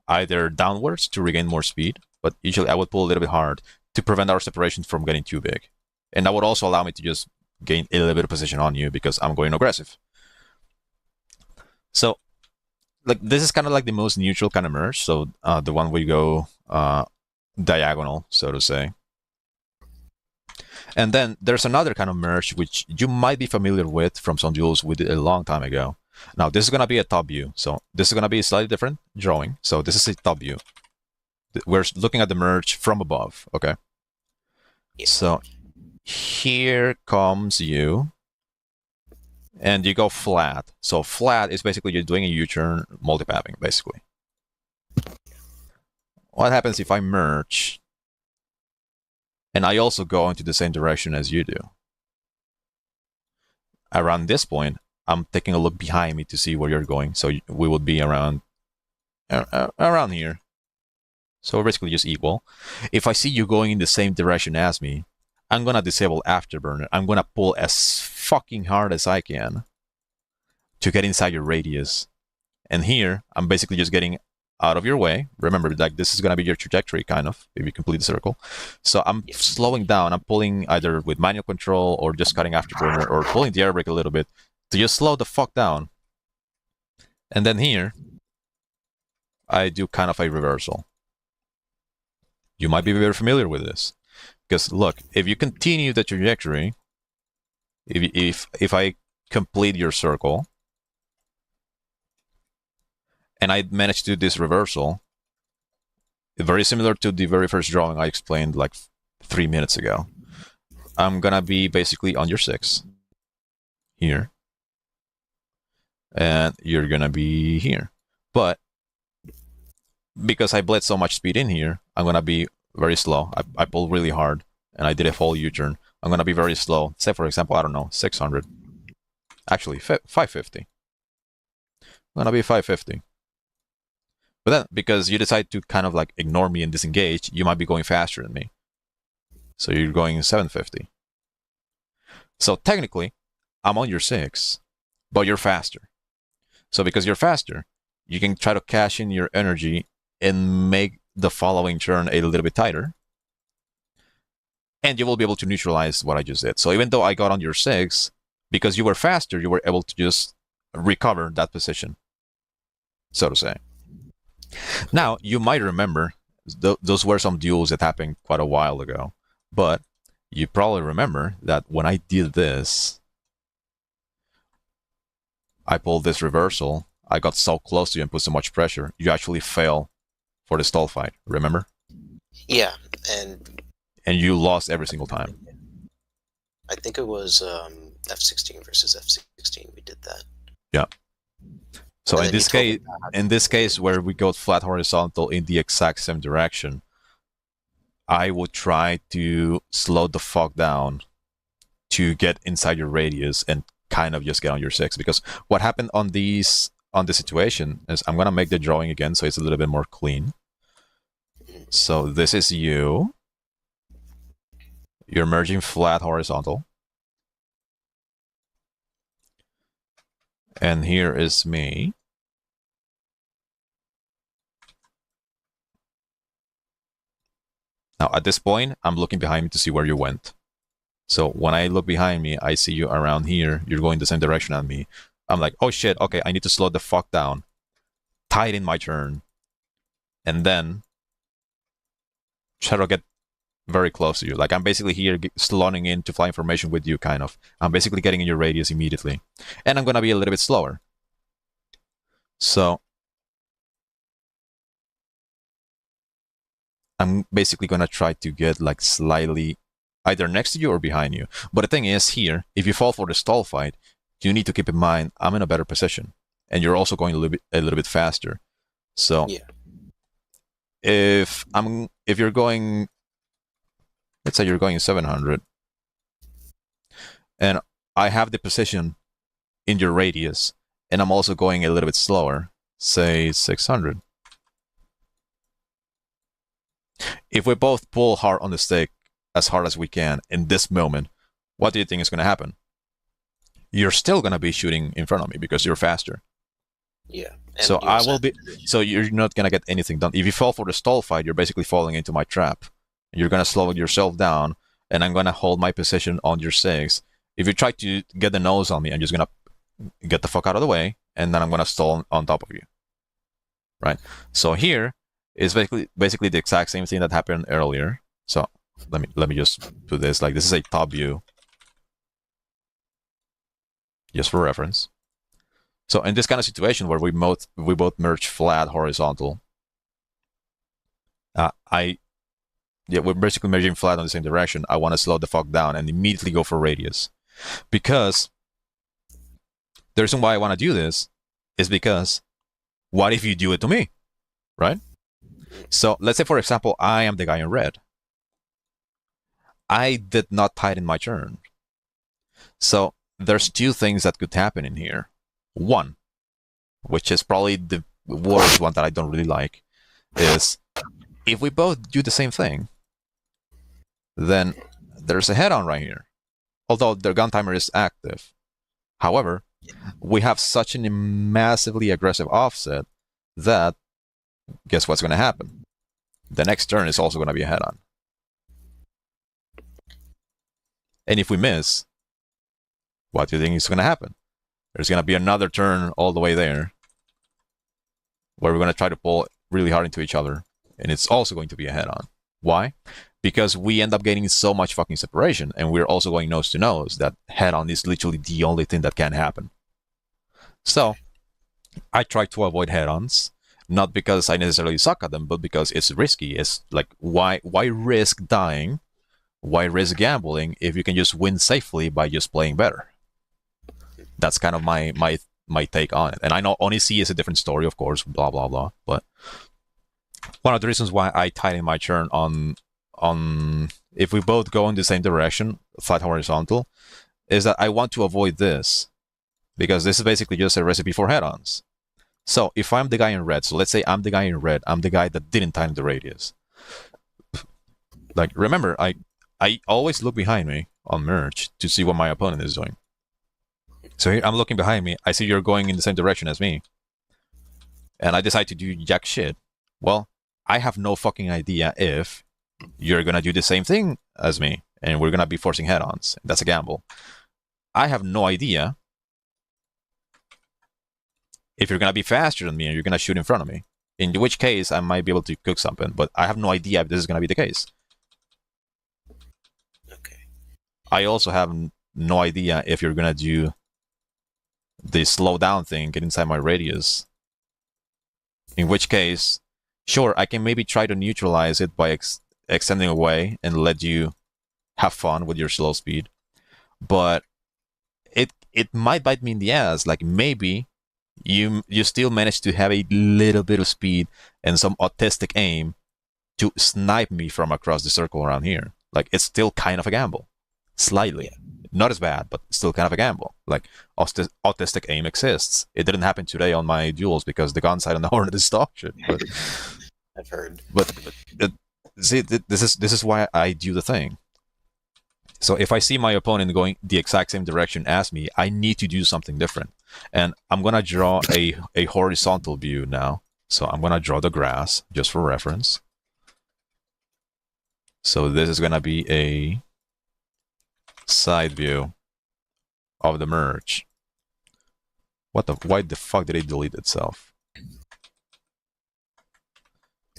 either downwards to regain more speed. But usually I would pull a little bit hard to prevent our separation from getting too big. And that would also allow me to just gain a little bit of position on you because I'm going aggressive. So, like, this is kind of like the most neutral kind of merge. So, the one where you go diagonal, so to say. And then there's another kind of merge which you might be familiar with from some duels we did a long time ago. Now, this is going to be a top view. So, this is going to be a slightly different drawing. So, this is a top view. We're looking at the merge from above, okay? Yeah. So, here comes you, and you go flat. So, flat is basically you're doing a U-turn multipathing, basically. What happens if I merge, and I also go into the same direction as you do? Around this point, I'm taking a look behind me to see where you're going. So we would be around here. So we're basically just equal. If I see you going in the same direction as me, I'm gonna disable Afterburner. I'm gonna pull as fucking hard as I can to get inside your radius. And here, I'm basically just getting out of your way. Remember, like, this is gonna be your trajectory, kind of, if you complete the circle. So I'm slowing down. I'm pulling either with manual control or just cutting Afterburner or pulling the air brake a little bit to just slow the fuck down. And then here, I do kind of a reversal. You might be very familiar with this. Because look, if you continue the trajectory, if I complete your circle, and I manage to do this reversal, very similar to the very first drawing I explained like 3 minutes ago, I'm gonna be basically on your 6 here, and you're gonna be here. But because I bled so much speed in here, I'm gonna be very slow. I pulled really hard, and I did a full U-turn. I'm gonna be very slow. Say, for example, I don't know, 600. Actually, 550. I'm gonna be 550. But then, because you decide to kind of like ignore me and disengage, you might be going faster than me. So you're going 750. So technically, I'm on your 6, but you're faster. So because you're faster, you can try to cash in your energy and make the following turn a little bit tighter. And you will be able to neutralize what I just did. So even though I got on your 6, because you were faster, you were able to just recover that position, so to say. Now, you might remember, those were some duels that happened quite a while ago. But you probably remember that when I did this, I pulled this reversal. I got so close to you and put so much pressure, you actually fell for the stall fight, remember? Yeah, and you lost every single time. I think it was F16 versus F16 we did that. Yeah. So And in then this you told me case, that. in this case where we go flat horizontal in the exact same direction, I would try to slow the fuck down to get inside your radius and kind of just get on your 6. Because what happened on this situation is, I'm gonna make the drawing again so it's a little bit more clean. So this is you. You're merging flat horizontal. And here is me. Now, at this point, I'm looking behind me to see where you went. So when I look behind me, I see you around here. You're going the same direction as me. I'm like, oh shit, okay, I need to slow the fuck down. Tighten my turn. And then try to get very close to you. Like, I'm basically here slowing in to fly information with you, kind of. I'm basically getting in your radius immediately. And I'm going to be a little bit slower. So I'm basically going to try to get like slightly either next to you or behind you. But the thing is here, if you fall for the stall fight, you need to keep in mind I'm in a better position. And you're also going a little bit faster. So Yeah. if you're going, let's say you're going 700, and I have the position in your radius, and I'm also going a little bit slower, say 600. If we both pull hard on the stick, as hard as we can in this moment, what do you think is going to happen? You're still going to be shooting in front of me because you're faster. Yeah. And So you I also will have be. to do this. So you're not going to get anything done. If you fall for the stall fight, you're basically falling into my trap. You're going to slow yourself down, and I'm going to hold my position on your 6. If you try to get the nose on me, I'm just gonna get the fuck out of the way, and then I'm gonna stall on top of you. Right? So here is basically the exact same thing that happened earlier. So let me just do this. Like, this is a top view, just for reference. So in this kind of situation where we both merge flat horizontal, we're basically merging flat on the same direction. I want to slow the fuck down and immediately go for radius, because the reason why I want to do this is because what if you do it to me, right? So let's say, for example, I am the guy in red. I did not tighten my turn. So there's two things that could happen in here. One, which is probably the worst one that I don't really like, is if we both do the same thing, then there's a head-on right here. Although their gun timer is active. However, we have such a massively aggressive offset that guess what's going to happen? The next turn is also going to be a head-on. And if we miss, what do you think is going to happen? There's going to be another turn all the way there where we're going to try to pull really hard into each other, and it's also going to be a head-on. Why? Because we end up getting so much fucking separation, and we're also going nose to nose, that head-on is literally the only thing that can happen. So I try to avoid head-ons, not because I necessarily suck at them, but because it's risky. It's like, why risk dying? Why risk gambling if you can just win safely by just playing better? That's kind of my take on it. And I know Onisi is a different story, of course, blah, blah, blah. But one of the reasons why I tighten my turn on if we both go in the same direction, flat horizontal, is that I want to avoid this. Because this is basically just a recipe for head-ons. So if I'm the guy in red, so let's say I'm the guy in red, I'm the guy that didn't tighten the radius. Like, remember, I always look behind me on merge to see what my opponent is doing. So here I'm looking behind me, I see you're going in the same direction as me, and I decide to do jack shit. Well, I have no fucking idea if you're gonna do the same thing as me, and we're gonna be forcing head-ons. That's a gamble. I have no idea if you're gonna be faster than me and you're gonna shoot in front of me. In which case, I might be able to cook something, but I have no idea if this is gonna be the case. Okay. I also have no idea if you're gonna do the slow down thing, get inside my radius. In which case, sure, I can maybe try to neutralize it by extending away and let you have fun with your slow speed. But it might bite me in the ass. Like, maybe you still manage to have a little bit of speed and some autistic aim to snipe me from across the circle around here. Like, it's still kind of a gamble. Slightly. Yeah. Not as bad, but still kind of a gamble. Like, autistic aim exists. It didn't happen today on my duels because the gun sight on the Hornet is dog shit. But I've heard. But see, this is why I do the thing. So if I see my opponent going the exact same direction as me, I need to do something different. And I'm going to draw a horizontal view now. So I'm going to draw the grass, just for reference. So this is going to be a side view of the merge. Why the fuck did it delete itself?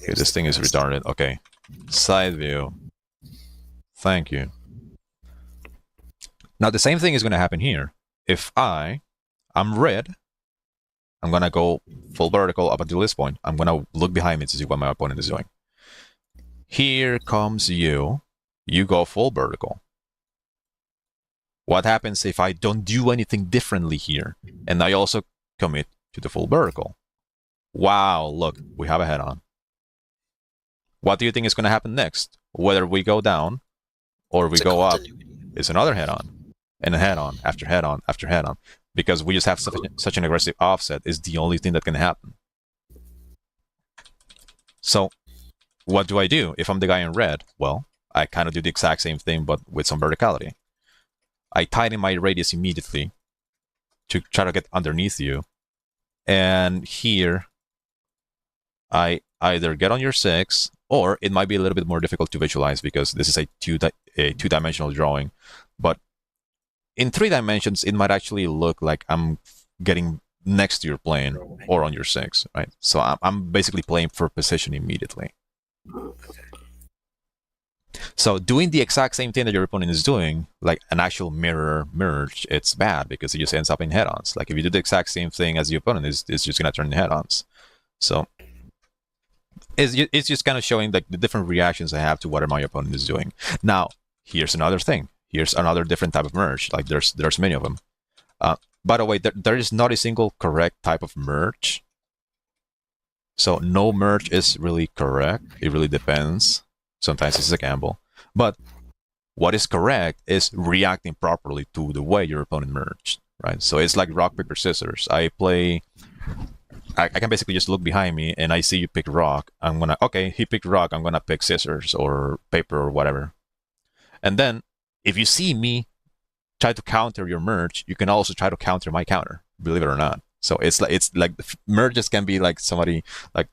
Okay, this thing is retarded. Okay. Side view. Thank you. Now the same thing is going to happen here. If I'm red, I'm going to go full vertical up until this point. I'm going to look behind me to see what my opponent is doing. Here comes you. You go full vertical. What happens if I don't do anything differently here, and I also commit to the full vertical? Wow, look, we have a head-on. What do you think is going to happen next? Whether we go down or we go up, it's another head-on, and a head-on after head-on after head-on, because we just have such an aggressive offset is the only thing that can happen. So what do I do if I'm the guy in red? Well, I kind of do the exact same thing, but with some verticality. I tighten my radius immediately to try to get underneath you. And here, I either get on your 6, or it might be a little bit more difficult to visualize because this is a two-dimensional drawing. But in 3 dimensions, it might actually look like I'm getting next to your plane or on your 6, right? So I'm basically playing for position immediately. So doing the exact same thing that your opponent is doing, like an actual mirror merge, it's bad because it just ends up in head-ons. Like if you do the exact same thing as your opponent, it's just gonna turn in head-ons. So it's just kind of showing like the different reactions I have to whatever my opponent is doing. Now, here's another thing. Here's another different type of merge. Like there's many of them. By the way, there is not a single correct type of merge. So no merge is really correct. It really depends. Sometimes it's a gamble. But what is correct is reacting properly to the way your opponent merged, right? So it's like rock, paper, scissors. I can basically just look behind me and I see you pick rock. I'm gonna, okay, he picked rock. I'm gonna pick scissors or paper or whatever. And then if you see me try to counter your merge, you can also try to counter my counter, believe it or not. So it's like merges can be like somebody like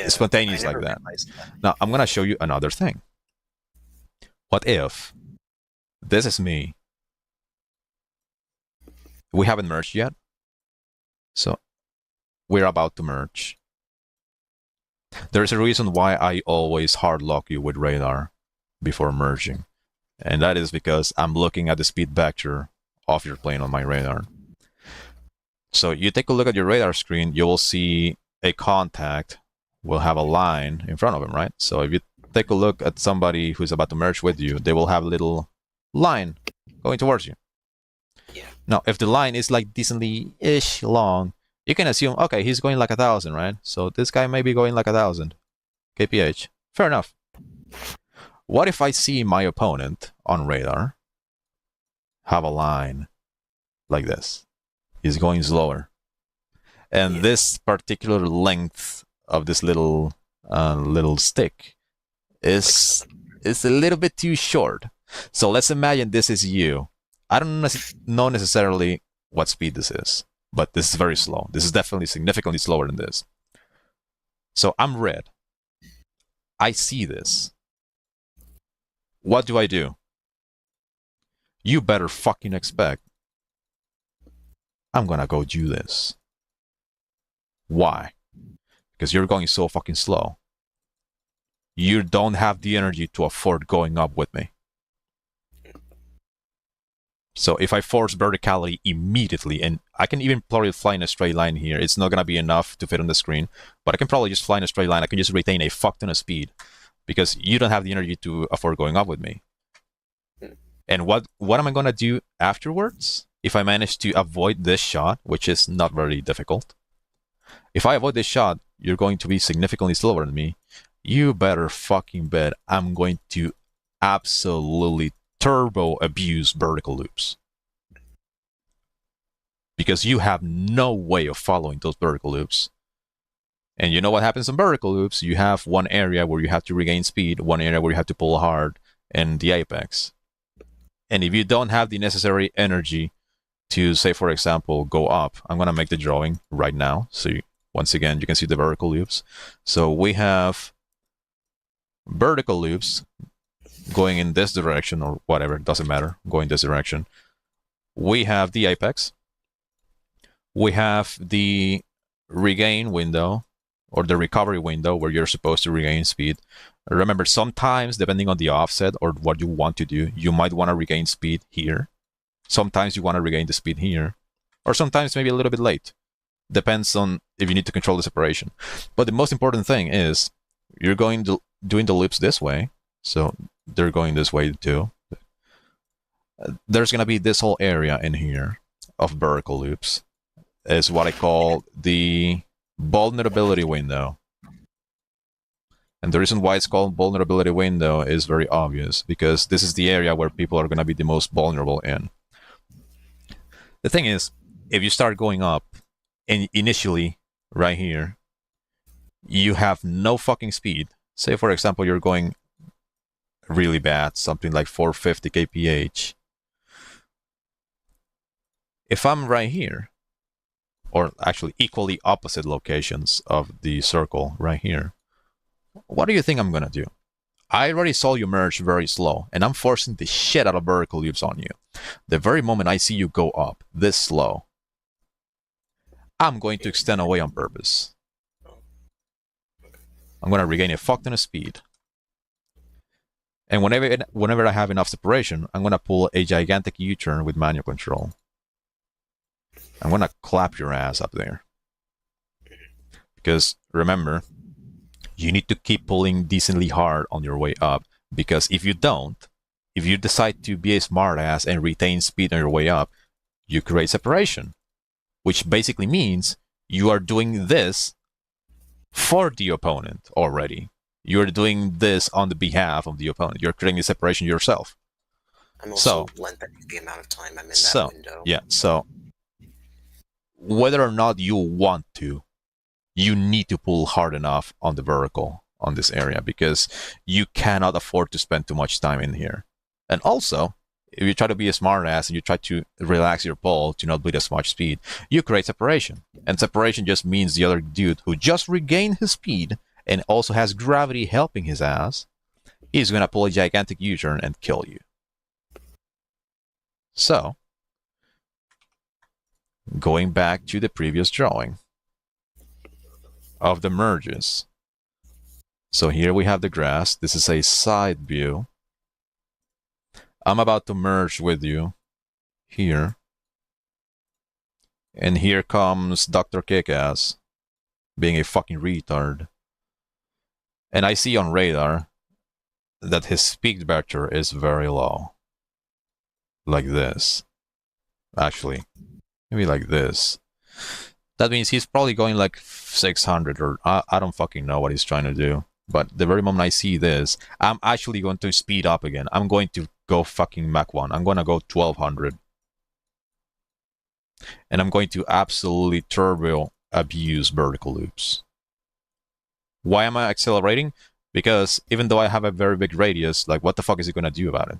spontaneous like that. Now I'm gonna show you another thing. What if this is me? We haven't merged yet, so we're about to merge. There's a reason why I always hard lock you with radar before merging, and that is because I'm looking at the speed vector of your plane on my radar. So you take a look at your radar screen, you will see a contact will have a line in front of him, right? So if you take a look at somebody who's about to merge with you, they will have a little line going towards you. Yeah. Now, if the line is like decently-ish long, you can assume, okay, he's going like 1,000, right? So this guy may be going like 1,000 kph. Fair enough. What if I see my opponent on radar have a line like this? He's going slower. And this particular length of this little stick is a little bit too short. So let's imagine this is you. I don't know necessarily what speed this is, but this is very slow. This is definitely significantly slower than this. So I'm red. I see this. What do? You better fucking expect I'm gonna go do this. Why? Because you're going so fucking slow. You don't have the energy to afford going up with me. So if I force verticality immediately, and I can even probably fly in a straight line here, it's not going to be enough to fit on the screen, but I can probably just fly in a straight line. I can just retain a fuck ton of speed because you don't have the energy to afford going up with me. And what am I going to do afterwards? If I manage to avoid this shot, which is not very difficult, if I avoid this shot, you're going to be significantly slower than me. You better fucking bet I'm going to absolutely turbo abuse vertical loops. Because you have no way of following those vertical loops. And you know what happens in vertical loops? You have one area where you have to regain speed, one area where you have to pull hard, and the apex. And if you don't have the necessary energy to, say, for example, go up, I'm going to make the drawing right now. So once again, you can see the vertical loops. So we have vertical loops going in this direction or whatever, it doesn't matter, going this direction. We have the apex. We have the regain window or the recovery window where you're supposed to regain speed. Remember, sometimes, depending on the offset or what you want to do, you might want to regain speed here. Sometimes you want to regain the speed here. Or sometimes maybe a little bit late. Depends on if you need to control the separation. But the most important thing is you're going to doing the loops this way. So they're going this way too. There's going to be this whole area in here of vertical loops. Is what I call the vulnerability window. And the reason why it's called vulnerability window is very obvious, because this is the area where people are going to be the most vulnerable in. The thing is, if you start going up, and initially, right here, you have no fucking speed. Say, for example, you're going really bad, something like 450 kph. If I'm right here, or actually equally opposite locations of the circle right here, what do you think I'm going to do? I already saw you merge very slow, and I'm forcing the shit out of vertical loops on you. The very moment I see you go up this slow, I'm going to extend away on purpose. I'm going to regain a fuck ton of speed. And whenever I have enough separation, I'm going to pull a gigantic U-turn with manual control. I'm going to clap your ass up there. Because remember, you need to keep pulling decently hard on your way up. Because if you don't, if you decide to be a smartass and retain speed on your way up, you create separation. Which basically means you are doing this for the opponent already. You're doing this on the behalf of the opponent. You're creating a separation yourself. I'm also lengthening the amount of time I'm in that window. Yeah, so whether or not you want to, you need to pull hard enough on the vertical on this area because you cannot afford to spend too much time in here. And also, if you try to be a smartass and you try to relax your pull to not bleed as much speed, you create separation. And separation just means the other dude who just regained his speed and also has gravity helping his ass, he's going to pull a gigantic U-turn and kill you. So, going back to the previous drawing of the merges. So here we have the grass. This is a side view. I'm about to merge with you here. And here comes Dr. Kickass being a fucking retard. And I see on radar that his speed vector is very low. Like this. Actually, maybe like this. That means he's probably going like 600 or I don't fucking know what he's trying to do. But the very moment I see this, I'm actually going to speed up again. I'm going to go fucking Mach 1. I'm going to go 1200. And I'm going to absolutely turbo abuse vertical loops. Why am I accelerating? Because even though I have a very big radius, like what the fuck is he going to do about it?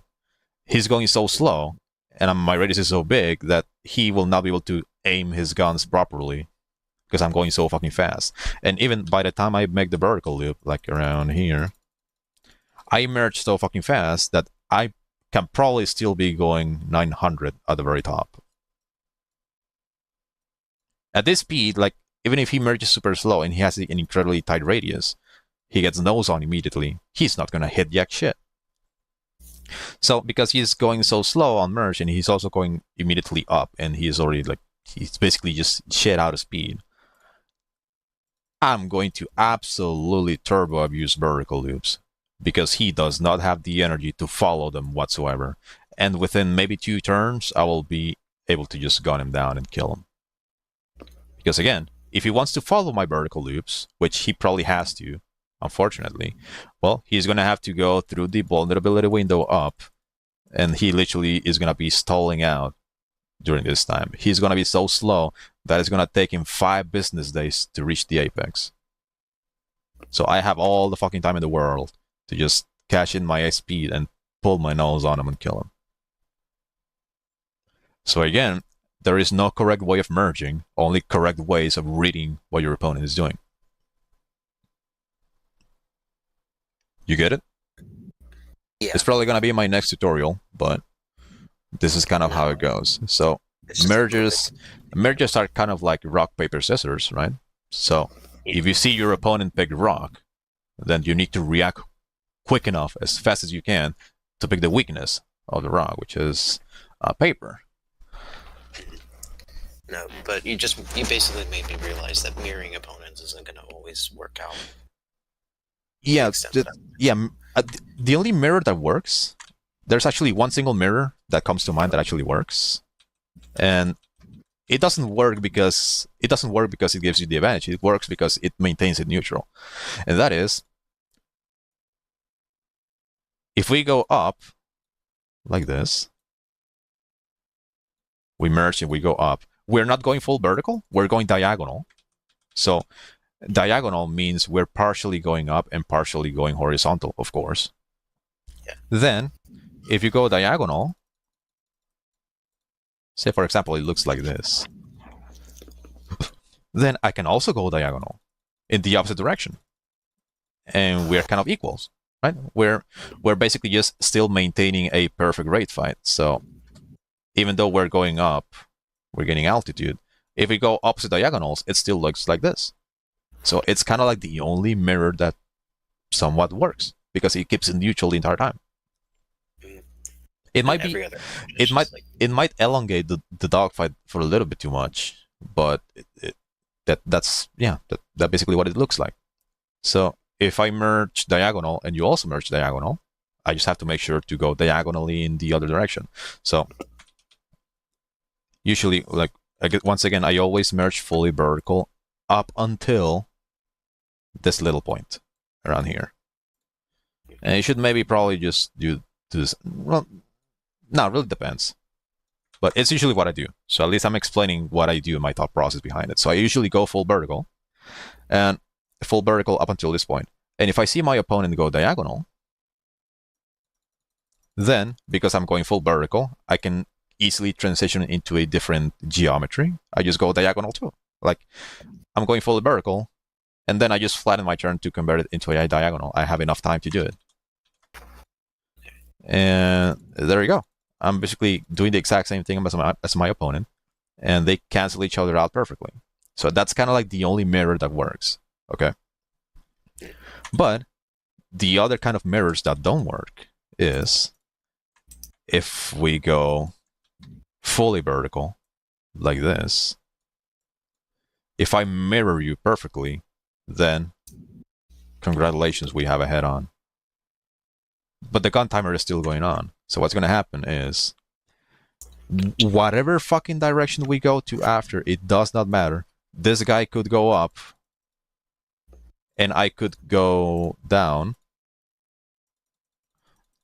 He's going so slow, and my radius is so big that he will not be able to aim his guns properly because I'm going so fucking fast. And even by the time I make the vertical loop, like around here, I merge so fucking fast that I can probably still be going 900 at the very top. At this speed, like, even if he merges super slow and he has an incredibly tight radius, he gets nose on immediately. He's not gonna hit jack shit. So, because he's going so slow on merge and he's also going immediately up and he's already like, he's basically just shit out of speed, I'm going to absolutely turbo abuse vertical loops because he does not have the energy to follow them whatsoever. And within maybe 2 turns, I will be able to just gun him down and kill him. Because again, if he wants to follow my vertical loops, which he probably has to, unfortunately, well, he's going to have to go through the vulnerability window up, and he literally is going to be stalling out during this time. He's going to be so slow that it's going to take him 5 business days to reach the apex. So I have all the fucking time in the world to just cash in my speed and pull my nose on him and kill him. So again, there is no correct way of merging, only correct ways of reading what your opponent is doing. You get it? Yeah. It's probably going to be my next tutorial, but this is kind of how it goes. So mergers are kind of like rock, paper, scissors, right? So if you see your opponent pick rock, then you need to react quick enough, as fast as you can, to pick the weakness of the rock, which is paper. No, but you basically made me realize that mirroring opponents isn't going to always work out. Yeah, the only mirror that works, there's actually one single mirror that comes to mind that actually works, and it doesn't work because it gives you the advantage. It works because it maintains it neutral, and that is if we go up like this, we merge and we go up. We're not going full vertical, we're going diagonal. So diagonal means we're partially going up and partially going horizontal, of course. Yeah. Then, if you go diagonal, say for example, it looks like this, then I can also go diagonal in the opposite direction. And we're kind of equals. right? We're basically just still maintaining a perfect rate fight. So even though we're going up, we're getting altitude. If we go opposite diagonals, it still looks like this. So it's kind of like the only mirror that somewhat works because it keeps it neutral the entire time. It might be, Every other it might, it might elongate the dogfight for a little bit too much, but that's basically what it looks like. So if I merge diagonal and you also merge diagonal, I just have to make sure to go diagonally in the other direction. So usually, like once again, I always merge fully vertical up until this little point around here. And you should maybe probably just do this. Well, no, it really depends. But it's usually what I do. So at least I'm explaining what I do and my thought process behind it. So I usually go full vertical and full vertical up until this point. And if I see my opponent go diagonal, then because I'm going full vertical, I can easily transition into a different geometry. I just go diagonal too. Like I'm going fully vertical, and then I just flatten my turn to convert it into a diagonal. I have enough time to do it. And there you go. I'm basically doing the exact same thing as my opponent, and they cancel each other out perfectly. So that's kind of like the only mirror that works. Okay. But the other kind of mirrors that don't work is if we go fully vertical like this. If I mirror you perfectly, then congratulations, we have a head-on. But the gun timer is still going on. So what's going to happen is whatever fucking direction we go to after, it does not matter. This guy could go up and I could go down.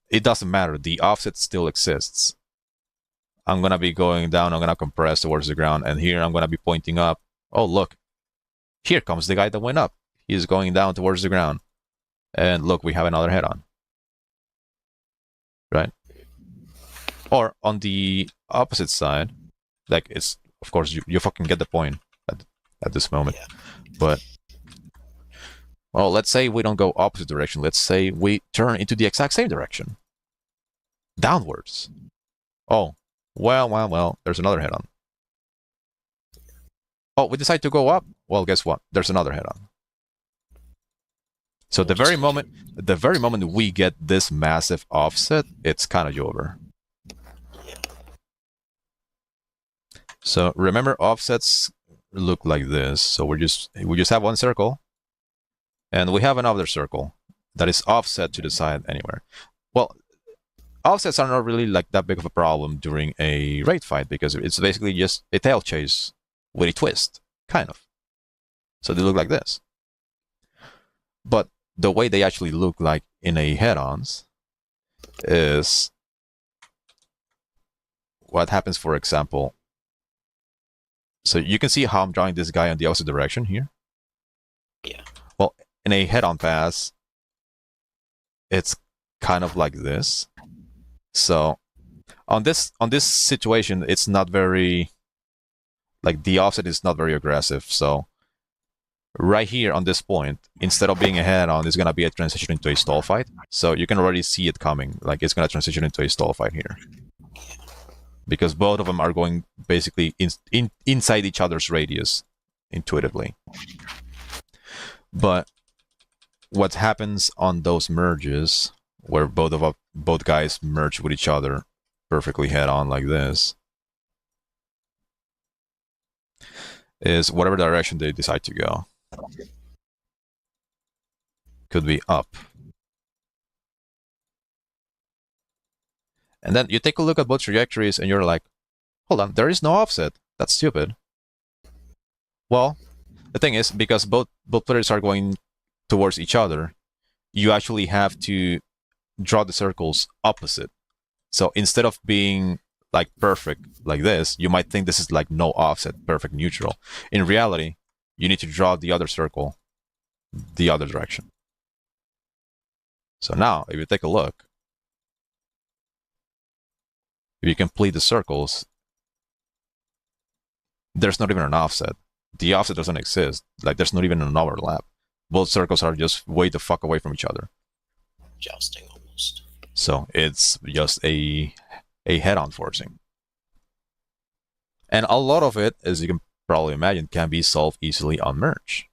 It doesn't matter. The offset still exists. I'm going to be going down. I'm going to compress towards the ground. And here I'm going to be pointing up. Oh, look. Here comes the guy that went up. He's going down towards the ground. And look, we have another head-on. Right? Or on the opposite side, like it's, of course, you fucking get the point at this moment. Yeah. But, well, let's say we don't go opposite direction. Let's say we turn into the exact same direction. Downwards. Oh, well, there's another head-on. Oh, we decide to go up. Well, guess what? There's another head-on. So the very moment we get this massive offset, it's kind of over. So remember, offsets look like this. So we just have one circle, and we have another circle that is offset to the side anywhere. Well, offsets are not really like that big of a problem during a raid fight because it's basically just a tail chase with a twist, kind of. So they look like this. But the way they actually look like in a head-ons is what happens, for example. So you can see how I'm drawing this guy in the opposite direction here. Yeah. Well, in a head-on pass, it's kind of like this. So on this situation, it's not very, like the offset is not very aggressive. So right here on this point, instead of being a head-on, it's gonna be a transition into a stall fight. So you can already see it coming. Like it's gonna transition into a stall fight here. Because both of them are going basically inside each other's radius intuitively. But what happens on those merges, where both guys merge with each other perfectly head-on like this, is whatever direction they decide to go. Could be up. And then you take a look at both trajectories and you're like, hold on, there is no offset. That's stupid. Well, the thing is, because both players are going towards each other, you actually have to draw the circles opposite. So instead of being like perfect like this, you might think this is like no offset, perfect neutral. In reality, you need to draw the other circle the other direction. So now, if you take a look, if you complete the circles, there's not even an offset. The offset doesn't exist. Like, there's not even an overlap. Both circles are just way the fuck away from each other. jousting almost. So it's just a head-on forcing. And a lot of it, as you can probably imagine, can be solved easily on merge.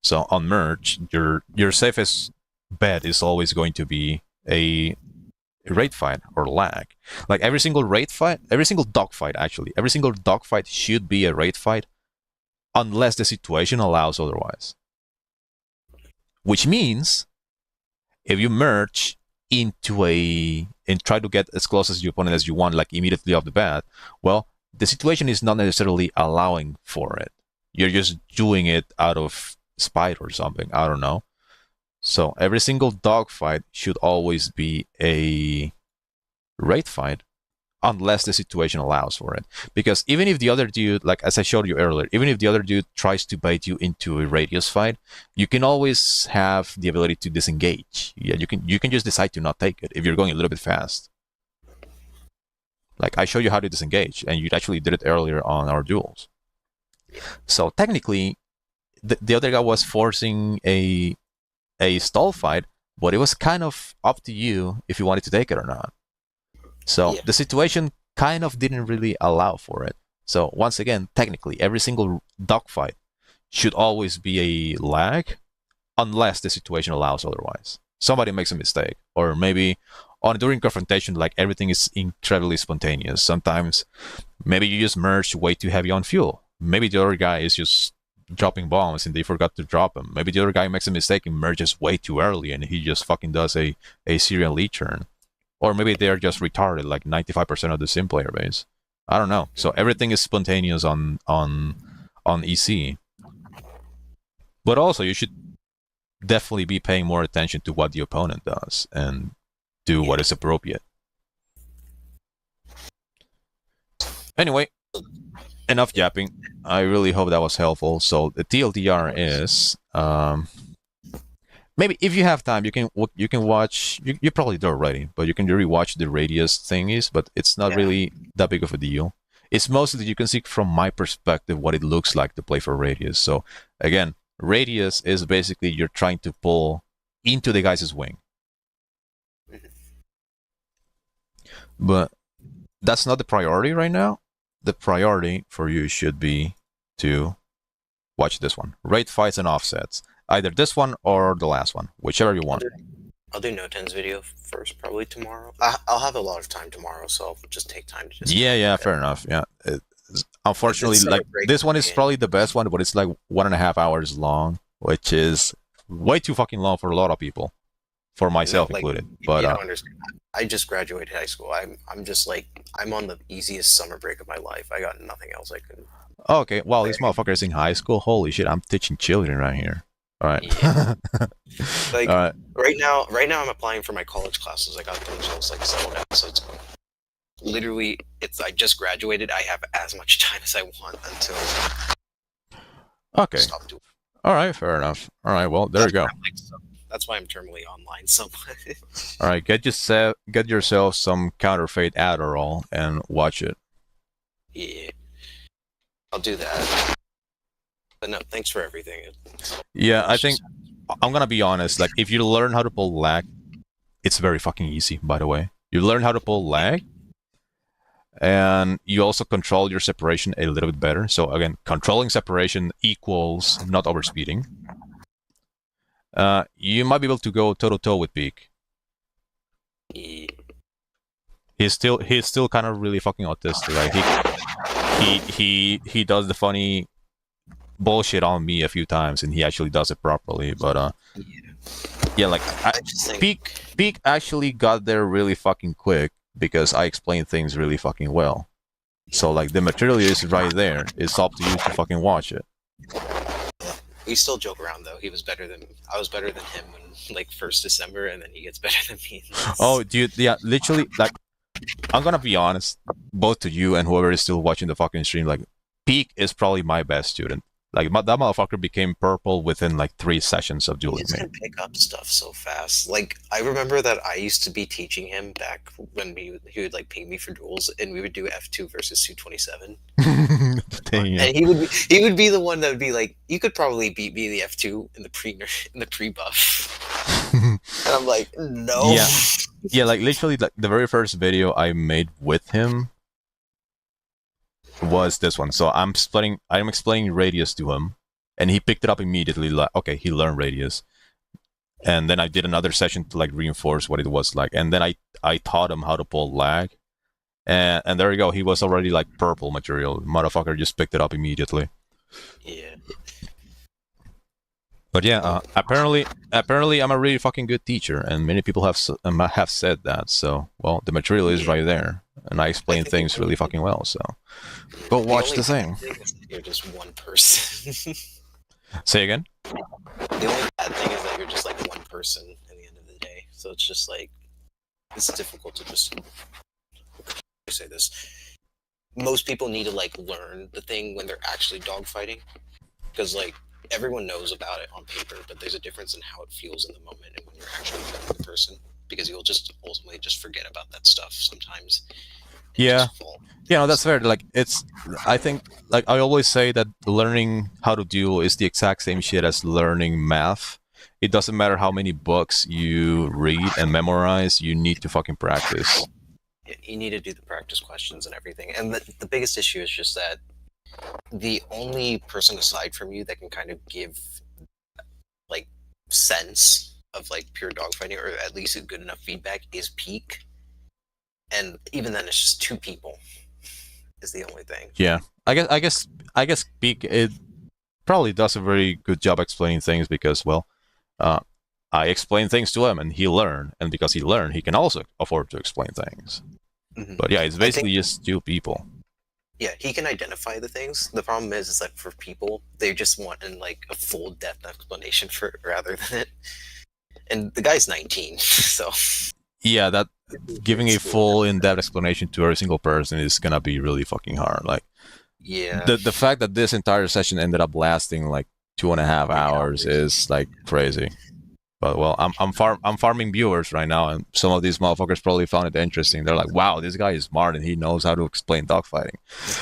So on merge, your safest bet is always going to be a raid fight or lag. Like every single raid fight, every single dogfight actually, every single dogfight should be a raid fight unless the situation allows otherwise. Which means if you merge into and try to get as close as your opponent as you want, like immediately off the bat, well, the situation is not necessarily allowing for it. You're just doing it out of spite or something. I don't know. So every single dogfight should always be a raid fight unless the situation allows for it. Because even if the other dude, like as I showed you earlier, even if the other dude tries to bait you into a radius fight, you can always have the ability to disengage. Yeah, you can just decide to not take it if you're going a little bit fast. Like I showed you how to disengage, and you actually did it earlier on our duels. So technically, the other guy was forcing a stall fight, but it was kind of up to you if you wanted to take it or not. So the situation kind of didn't really allow for it. So once again, technically, every single dogfight should always be a lag unless the situation allows otherwise. Somebody makes a mistake, or maybe during confrontation, like everything is incredibly spontaneous. Sometimes maybe you just merge way too heavy on fuel. Maybe the other guy is just dropping bombs and they forgot to drop them. Maybe the other guy makes a mistake and merges way too early and he just fucking does a serial lead turn. Or maybe they're just retarded, like 95% of the sim player base. I don't know. So everything is spontaneous on EC. But also, you should definitely be paying more attention to what the opponent does and do what is appropriate. Anyway, enough yapping. I really hope that was helpful. So the TLDR is maybe if you have time, you can watch. You probably do already, but you can rewatch the radius thingies. But it's not really that big of a deal. It's mostly that you can see from my perspective what it looks like to play for radius. So again, radius is basically you're trying to pull into the guy's wing, but that's not the priority right now. The priority for you should be to watch this one: raid fights and offsets. Either this one or the last one, whichever you want. I'll do No 10's video first, probably tomorrow. I'll have a lot of time tomorrow, so I'll just take time to just. Yeah, fair enough. Yeah, unfortunately, like this one is probably the best one, but it's like 1.5 hours long, which is way too fucking long for a lot of people, for myself included. But you don't understand. I just graduated high school. I'm just like I'm on the easiest summer break of my life. I got nothing else I could. Okay, well, this motherfucker's in high school. Holy shit, I'm teaching children right here. All right. Yeah. Like all right. right now I'm applying for my college classes. I got those all like settled out. So it's literally I just graduated. I have as much time as I want until okay. Stop doing. All right, fair enough. All right, well, there you go. That's why I'm terminally online so much. All right, get yourself some counterfeit Adderall and watch it. Yeah, I'll do that. But no, thanks for everything. Yeah, I think I'm gonna be honest. Like, if you learn how to pull lag, it's very fucking easy. By the way, you learn how to pull lag, and you also control your separation a little bit better. So again, controlling separation equals not overspeeding. You might be able to go toe to toe with Peak. Yeah. He's still kind of really fucking autistic. Like he does the funny bullshit on me a few times, and he actually does it properly. But yeah, like Peak actually got there really fucking quick because I explained things really fucking well. So like the material is right there. It's up to you to fucking watch it. We still joke around though. I was better than him in like 1st December, and then he gets better than me. Oh, dude, yeah, literally, like, I'm gonna be honest, both to you and whoever is still watching the fucking stream, like, Peak is probably my best student. Like, that motherfucker became purple within like 3 sessions of dueling me. He can pick up stuff so fast. Like, I remember that I used to be teaching him back when he would like ping me for duels, and we would do F2 versus 227. And he would be the one that would be like, you could probably beat me in the F2 in the pre-buff. And I'm like, no. Yeah. Yeah, like literally, like the very first video I made with him was this one. So I'm explaining radius to him, and he picked it up immediately. Like, okay, he learned radius, and then I did another session to like reinforce what it was like, and then I taught him how to pull lag, and there you go. He was already like purple material. Motherfucker just picked it up immediately. Yeah. But yeah, apparently I'm a really fucking good teacher, and many people have said that. So, well, the material is Yeah. right there, and I explain think things the really only- fucking well. So, go watch only the thing. bad thing is that you're just one person. Say again. The only bad thing is that you're just like one person in the end of the day. So it's just like it's difficult to just say this. Most people need to like learn the thing when they're actually dogfighting, because like everyone knows about it on paper, but there's a difference in how it feels in the moment and when you're actually fighting the person. Because you'll just ultimately just forget about that stuff sometimes. and Yeah. just fall. Yeah, no, that's fair. Like, I think, like, I always say that learning how to duel is the exact same shit as learning math. It doesn't matter how many books you read and memorize, you need to fucking practice. You need to do the practice questions and everything. And the biggest issue is just that the only person aside from you that can kind of give like sense of like pure dogfighting, or at least a good enough feedback, is Peak. And even then, it's just two people. Is the only thing. Yeah, I guess Peak, it probably does a very good job explaining things because, well, I explain things to him and he learned, and because he learned, he can also afford to explain things. Mhm. But yeah, it's basically just two people. Yeah, he can identify the things. The problem is that for people, they just want like a full depth explanation for it rather than it. And the guy's 19, so Yeah, that giving a it's full in-depth explanation to every single person is gonna be really fucking hard. Like, yeah. the fact that this entire session ended up lasting like 2.5 hours is like crazy. But well, I'm farming viewers right now, and some of these motherfuckers probably found it interesting. They're like, "Wow, this guy is smart and he knows how to explain dogfighting."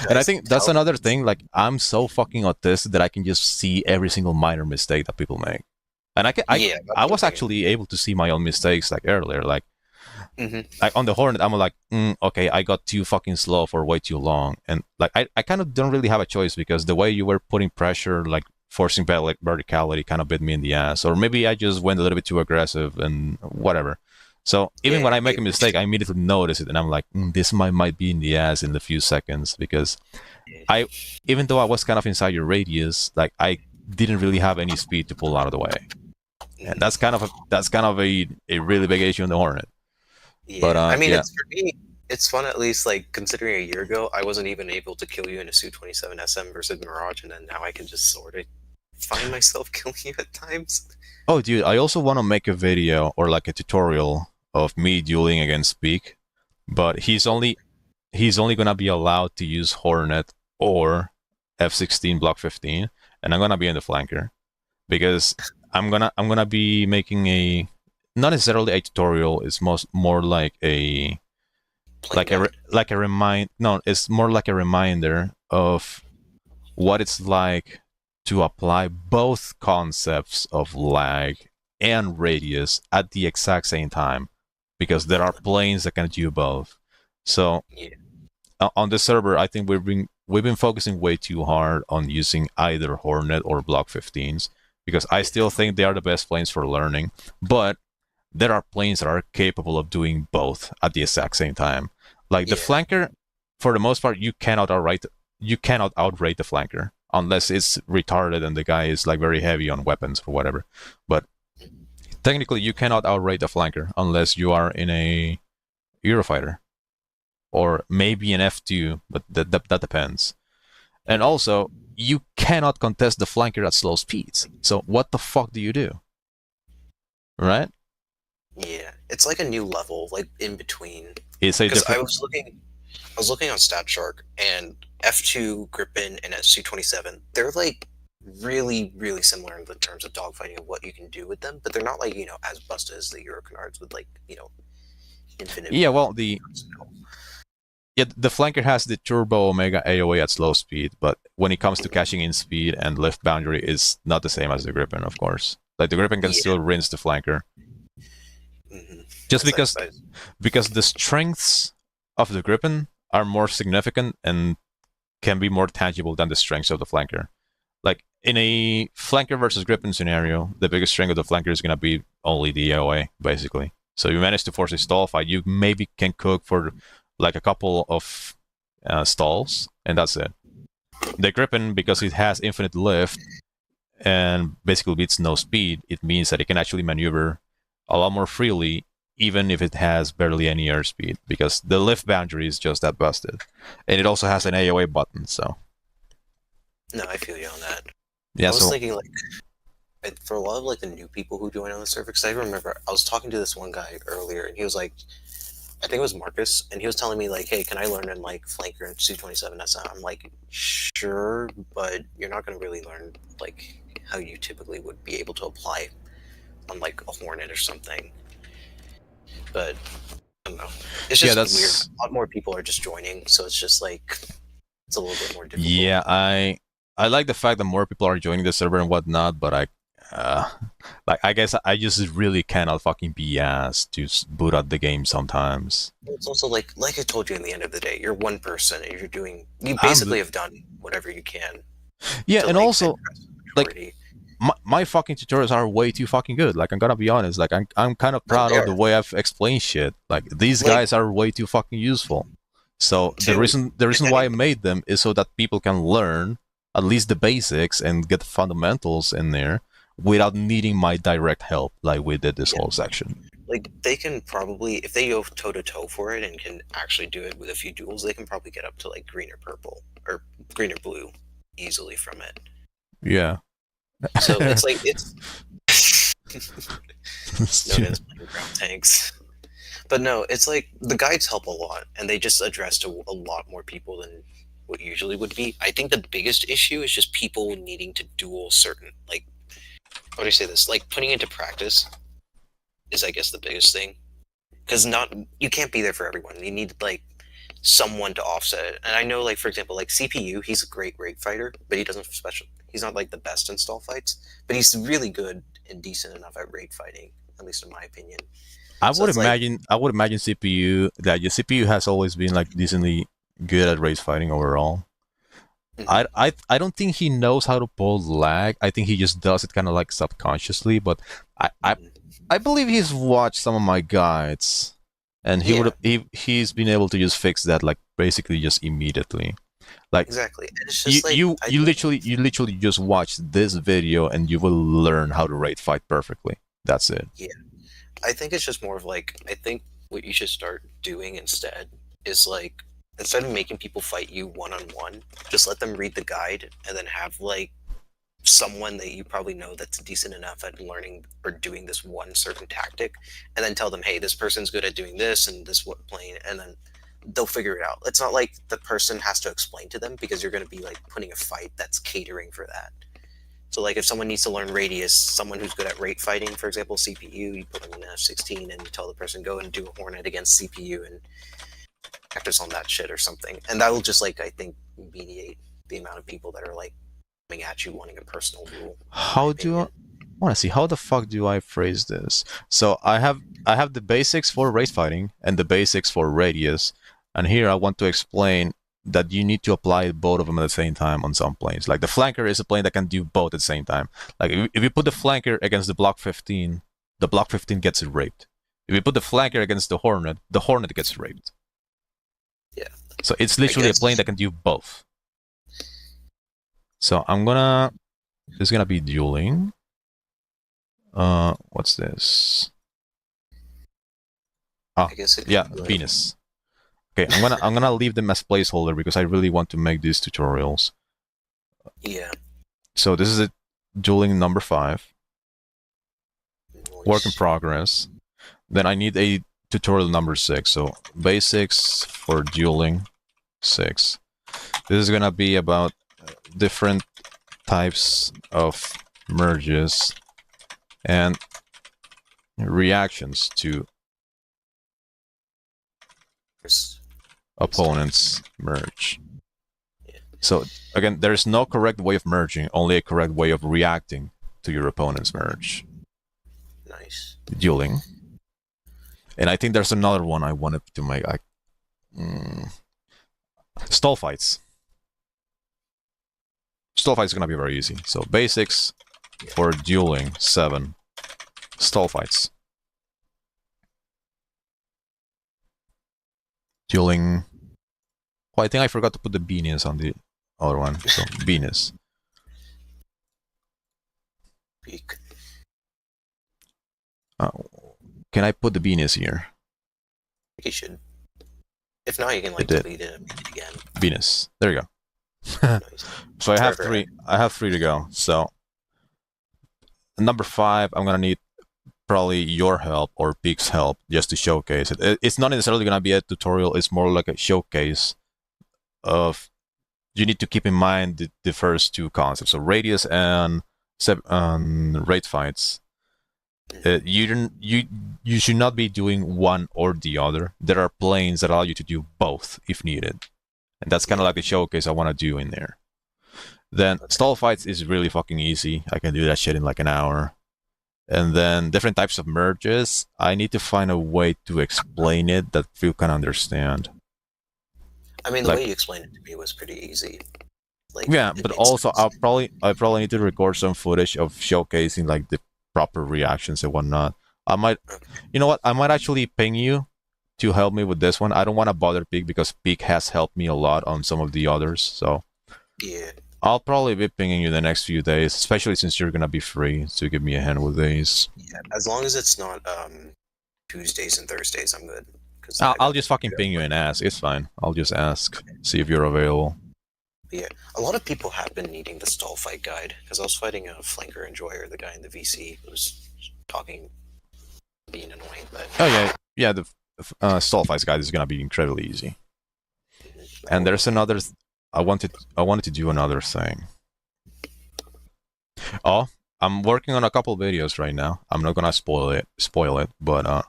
And I think that's another thing. Like, I'm so fucking autistic that I can just see every single minor mistake that people make, and I was actually able to see my own mistakes like earlier. Like, like on the Hornet, I'm like, okay, I got too fucking slow for way too long, and like I kind of don't really have a choice because the way you were putting pressure, like forcing verticality, kind of bit me in the ass, or maybe I just went a little bit too aggressive and whatever. So even when I make a mistake, I immediately notice it, and I'm like, this might be in the ass in a few seconds because even though I was kind of inside your radius, like I didn't really have any speed to pull out of the way, and that's kind of a really big issue in the Hornet. Yeah, But, I mean, yeah. it's for me. It's fun, at least, like considering a year ago, I wasn't even able to kill you in a Su-27 SM versus Mirage, and then now I can just sort of find myself killing you at times. Oh, dude, I also want to make a video or like a tutorial of me dueling against Peak, but he's only gonna be allowed to use Hornet or F16 Block 15, and I'm gonna be in the flanker because I'm gonna be making a not necessarily a tutorial. It's more like a it's more like a reminder of what it's like to apply both concepts of lag and radius at the exact same time, because there are planes that can do both. So Yeah. On the server, I think we've been focusing way too hard on using either Hornet or Block 15s because I still think they are the best planes for learning, but there are planes that are capable of doing both at the exact same time. Like the flanker, for the most part, you cannot outrate the flanker unless it's retarded and the guy is like very heavy on weapons or whatever. But technically, you cannot outrate the flanker unless you are in a Eurofighter or maybe an F2, but that depends. And also, you cannot contest the flanker at slow speeds. So what the fuck do you do? Right? Yeah, it's like a new level, like in between. It's a Because different. I was looking on StatShark, and F2, Gripen, and Su-27, they're like really, really similar in the terms of dogfighting and what you can do with them, but they're not like, as busted as the Eurocanards with like, infinite. Yeah, well, the flanker has the Turbo Omega AOA at slow speed, but when it comes to cashing in speed and lift boundary, is not the same as the Gripen, of course. Like the Gripen can still rinse the flanker. Just because the strengths of the Griffin are more significant and can be more tangible than the strengths of the flanker. Like in a flanker versus Griffin scenario, the biggest strength of the flanker is going to be only the AOA, basically. So you manage to force a stall fight, you maybe can cook for like a couple of stalls, and that's it. The Griffin, because it has infinite lift and basically beats no speed, it means that it can actually maneuver a lot more freely, even if it has barely any airspeed, because the lift boundary is just that busted. And it also has an AOA button, so. No, I feel you on that. Yeah, I was thinking, like, for a lot of, like, the new people who join on the server, because I remember I was talking to this one guy earlier, and he was like, I think it was Marcus, and he was telling me, like, hey, can I learn in, like, Flanker and C27 SM? I'm like, sure, but you're not going to really learn, like, how you typically would be able to apply on, like, a Hornet or something. But, I don't know. It's just weird. A lot more people are just joining, so it's just, like, it's a little bit more difficult. Yeah, I like the fact that more people are joining the server and whatnot, but I guess I just really cannot fucking be asked to boot out the game sometimes. It's also like I told you, in the end of the day, you're one person and you basically have done whatever you can. Yeah, and also, like, my fucking tutorials are way too fucking good. Like, I'm gonna be honest. Like, I'm kind of proud of the way I've explained shit. Like, these guys are way too fucking useful. So the reason why I made them is so that people can learn at least the basics and get the fundamentals in there without needing my direct help, like we did this whole section. Like, they can probably, if they go toe-to-toe for it and can actually do it with a few duels, they can probably get up to, like, green or purple, or green or blue easily from it. Yeah. So it's like, it's known as ground tanks. But no, it's like, the guides help a lot, and they just address to a lot more people than what usually would be. I think the biggest issue is just people needing to duel certain, like, how do I say this? Like, putting into practice is, I guess, the biggest thing. Because you can't be there for everyone. You need, like, someone to offset it. And I know, like, for example, like, CPU, he's a great raid fighter, but he doesn't he's not, like, the best in stall fights, but he's really good and decent enough at raid fighting, at least in my opinion. I would imagine CPU, that your CPU has always been, like, decently good at raid fighting overall. I don't think he knows how to pull lag. I think he just does it kind of like subconsciously. But I believe he's watched some of my guides, and he's been able to just fix that, like, basically just immediately. Like, exactly. It's just you literally just watch this video and you will learn how to raid fight perfectly. That's it. Yeah, I think it's just more of like, I think what you should start doing instead is, like, instead of making people fight you one-on-one, just let them read the guide and then have, like, someone that you probably know that's decent enough at learning or doing this one certain tactic, and then tell them, hey, this person's good at doing this and this plane, and then they'll figure it out. It's not like the person has to explain to them, because you're going to be, like, putting a fight that's catering for that. So, like, if someone needs to learn radius, someone who's good at rate fighting, for example, CPU, you put them in F16 and you tell the person, go and do a Hornet against CPU and practice on that shit or something. And that will just, like, I think, mediate the amount of people that are, like, coming at you wanting a personal duel. How do I want to see? How the fuck do I phrase this? So I have the basics for race fighting and the basics for radius, and here I want to explain that you need to apply both of them at the same time on some planes. Like, the flanker is a plane that can do both at the same time. Like, if you put the flanker against the block 15, the block 15 gets raped. If you put the flanker against the Hornet gets raped. Yeah. So it's literally a plane that can do both. So there's gonna be dueling. What's this? Oh, yeah, Venus. Okay, I'm gonna leave them as placeholder because I really want to make these tutorials. Yeah. So this is it, dueling number 5. Nice. Work in progress. Then I need a tutorial number 6. So basics for dueling 6. This is gonna be about different types of merges and reactions to opponents merge. Yeah. So again, there's no correct way of merging, only a correct way of reacting to your opponent's merge. Nice. Dueling. And I think there's another one I wanted to make. Stall fights. Stall fights is gonna be very easy. So basics for dueling 7. Stall fights. Dueling. Oh, I think I forgot to put the beanies on the other one. So beanies. Peak. Can I put the beanies here? You should. If not, you can like It did. delete it and make it again. Venus. There you go. Nice. So I have Forever. 3. I have 3 to go. So number 5, I'm gonna need probably your help or Peak's help just to showcase it. It's not necessarily gonna be a tutorial. It's more like a showcase of. You need to keep in mind the first 2 concepts. So radius and rate fights. You should not be doing one or the other. There are planes that allow you to do both if needed, and that's kind of like the showcase I want to do in there. Then stall fights is really fucking easy. I can do that shit in like an hour. And then different types of merges. I need to find a way to explain it that people can understand. I mean, the Like- way you explained it to me was pretty easy. Like, Yeah, it but made also sense. I probably need to record some footage of showcasing like the proper reactions and whatnot. I might, you know what? I might actually ping you to help me with this one. I don't want to bother Peak because Peak has helped me a lot on some of the others. So Yeah. I'll probably be pinging you the next few days, especially since you're gonna be free to give me a hand with these. Yeah. As long as it's not Tuesdays and Thursdays, I'm good. Cause I'll just fucking ping you and ask. It's fine. I'll just ask, see if you're available. Yeah, a lot of people have been needing the stall fight guide because I was fighting a flanker enjoyer, the guy in the VC who was talking, being annoying. But Oh yeah. The stall fights guide is gonna be incredibly easy. And there's another. I wanted to do another thing. Oh, I'm working on a couple videos right now. I'm not gonna spoil it, but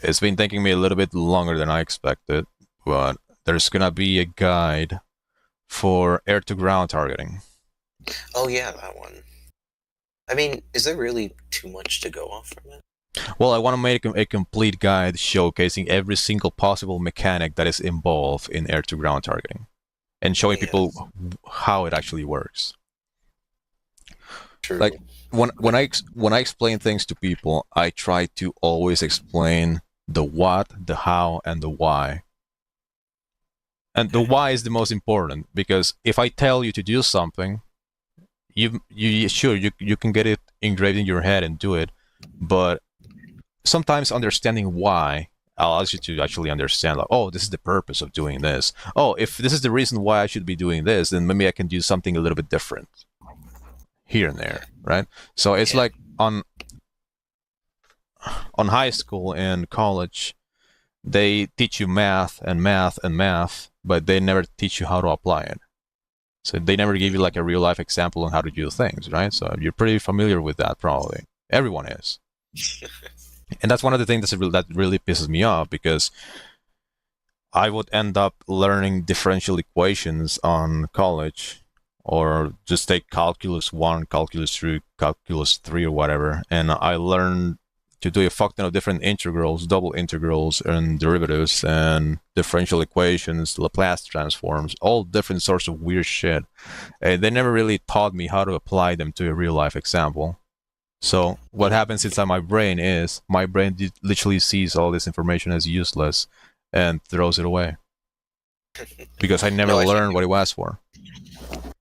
it's been taking me a little bit longer than I expected. But there's gonna be a guide for air-to-ground targeting. oh yeah, that one. I mean, is there really too much to go off from it? Well, I want to make a complete guide showcasing every single possible mechanic that is involved in air-to-ground targeting, and showing Yes. people how it actually works. True. Like when I explain things to people, I try to always explain the what, the how, and the why. And the why is the most important because if I tell you to do something, you can get it engraved in your head and do it, but sometimes understanding why allows you to actually understand, like, oh, this is the purpose of doing this. Oh, if this is the reason why I should be doing this, then maybe I can do something a little bit different here and there, right? So it's Yeah. like on high school and college, they teach you math and math and math, but they never teach you how to apply it. So they never give you like a real life example on how to do things, right? So you're pretty familiar with that, probably. Everyone is. And that's one of the things that really pisses me off because I would end up learning differential equations on college or just take calculus 1, calculus 2, calculus 3 or whatever, and I learned to do a fuck ton of different integrals, double integrals, and derivatives, and differential equations, Laplace transforms, all different sorts of weird shit. And they never really taught me how to apply them to a real life example. So what happens inside my brain is my brain literally sees all this information as useless and throws it away because I never No, I feel learned you. what it was for.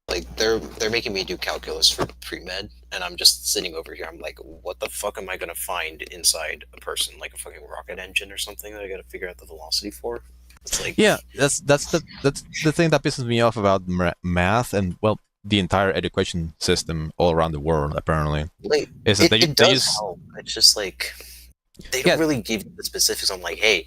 Like they're making me do calculus for pre-med, and I'm just sitting over here. I'm like, what the fuck am I gonna find inside a person? Like a fucking rocket engine or something that I gotta figure out the velocity for? It's like, Yeah, that's the thing that pisses me off about math and, well, the entire education system all around the world. Apparently, like is that it they does use help. It's just like they Yeah. don't really give you the specifics on like, hey,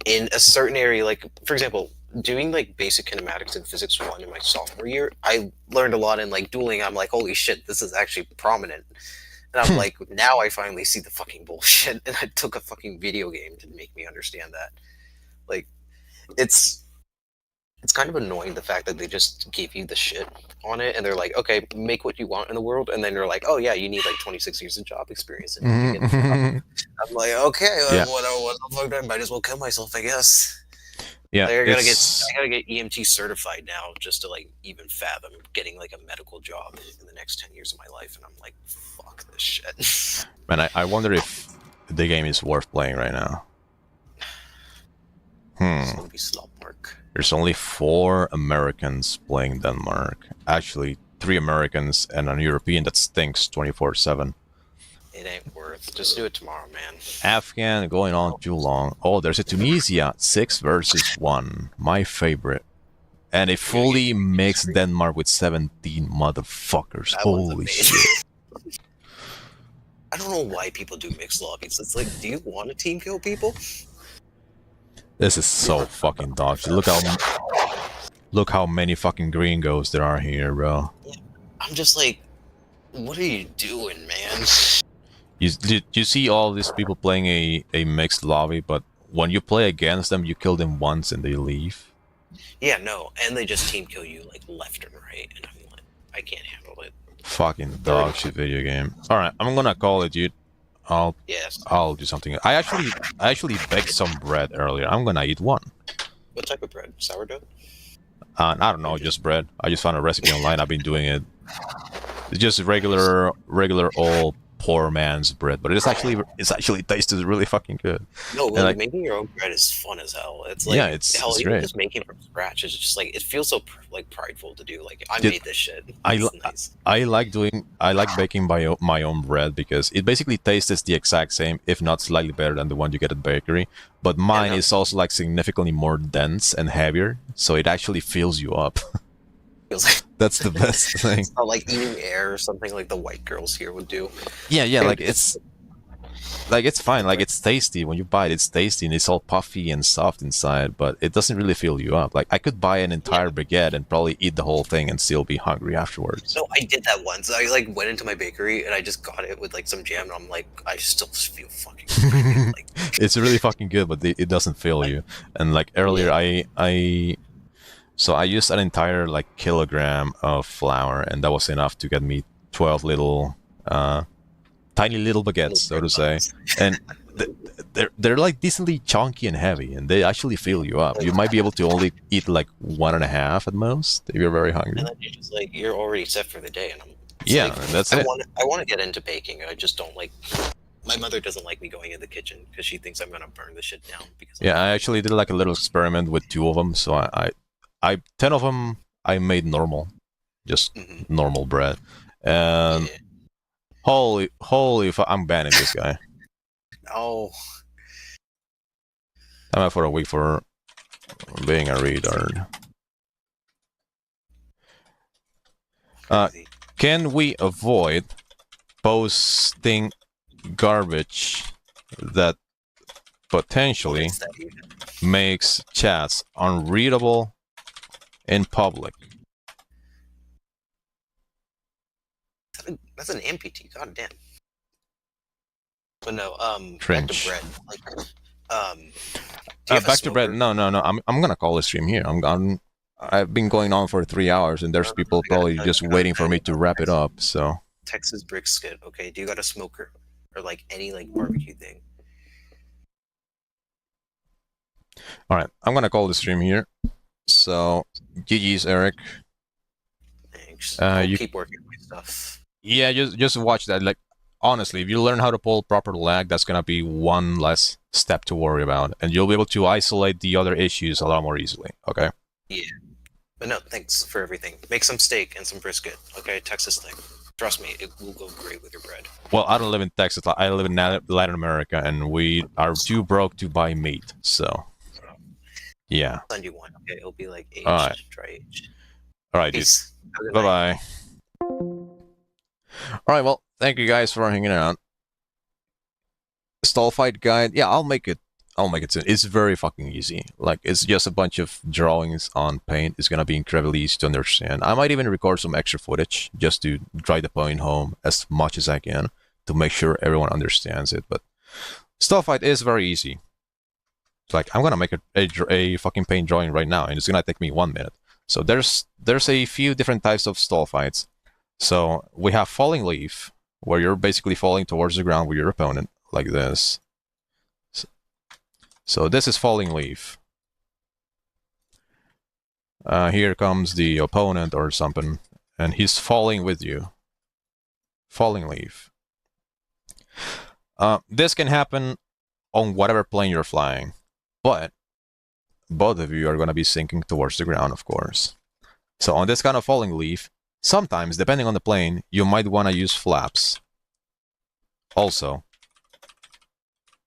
in a certain area, like for example, doing like basic kinematics in physics 1 in my sophomore year, I learned a lot in like dueling. I'm like, holy shit, this is actually prominent. And I'm like, now I finally see the fucking bullshit. And I took a fucking video game to make me understand that. Like, it's It's kind of annoying the fact that they just give you the shit on it, and they're like, okay, make what you want in the world, and then you're like, oh yeah, you need like 26 years of job experience in order to get the job. I'm like, okay, Yeah. what the fuck? I might as well kill myself, I guess. Yeah, Like, I it's gotta get EMT certified now just to like even fathom getting like a medical job in the next 10 years of my life, and I'm like, fuck this shit. man. I wonder if the game is worth playing right now. It's gonna be slump work. There's only 4 Americans playing Denmark. Actually, 3 Americans and a European that stinks 24/7. It ain't worth. Just do it tomorrow, man. Afghan going on too long. Oh, there's a Tunisia 6 versus 1. My favorite. And it fully mixed Denmark with 17 motherfuckers. That one's Holy amazing. shit. I don't know why people do mixed lobbies. It's like, do you want to team kill people? This is so fucking dog shit. Look how many fucking gringos there are here, bro. I'm just like, what are you doing, man? You see all these people playing a mixed lobby, but when you play against them, you kill them once and they leave. Yeah, no, and they just team kill you like left and right, and I'm like, I can't handle it. Fucking dog shit video game. All right, I'm gonna call it, dude. Yes. I'll do something. I actually baked some bread earlier. I'm gonna eat one. What type of bread? Sourdough? I don't know, just bread. I just found a recipe online. I've been doing it. It's just regular old poor man's bread, but it's actually tasted really fucking good. No, And, like, like, making your own bread is fun as hell. It's like, yeah, it's even great. just making it from scratch is just like, it feels so like prideful to do. Like, I Dude, made this shit. I It's lo- nice. I like baking my own bread because it basically tastes the exact same, if not slightly better than the one you get at bakery. But mine no. is also like significantly more dense and heavier, so it actually fills you up. Feels like That's the best thing. it's not like eating air or something like the white girls here would do. Yeah, like it's fine. Like it's tasty when you buy it. It's tasty and it's all puffy and soft inside, but it doesn't really fill you up. Like I could buy an entire baguette and probably eat the whole thing and still be hungry afterwards. No, I did that once. I like went into my bakery and I just got it with like some jam, and I'm like, I still feel fucking crazy. Like, It's really fucking good, but it doesn't fill you. And like earlier, So I used an entire like kilogram of flour, and that was enough to get me 12 little, tiny little baguettes, so to say. And they're like decently chunky and heavy, and they actually fill you up. You might be able to only eat like 1.5 at most if you're very hungry. and then you're just like, you're already set for the day, and Yeah, like, and that's I it. want to get into baking. I just don't like. My mother doesn't like me going in the kitchen because she thinks I'm gonna burn the shit down. Because Yeah, I actually did like a little experiment with 2 of them. So I 10 of them I made normal, just Mhm. normal bread. And Yeah. holy I'm banning this guy. Oh, I'm out for a week for being a retard. crazy. Can we avoid posting garbage that potentially What's that even? makes chats unreadable in public? That's an amputee. God damn. But no, back Cringe. to bread. Like, do you have a Back to bread. smoker? No. I'm gonna call the stream here. I've been going on for 3 hours, and there's No, people I gotta probably tell you, just I gotta waiting for tell me you. to wrap it up. So Texas brisket. Okay, do you got a smoker or like any like barbecue thing? all right, I'm gonna call the stream here. So GG's, Eric. Thanks. Uh, I'll you- keep working on my stuff. Yeah, just watch that. Like honestly, if you learn how to pull proper lag, that's gonna be one less step to worry about, and you'll be able to isolate the other issues a lot more easily. Okay. But no, thanks for everything. Make some steak and some brisket. Okay, Texas thing. Trust me, it will go great with your bread. Well, I don't live in Texas. I live in Latin America, and we are too broke to buy meat. So, yeah. I'll send you one. Okay, it'll be like aged, Alright. dry aged. All right, dude. Peace. Have a good Bye night. bye. All right. Well, thank you guys for hanging out. Stall fight guide. Yeah, I'll make it soon. It's very fucking easy. Like it's just a bunch of drawings on paint. It's gonna be incredibly easy to understand. I might even record some extra footage just to drive the point home as much as I can to make sure everyone understands it. But stall fight is very easy. It's like, I'm gonna make a fucking paint drawing right now, and it's gonna take me 1 minute. So there's a few different types of stall fights. So we have falling leaf, where you're basically falling towards the ground with your opponent, like this. So this is falling leaf. Here comes the opponent or something, and he's falling with you. Falling leaf. This can happen on whatever plane you're flying, but both of you are going to be sinking towards the ground, of course. So on this kind of falling leaf, sometimes, depending on the plane, you might want to use flaps. Also,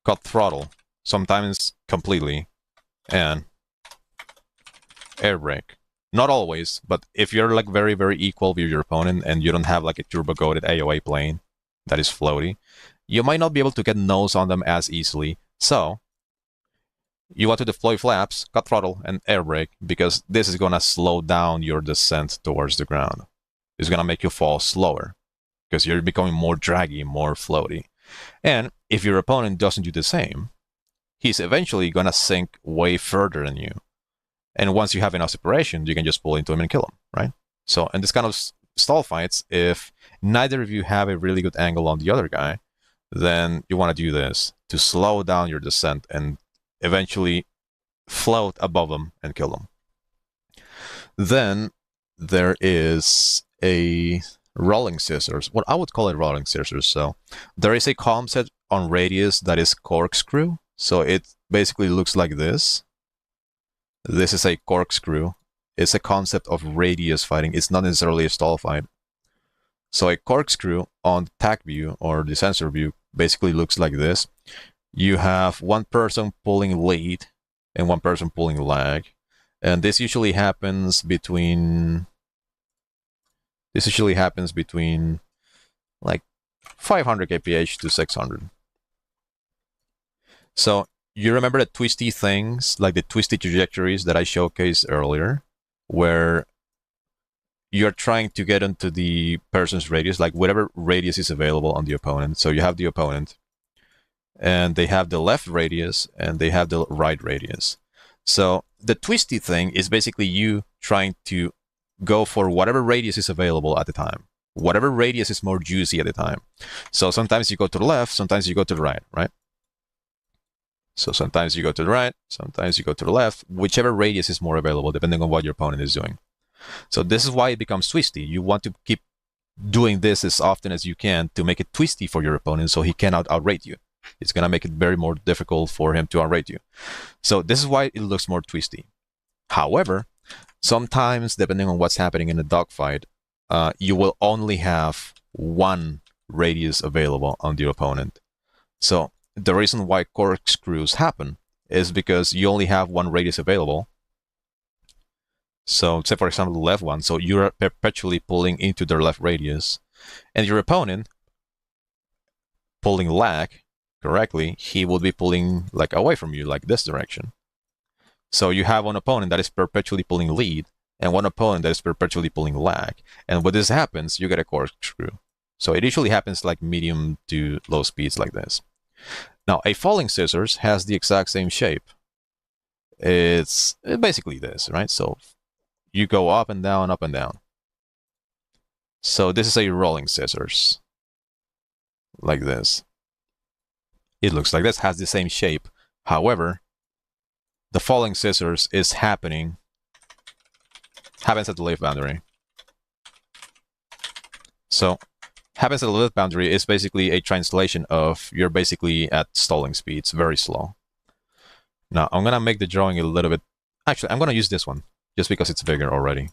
cut throttle, sometimes completely, and air brake. Not always, but if you're like very, very equal with your opponent and you don't have like a turbo-goated AOA plane that is floaty, you might not be able to get nose on them as easily. So, you want to deploy flaps, cut throttle, and air brake, because this is going to slow down your descent towards the ground. It's going to make you fall slower, because you're becoming more draggy, more floaty. And if your opponent doesn't do the same, he's eventually going to sink way further than you. And once you have enough separation, you can just pull into him and kill him, right? So in this kind of stall fights, if neither of you have a really good angle on the other guy, then you want to do this to slow down your descent and eventually float above them and kill them. Then there is a rolling scissors. What I would call it rolling scissors. So there is a concept on radius that is corkscrew. So it basically looks like this. This is a corkscrew. It's a concept of radius fighting. It's not necessarily a stall fight. So a corkscrew on the tac view or the sensor view basically looks like this. You have one person pulling lead and one person pulling lag. And this usually happens between like 500 kph to 600. So you remember the twisty things, like the twisty trajectories that I showcased earlier, where you're trying to get into the person's radius, like whatever radius is available on the opponent. So you have the opponent, and they have the left radius, and they have the right radius. So the twisty thing is basically you trying to go for whatever radius is available at the time. Whatever radius is more juicy at the time. So sometimes you go to the left, sometimes you go to the right, right? So sometimes you go to the right, sometimes you go to the left, whichever radius is more available, depending on what your opponent is doing. So this is why it becomes twisty. You want to keep doing this as often as you can to make it twisty for your opponent so he cannot outrate you. It's going to make it very more difficult for him to outrate you. So this is why it looks more twisty. However, sometimes, depending on what's happening in a dogfight, you will only have one radius available on the opponent. So the reason why corkscrews happen is because you only have one radius available. So, say for example, the left one. So you're perpetually pulling into their left radius, and your opponent pulling lag correctly, he will be pulling like away from you, like this direction. So you have one opponent that is perpetually pulling lead, and one opponent that is perpetually pulling lag. And when this happens, you get a corkscrew. So it usually happens like medium to low speeds like this. Now, a falling scissors has the exact same shape. It's basically this, right? So you go up and down, up and down. So this is a rolling scissors. Like this. It looks like this, has the same shape. However, the falling scissors is happens at the lift boundary. So happens at the lift boundary is basically a translation of you're basically at stalling speeds, very slow. Now I'm gonna make the drawing a little bit. Actually, I'm gonna use this one just because it's bigger already.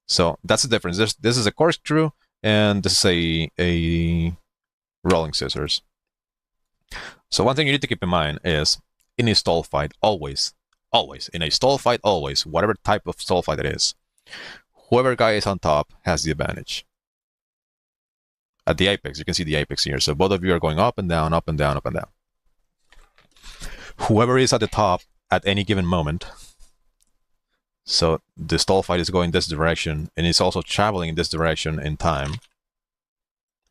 So that's the difference. This is a corkscrew, and this is a rolling scissors. So one thing you need to keep in mind is, in a stall fight, always, in a stall fight, always, whatever type of stall fight it is, whoever guy is on top has the advantage. At the apex, you can see the apex here. So both of you are going up and down, up and down, up and down. Whoever is at the top at any given moment, so the stall fight is going this direction, and it's also traveling in this direction in time.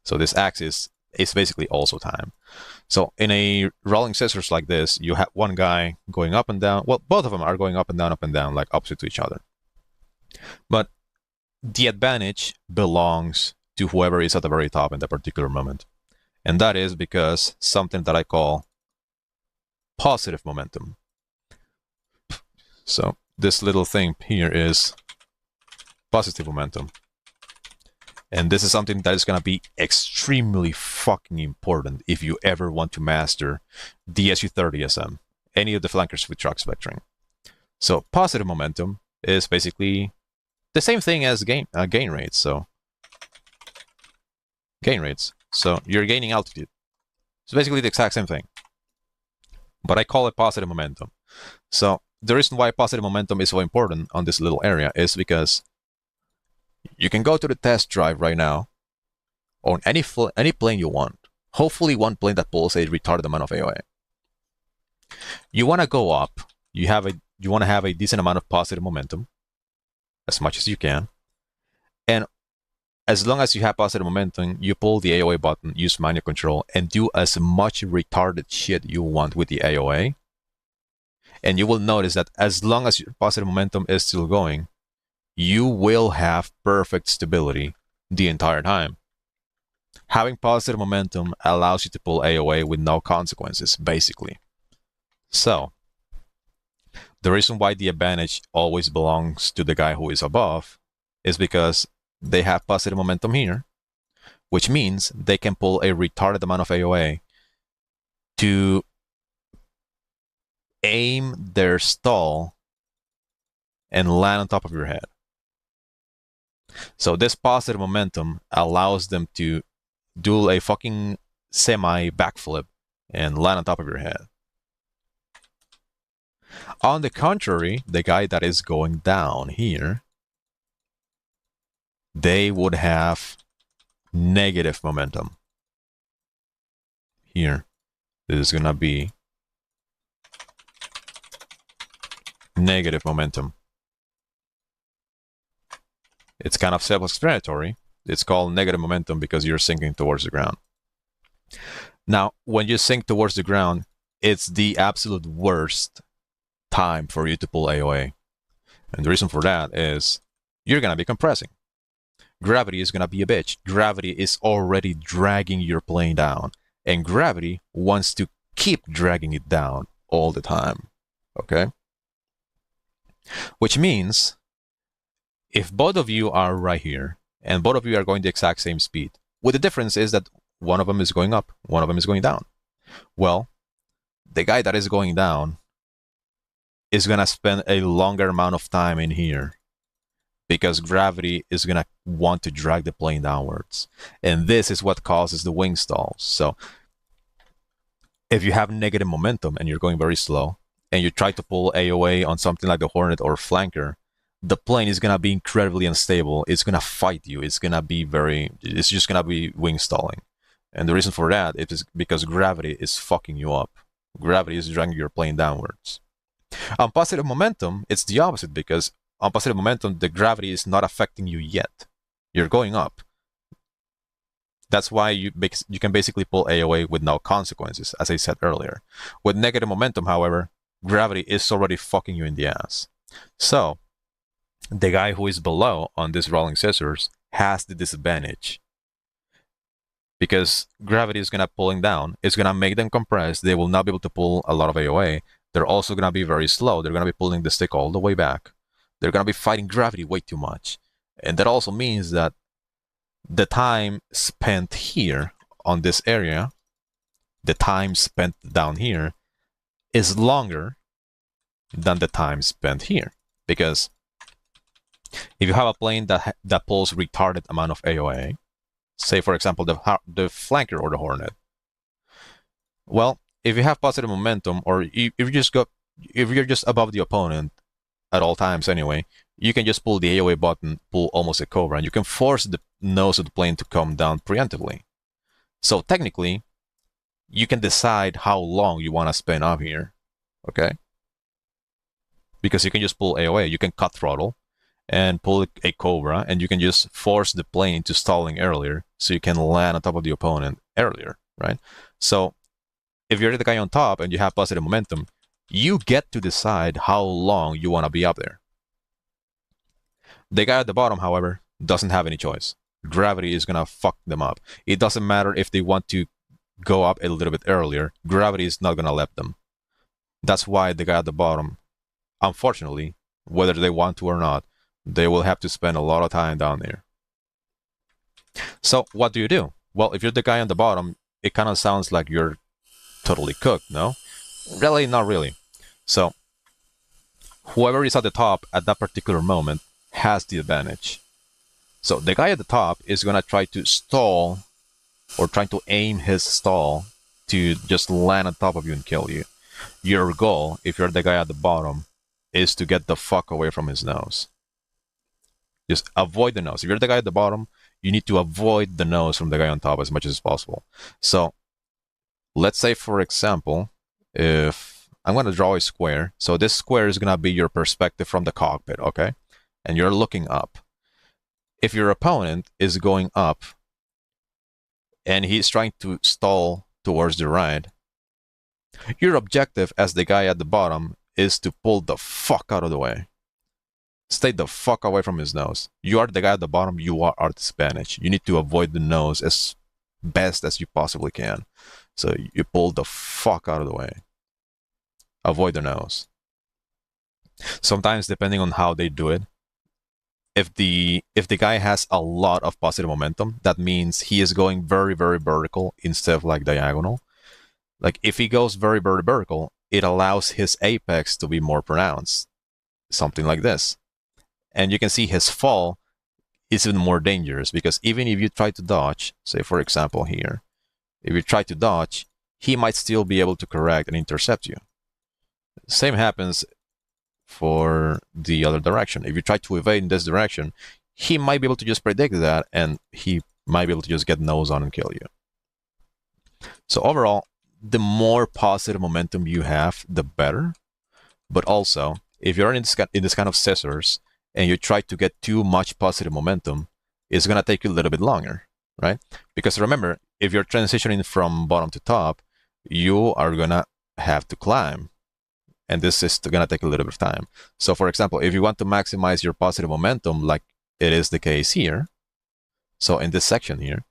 So this axis is basically also time. So in a rolling scissors like this, you have one guy going up and down. Well, both of them are going up and down, like opposite to each other. But the advantage belongs to whoever is at the very top in that particular moment. And that is because something that I call positive momentum. So this little thing here is positive momentum. And this is something that is going to be extremely fucking important if you ever want to master the SU-30SM, any of the flankers with trucks vectoring. So positive momentum is basically the same thing as gain rates. So gain rates. So you're gaining altitude. It's basically the exact same thing. But I call it positive momentum. So the reason why positive momentum is so important on this little area is because you can go to the test drive right now on any plane you want. Hopefully one plane that pulls a retarded amount of AOA. You want to go up. You want to have a decent amount of positive momentum, as much as you can. And as long as you have positive momentum, you pull the AOA button, use manual control, and do as much retarded shit you want with the AOA. And you will notice that as long as your positive momentum is still going, you will have perfect stability the entire time. Having positive momentum allows you to pull AOA with no consequences, basically. So, the reason why the advantage always belongs to the guy who is above is because they have positive momentum here, which means they can pull a retarded amount of AOA to aim their stall and land on top of your head. So this positive momentum allows them to do a fucking semi backflip and land on top of your head. On the contrary, the guy that is going down here, they would have negative momentum. Here, this is gonna be negative momentum. It's kind of self-explanatory. It's called negative momentum because you're sinking towards the ground. Now, when you sink towards the ground, it's the absolute worst time for you to pull AOA. And the reason for that is you're going to be compressing. Gravity is going to be a bitch. Gravity is already dragging your plane down. And gravity wants to keep dragging it down all the time. Okay? Which means if both of you are right here, and both of you are going the exact same speed, with the difference is that one of them is going up, one of them is going down. Well, the guy that is going down is going to spend a longer amount of time in here because gravity is going to want to drag the plane downwards. And this is what causes the wing stalls. So if you have negative momentum and you're going very slow, and you try to pull AOA on something like the Hornet or Flanker, the plane is going to be incredibly unstable. It's going to fight you. It's going to be it's just going to be wing stalling. And the reason for that is because gravity is fucking you up. Gravity is dragging your plane downwards. On positive momentum, it's the opposite because on positive momentum, the gravity is not affecting you yet. You're going up. That's why you can basically pull AOA with no consequences, as I said earlier. With negative momentum, however, gravity is already fucking you in the ass. So, the guy who is below on this rolling scissors has the disadvantage. Because gravity is going to pulling down. It's going to make them compress. They will not be able to pull a lot of AOA. They're also going to be very slow. They're going to be pulling the stick all the way back. They're going to be fighting gravity way too much. And that also means that the time spent here on this area, the time spent down here, is longer than the time spent here. Because if you have a plane that pulls retarded amount of AOA, say for example the Flanker or the Hornet, well, if you have positive momentum, or if you're just above the opponent at all times anyway, you can just pull the AOA button, pull almost a Cobra, and you can force the nose of the plane to come down preemptively. So technically, you can decide how long you want to spend up here, okay? Because you can just pull AOA, you can cut throttle, and pull a Cobra, and you can just force the plane to stalling earlier so you can land on top of the opponent earlier, right? So if you're the guy on top and you have positive momentum, you get to decide how long you want to be up there. The guy at the bottom, however, doesn't have any choice. Gravity is gonna fuck them up. It doesn't matter if they want to go up a little bit earlier, gravity is not gonna let them. That's why the guy at the bottom, unfortunately, whether they want to or not, they will have to spend a lot of time down there. So what do you do? Well, if you're the guy on the bottom, it kind of sounds like you're totally cooked, no? Really, not really. So whoever is at the top at that particular moment has the advantage. So the guy at the top is going to try to stall or trying to aim his stall to just land on top of you and kill you. Your goal, if you're the guy at the bottom, is to get the fuck away from his nose. Just avoid the nose. If you're the guy at the bottom, you need to avoid the nose from the guy on top as much as possible. So let's say, for example, if I'm going to draw a square. So this square is going to be your perspective from the cockpit, okay? And you're looking up. If your opponent is going up and he's trying to stall towards the right, your objective as the guy at the bottom is to pull the fuck out of the way. Stay the fuck away from his nose. You are the guy at the bottom, you are at disadvantage. You need to avoid the nose as best as you possibly can. So you pull the fuck out of the way. Avoid the nose. Sometimes, depending on how they do it, if the guy has a lot of positive momentum, that means he is going very, very vertical instead of like diagonal. Like if he goes very, very vertical, it allows his apex to be more pronounced. Something like this. And you can see his fall is even more dangerous because even if you try to dodge, say for example here, if you try to dodge, he might still be able to correct and intercept you. Same happens for the other direction. If you try to evade in this direction, he might be able to just predict that and he might be able to just get nose on and kill you. So overall, the more positive momentum you have, the better. But also, if you're in this kind of scissors and you try to get too much positive momentum, it's going to take you a little bit longer, right? Because remember, if you're transitioning from bottom to top, you are going to have to climb. And this is going to take a little bit of time. So for example, if you want to maximize your positive momentum, like it is the case here, so in this section here,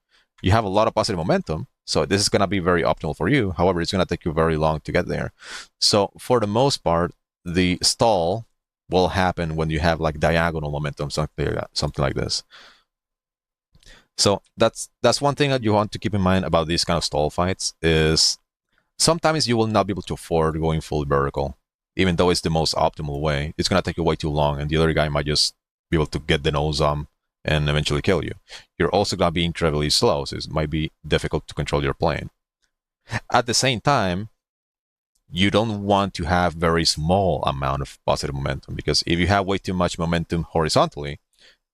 you have a lot of positive momentum. So this is going to be very optimal for you. However, it's going to take you very long to get there. So for the most part, the stall will happen when you have like diagonal momentum, something like this. So that's one thing that you want to keep in mind about these kind of stall fights is sometimes you will not be able to afford going full vertical. Even though it's the most optimal way, it's going to take you way too long, and the other guy might just be able to get the nose on and eventually kill you. You're also going to be incredibly slow, so it might be difficult to control your plane. At the same time, you don't want to have very small amount of positive momentum, because if you have way too much momentum horizontally,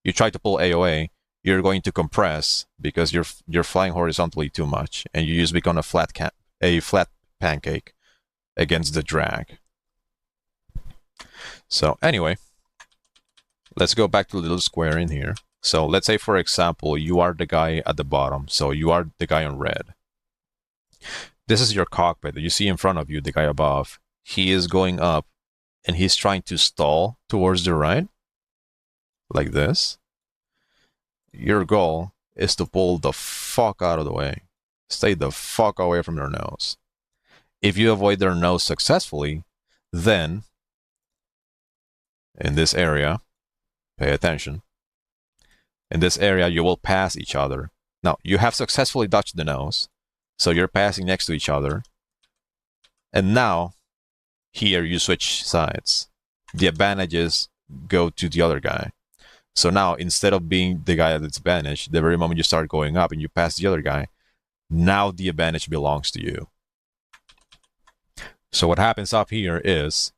you try to pull AOA, you're going to compress because you're flying horizontally too much, and you just become a flat pancake against the drag. So anyway, let's go back to the little square in here. So let's say, for example, you are the guy at the bottom. So you are the guy on red. This is your cockpit. You see in front of you the guy above. He is going up and he's trying to stall towards the right, like this. Your goal is to pull the fuck out of the way. Stay the fuck away from their nose. If you avoid their nose successfully, then in this area, pay attention. In this area, you will pass each other. Now, you have successfully dodged the nose, so you're passing next to each other. And now, here you switch sides. The advantages go to the other guy. So now, instead of being the guy at its advantage, the very moment you start going up and you pass the other guy, now the advantage belongs to you. So what happens up here is,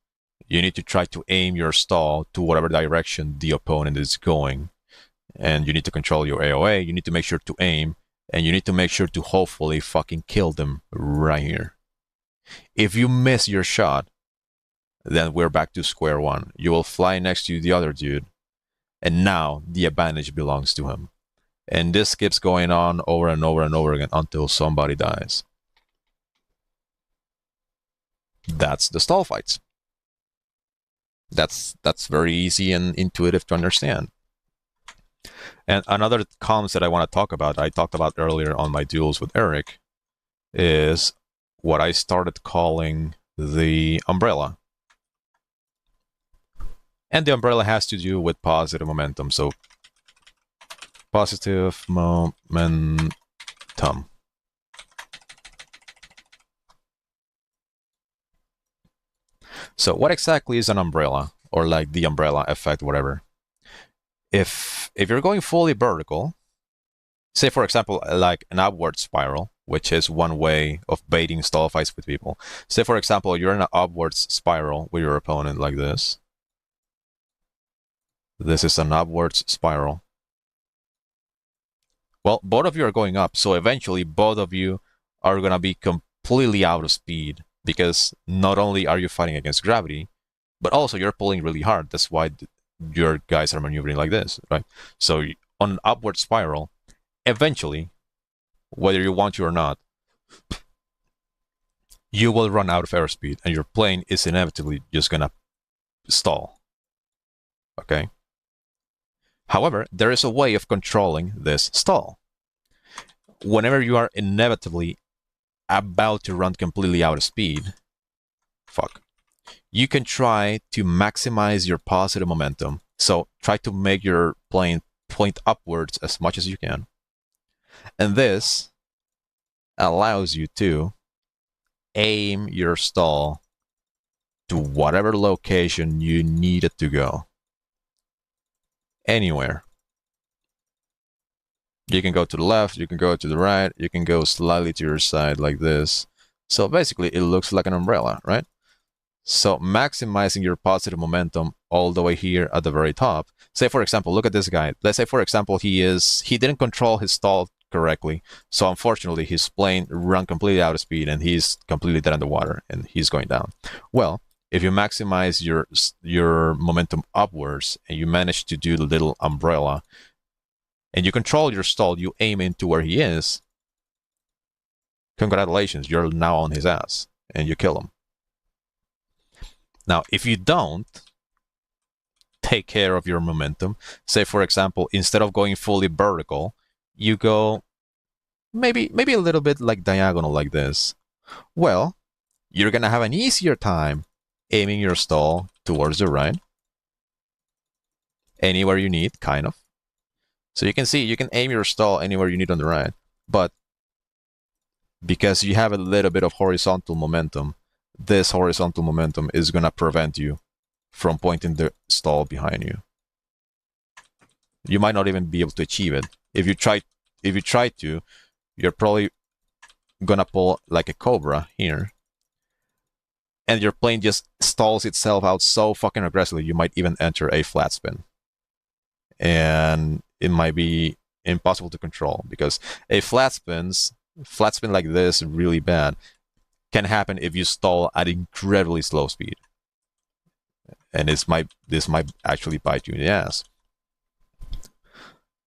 you need to try to aim your stall to whatever direction the opponent is going. And you need to control your AOA, you need to make sure to aim, and you need to make sure to hopefully fucking kill them right here. If you miss your shot, then we're back to square one. You will fly next to the other dude, and now the advantage belongs to him. And this keeps going on over and over and over again until somebody dies. That's the stall fights. That's very easy and intuitive to understand. And another concept I want to talk about, I talked about earlier on my duels with Eric, is what I started calling the umbrella. And the umbrella has to do with positive momentum. So positive momentum. So what exactly is an umbrella, or like the umbrella effect, whatever? If you're going fully vertical, say for example like an upward spiral, which is one way of baiting stall fights with people. Say for example you're in an upward spiral with your opponent like this. This is an upward spiral. Well, both of you are going up, so eventually both of you are going to be completely out of speed, because not only are you fighting against gravity, but also you're pulling really hard. That's why your guys are maneuvering like this, right? So on an upward spiral, eventually, whether you want to or not, you will run out of airspeed and your plane is inevitably just going to stall. Okay? However, there is a way of controlling this stall. Whenever you are inevitably about to run completely out of speed, you can try to maximize your positive momentum. So try to make your plane point upwards as much as you can. And this allows you to aim your stall to whatever location you need it to go. Anywhere. You can go to the left, you can go to the right, you can go slightly to your side like this. So basically it looks like an umbrella, right? So maximizing your positive momentum all the way here at the very top. Say for example, look at this guy. Let's say for example he didn't control his stall correctly. So unfortunately his plane ran completely out of speed and he's completely dead in the water and he's going down. Well, if you maximize your momentum upwards and you manage to do the little umbrella and you control your stall, you aim into where he is, congratulations, you're now on his ass and you kill him. Now, if you don't take care of your momentum, say for example, instead of going fully vertical, you go maybe a little bit like diagonal like this, well, you're gonna have an easier time aiming your stall towards the right, anywhere you need, kind of. So you can see, you can aim your stall anywhere you need on the right, but because you have a little bit of horizontal momentum, this horizontal momentum is gonna prevent you from pointing the stall behind you. You might not even be able to achieve it. If you try to, you're probably gonna pull like a cobra here, and your plane just stalls itself out so fucking aggressively you might even enter a flat spin. And it might be impossible to control, because a flat spin like this, really bad, can happen if you stall at incredibly slow speed. And this might actually bite you in the ass.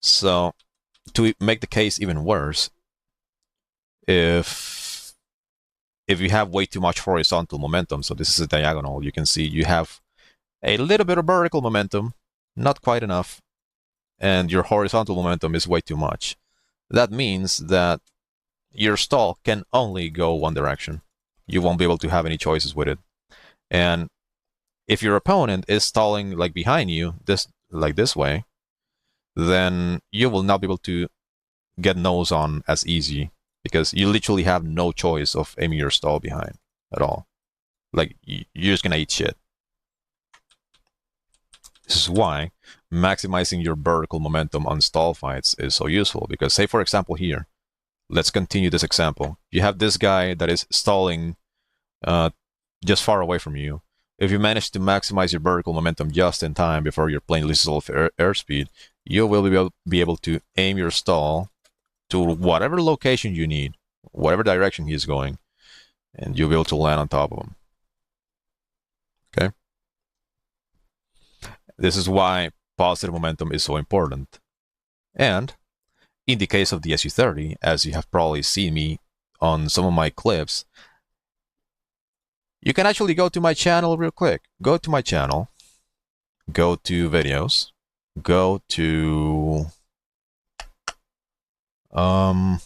So to make the case even worse, if you have way too much horizontal momentum, so this is a diagonal, you can see you have a little bit of vertical momentum, not quite enough, and your horizontal momentum is way too much. That means that your stall can only go one direction. You won't be able to have any choices with it. And if your opponent is stalling like behind you, this way, then you will not be able to get nose on as easy, because you literally have no choice of aiming your stall behind at all. Like, you're just gonna eat shit. This is why maximizing your vertical momentum on stall fights is so useful, because say for example here, let's continue this example. You have this guy that is stalling just far away from you. If you manage to maximize your vertical momentum just in time before your plane loses all of airspeed, you will be able to aim your stall to whatever location you need, whatever direction he's going, and you'll be able to land on top of him. Okay? This is why positive momentum is so important. And In the case of the SU-30, as you have probably seen me on some of my clips, you can actually go to my channel real quick. Go to my channel, go to videos, go to a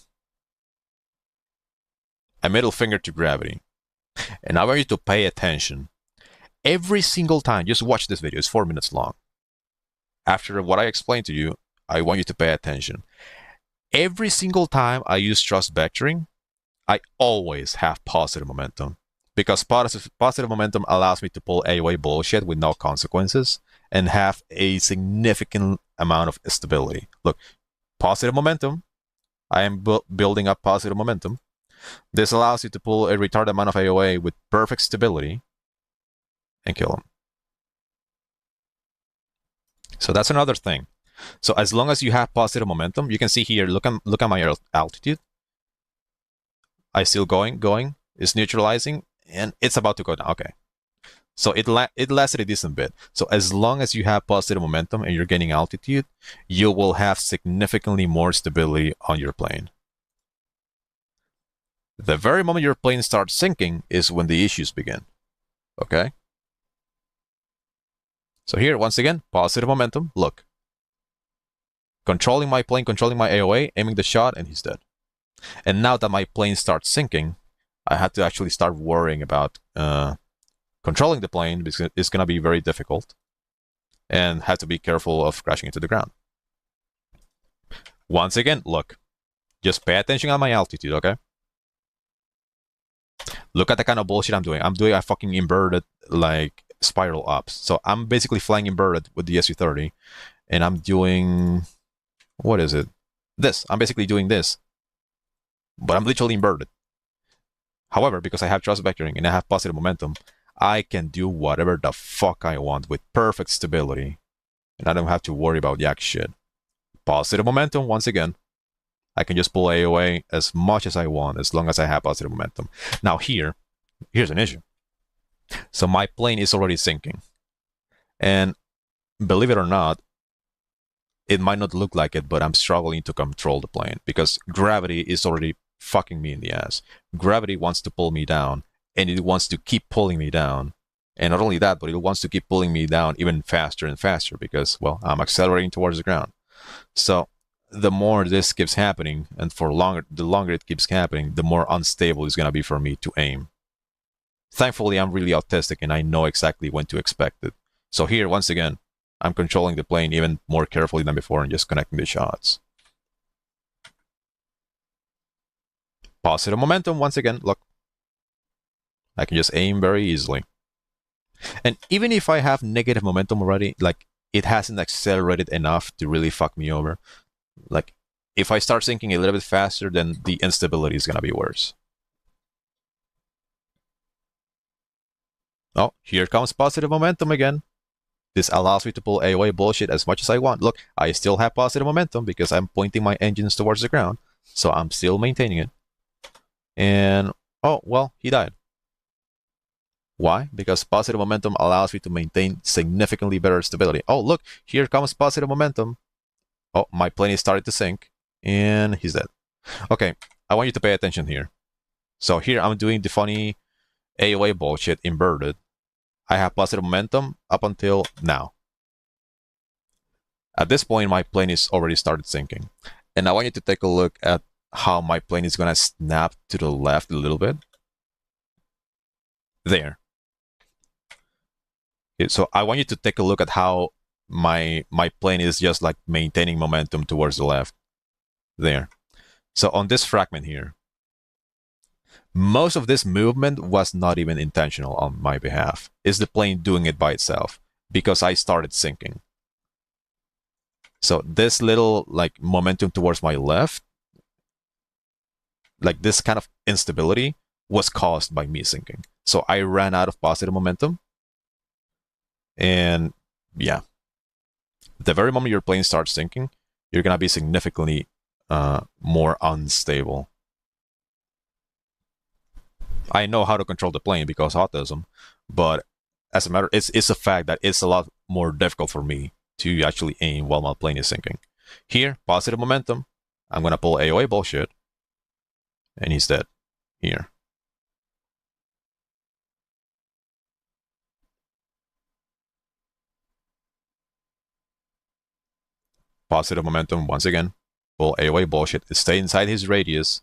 middle finger to gravity. And I want you to pay attention. Every single time, just watch this video, it's 4 minutes long. After what I explained to you, I want you to pay attention. Every single time I use thrust vectoring, I always have positive momentum. Because positive momentum allows me to pull AOA bullshit with no consequences and have a significant amount of stability. Look, positive momentum. I am building up positive momentum. This allows you to pull a retarded amount of AOA with perfect stability and kill him. So that's another thing. So as long as you have positive momentum, you can see here, look at my altitude. I still going, it's neutralizing, and it's about to go down. Okay. So it lasted a decent bit. So as long as you have positive momentum and you're gaining altitude, you will have significantly more stability on your plane. The very moment your plane starts sinking is when the issues begin. Okay? So here, once again, positive momentum. Look. Controlling my plane, controlling my AOA, aiming the shot, and he's dead. And now that my plane starts sinking, I had to actually start worrying about controlling the plane because it's going to be very difficult and have to be careful of crashing into the ground. Once again, look. Just pay attention on my altitude, okay? Look at the kind of bullshit I'm doing. I'm doing a fucking inverted, like, spiral ups. So I'm basically flying inverted with the SU-30, and I'm doing... What is it? This. I'm basically doing this. But I'm literally inverted. However, because I have thrust vectoring and I have positive momentum, I can do whatever the fuck I want with perfect stability. And I don't have to worry about yak shit. Positive momentum, once again. I can just pull AOA as much as I want as long as I have positive momentum. Now here's an issue. So my plane is already sinking. And believe it or not, it might not look like it, but I'm struggling to control the plane because gravity is already fucking me in the ass. Gravity wants to pull me down, and it wants to keep pulling me down. And not only that, but it wants to keep pulling me down even faster and faster because, well, I'm accelerating towards the ground. So the more this keeps happening, and the longer it keeps happening, the more unstable it's going to be for me to aim. Thankfully, I'm really autistic, and I know exactly when to expect it. So here, once again, I'm controlling the plane even more carefully than before and just connecting the shots. Positive momentum, once again, look. I can just aim very easily. And even if I have negative momentum already, like, it hasn't accelerated enough to really fuck me over. Like, if I start sinking a little bit faster, then the instability is gonna be worse. Oh, here comes positive momentum again. This allows me to pull AOA bullshit as much as I want. Look, I still have positive momentum because I'm pointing my engines towards the ground. So I'm still maintaining it. And, oh, well, he died. Why? Because positive momentum allows me to maintain significantly better stability. Oh, look, here comes positive momentum. Oh, my plane is starting to sink. And he's dead. Okay, I want you to pay attention here. So here I'm doing the funny AOA bullshit inverted. I have positive momentum up until now. At this point, my plane is already started sinking. And I want you to take a look at how my plane is going to snap to the left a little bit. There. So I want you to take a look at how my plane is just like maintaining momentum towards the left. There. So on this fragment here, most of this movement was not even intentional on my behalf. It's the plane doing it by itself because I started sinking. So this little like momentum towards my left, like this kind of instability, was caused by me sinking. So I ran out of positive momentum. And yeah, the very moment your plane starts sinking, you're going to be significantly more unstable. I know how to control the plane because autism, but as a matter, it's a fact that it's a lot more difficult for me to actually aim while my plane is sinking. Here, positive momentum. I'm gonna pull AOA bullshit, and he's dead. Here. Positive momentum once again. Pull AOA bullshit. Stay inside his radius.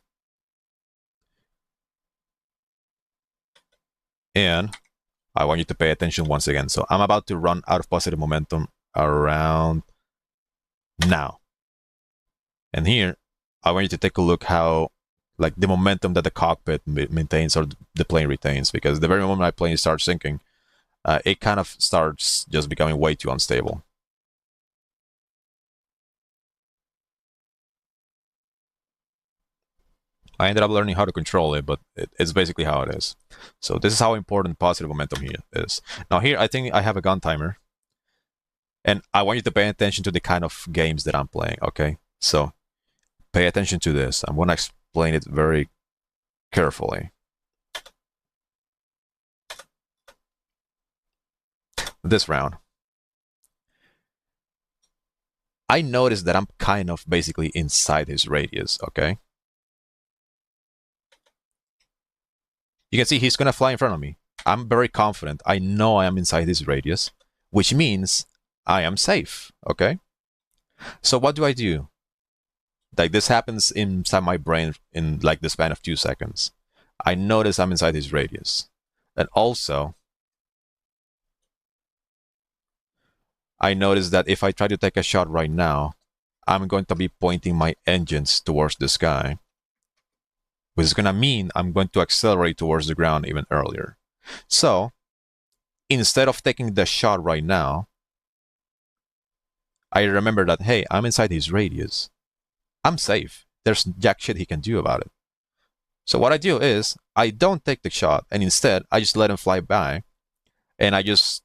And I want you to pay attention once again. So I'm about to run out of positive momentum around now. And here, I want you to take a look how, like, the momentum that the cockpit maintains or the plane retains. Because the very moment my plane starts sinking, it kind of starts just becoming way too unstable. I ended up learning how to control it, but it's basically how it is. So this is how important positive momentum here is. Now here, I think I have a gun timer. And I want you to pay attention to the kind of games that I'm playing, okay? So pay attention to this. I'm going to explain it very carefully. This round, I noticed that I'm kind of basically inside his radius, okay? You can see he's going to fly in front of me. I'm very confident. I know I am inside his radius, which means I am safe, okay? So what do? Like, this happens inside my brain in like the span of 2 seconds. I notice I'm inside his radius. And also, I notice that if I try to take a shot right now, I'm going to be pointing my engines towards the sky, which is going to mean I'm going to accelerate towards the ground even earlier. So, instead of taking the shot right now, I remember that, hey, I'm inside his radius. I'm safe. There's jack shit he can do about it. So what I do is, I don't take the shot, and instead, I just let him fly by, and I just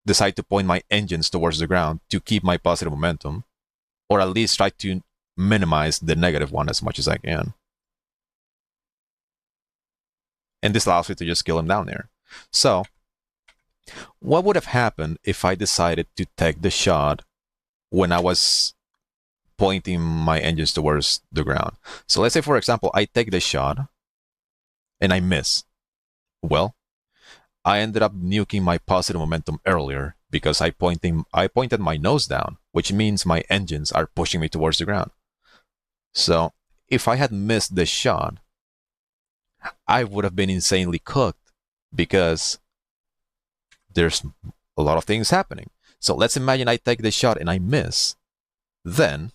decide to point my engines towards the ground to keep my positive momentum, or at least try to minimize the negative one as much as I can. And this allows me to just kill him down there. So, what would have happened if I decided to take the shot when I was pointing my engines towards the ground? So let's say, for example, I take the shot and I miss. Well, I ended up nuking my positive momentum earlier because I pointed my nose down, which means my engines are pushing me towards the ground. So if I had missed the shot, I would have been insanely cooked because there's a lot of things happening. So let's imagine I take the shot and I miss. Then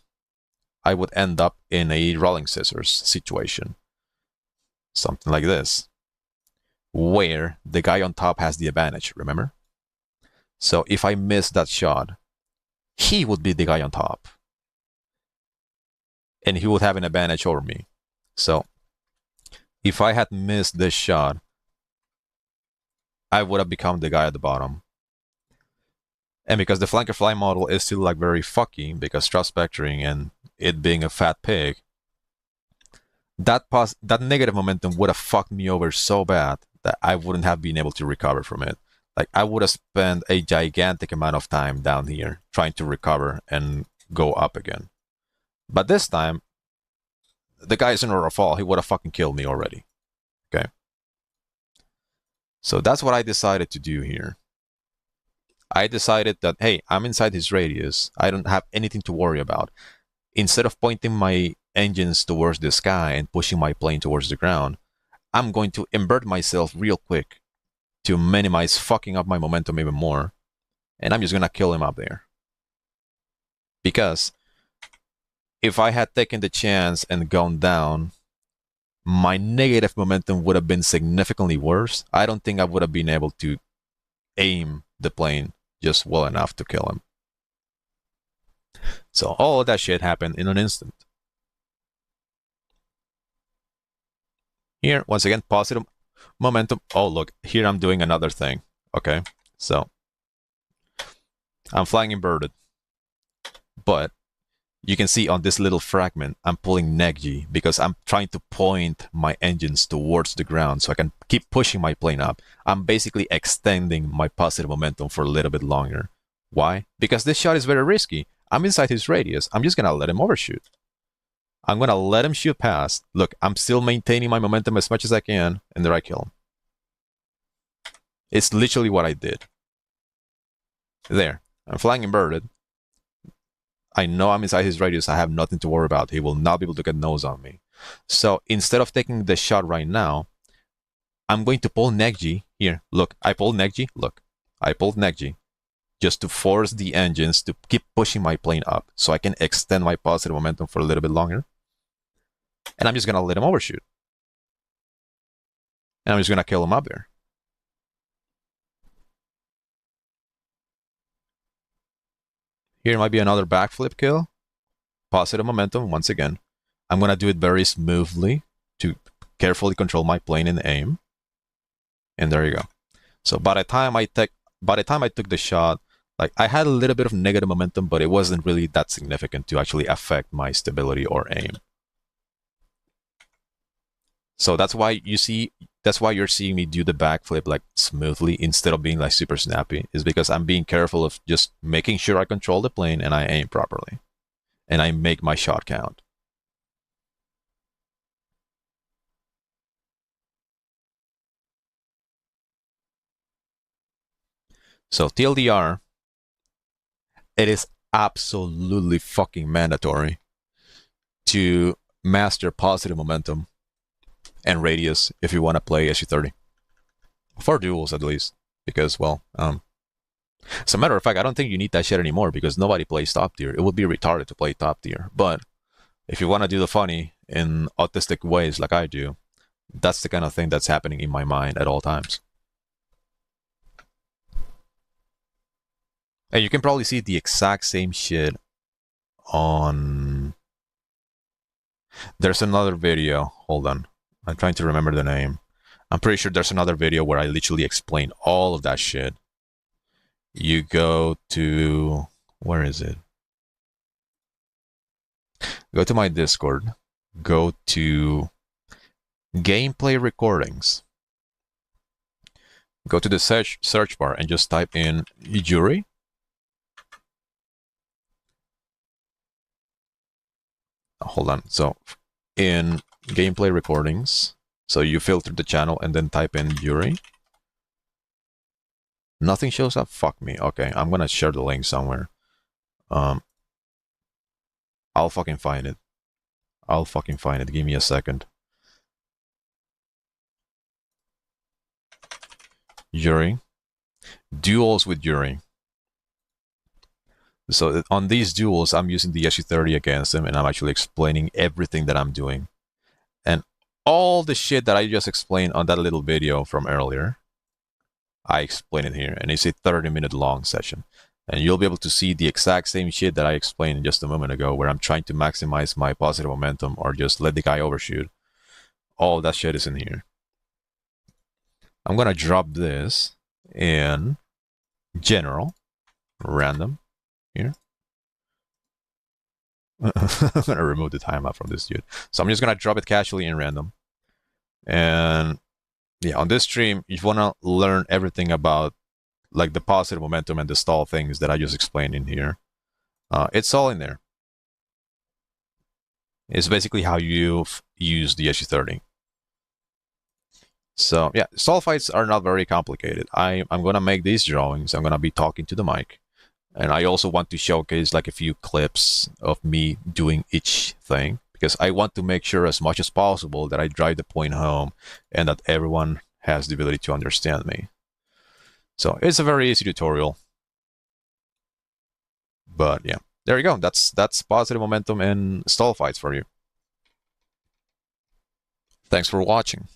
I would end up in a rolling scissors situation. Something like this, where the guy on top has the advantage, remember? So if I miss that shot, he would be the guy on top. And he would have an advantage over me. So if I had missed this shot, I would have become the guy at the bottom. And because the flanker fly model is still like very fucky because thrust vectoring and it being a fat pig, that negative momentum would have fucked me over so bad that I wouldn't have been able to recover from it. Like, I would have spent a gigantic amount of time down here trying to recover and go up again. But this time, the guy isn't a fall. He would have fucking killed me already. Okay? So that's what I decided to do here. I decided that, hey, I'm inside his radius. I don't have anything to worry about. Instead of pointing my engines towards the sky and pushing my plane towards the ground, I'm going to invert myself real quick to minimize fucking up my momentum even more. And I'm just going to kill him up there. Because if I had taken the chance and gone down, my negative momentum would have been significantly worse. I don't think I would have been able to aim the plane just well enough to kill him. So all of that shit happened in an instant. Here, once again, positive momentum. Oh, look, here I'm doing another thing. Okay, so I'm flying inverted. But you can see on this little fragment, I'm pulling neg-G because I'm trying to point my engines towards the ground so I can keep pushing my plane up. I'm basically extending my positive momentum for a little bit longer. Why? Because this shot is very risky. I'm inside his radius. I'm just going to let him overshoot. I'm gonna let him shoot past. Look, I'm still maintaining my momentum as much as I can, and there I kill him. It's literally what I did. There. I'm flying inverted. I know I'm inside his radius. I have nothing to worry about. He will not be able to get nose on me. So instead of taking the shot right now, I'm going to pull Negji. Here, look. I pulled Negji. Look. I pulled Negji just to force the engines to keep pushing my plane up so I can extend my positive momentum for a little bit longer. And I'm just going to let him overshoot. And I'm just going to kill him up there. Here might be another backflip kill. Positive momentum once again. I'm going to do it very smoothly to carefully control my plane and aim. And there you go. So by the time I took the shot, like I had a little bit of negative momentum, but it wasn't really that significant to actually affect my stability or aim. So that's why you're seeing me do the backflip like smoothly instead of being like super snappy, is because I'm being careful of just making sure I control the plane and I aim properly. And I make my shot count. So TLDR, it is absolutely fucking mandatory to master positive momentum and radius if you want to play SU-30. For duels, at least. Because, well, as a matter of fact, I don't think you need that shit anymore because nobody plays top tier. It would be retarded to play top tier. But if you want to do the funny in autistic ways like I do, that's the kind of thing that's happening in my mind at all times. And you can probably see the exact same shit on... There's another video. Hold on. I'm trying to remember the name. I'm pretty sure there's another video where I literally explain all of that shit. You go to... Where is it? Go to my Discord. Go to gameplay recordings. Go to the search bar and just type in Yuri. Hold on. So in gameplay recordings, so you filter the channel and then type in Yuri. Nothing shows up. Fuck me. Okay, I'm gonna share the link somewhere. I'll fucking find it. Give me a second. Yuri. Duels with Yuri. So on these duels, I'm using the SU-30 against him, and I'm actually explaining everything that I'm doing. And all the shit that I just explained on that little video from earlier, I explain it here, and it's a 30-minute long session. And you'll be able to see the exact same shit that I explained just a moment ago, where I'm trying to maximize my positive momentum or just let the guy overshoot. All that shit is in here. I'm gonna drop this in general, random, here. I'm gonna remove the timeout from this dude. So I'm just gonna drop it casually in random. And yeah, on this stream, if you wanna learn everything about like the positive momentum and the stall things that I just explained in here, it's all in there. It's basically how you use the SU-30. So yeah, stall fights are not very complicated. I'm gonna make these drawings. I'm gonna be talking to the mic. And I also want to showcase like a few clips of me doing each thing, because I want to make sure as much as possible that I drive the point home and that everyone has the ability to understand me. So it's a very easy tutorial. But yeah, there you go. That's positive momentum and stall fights for you. Thanks for watching.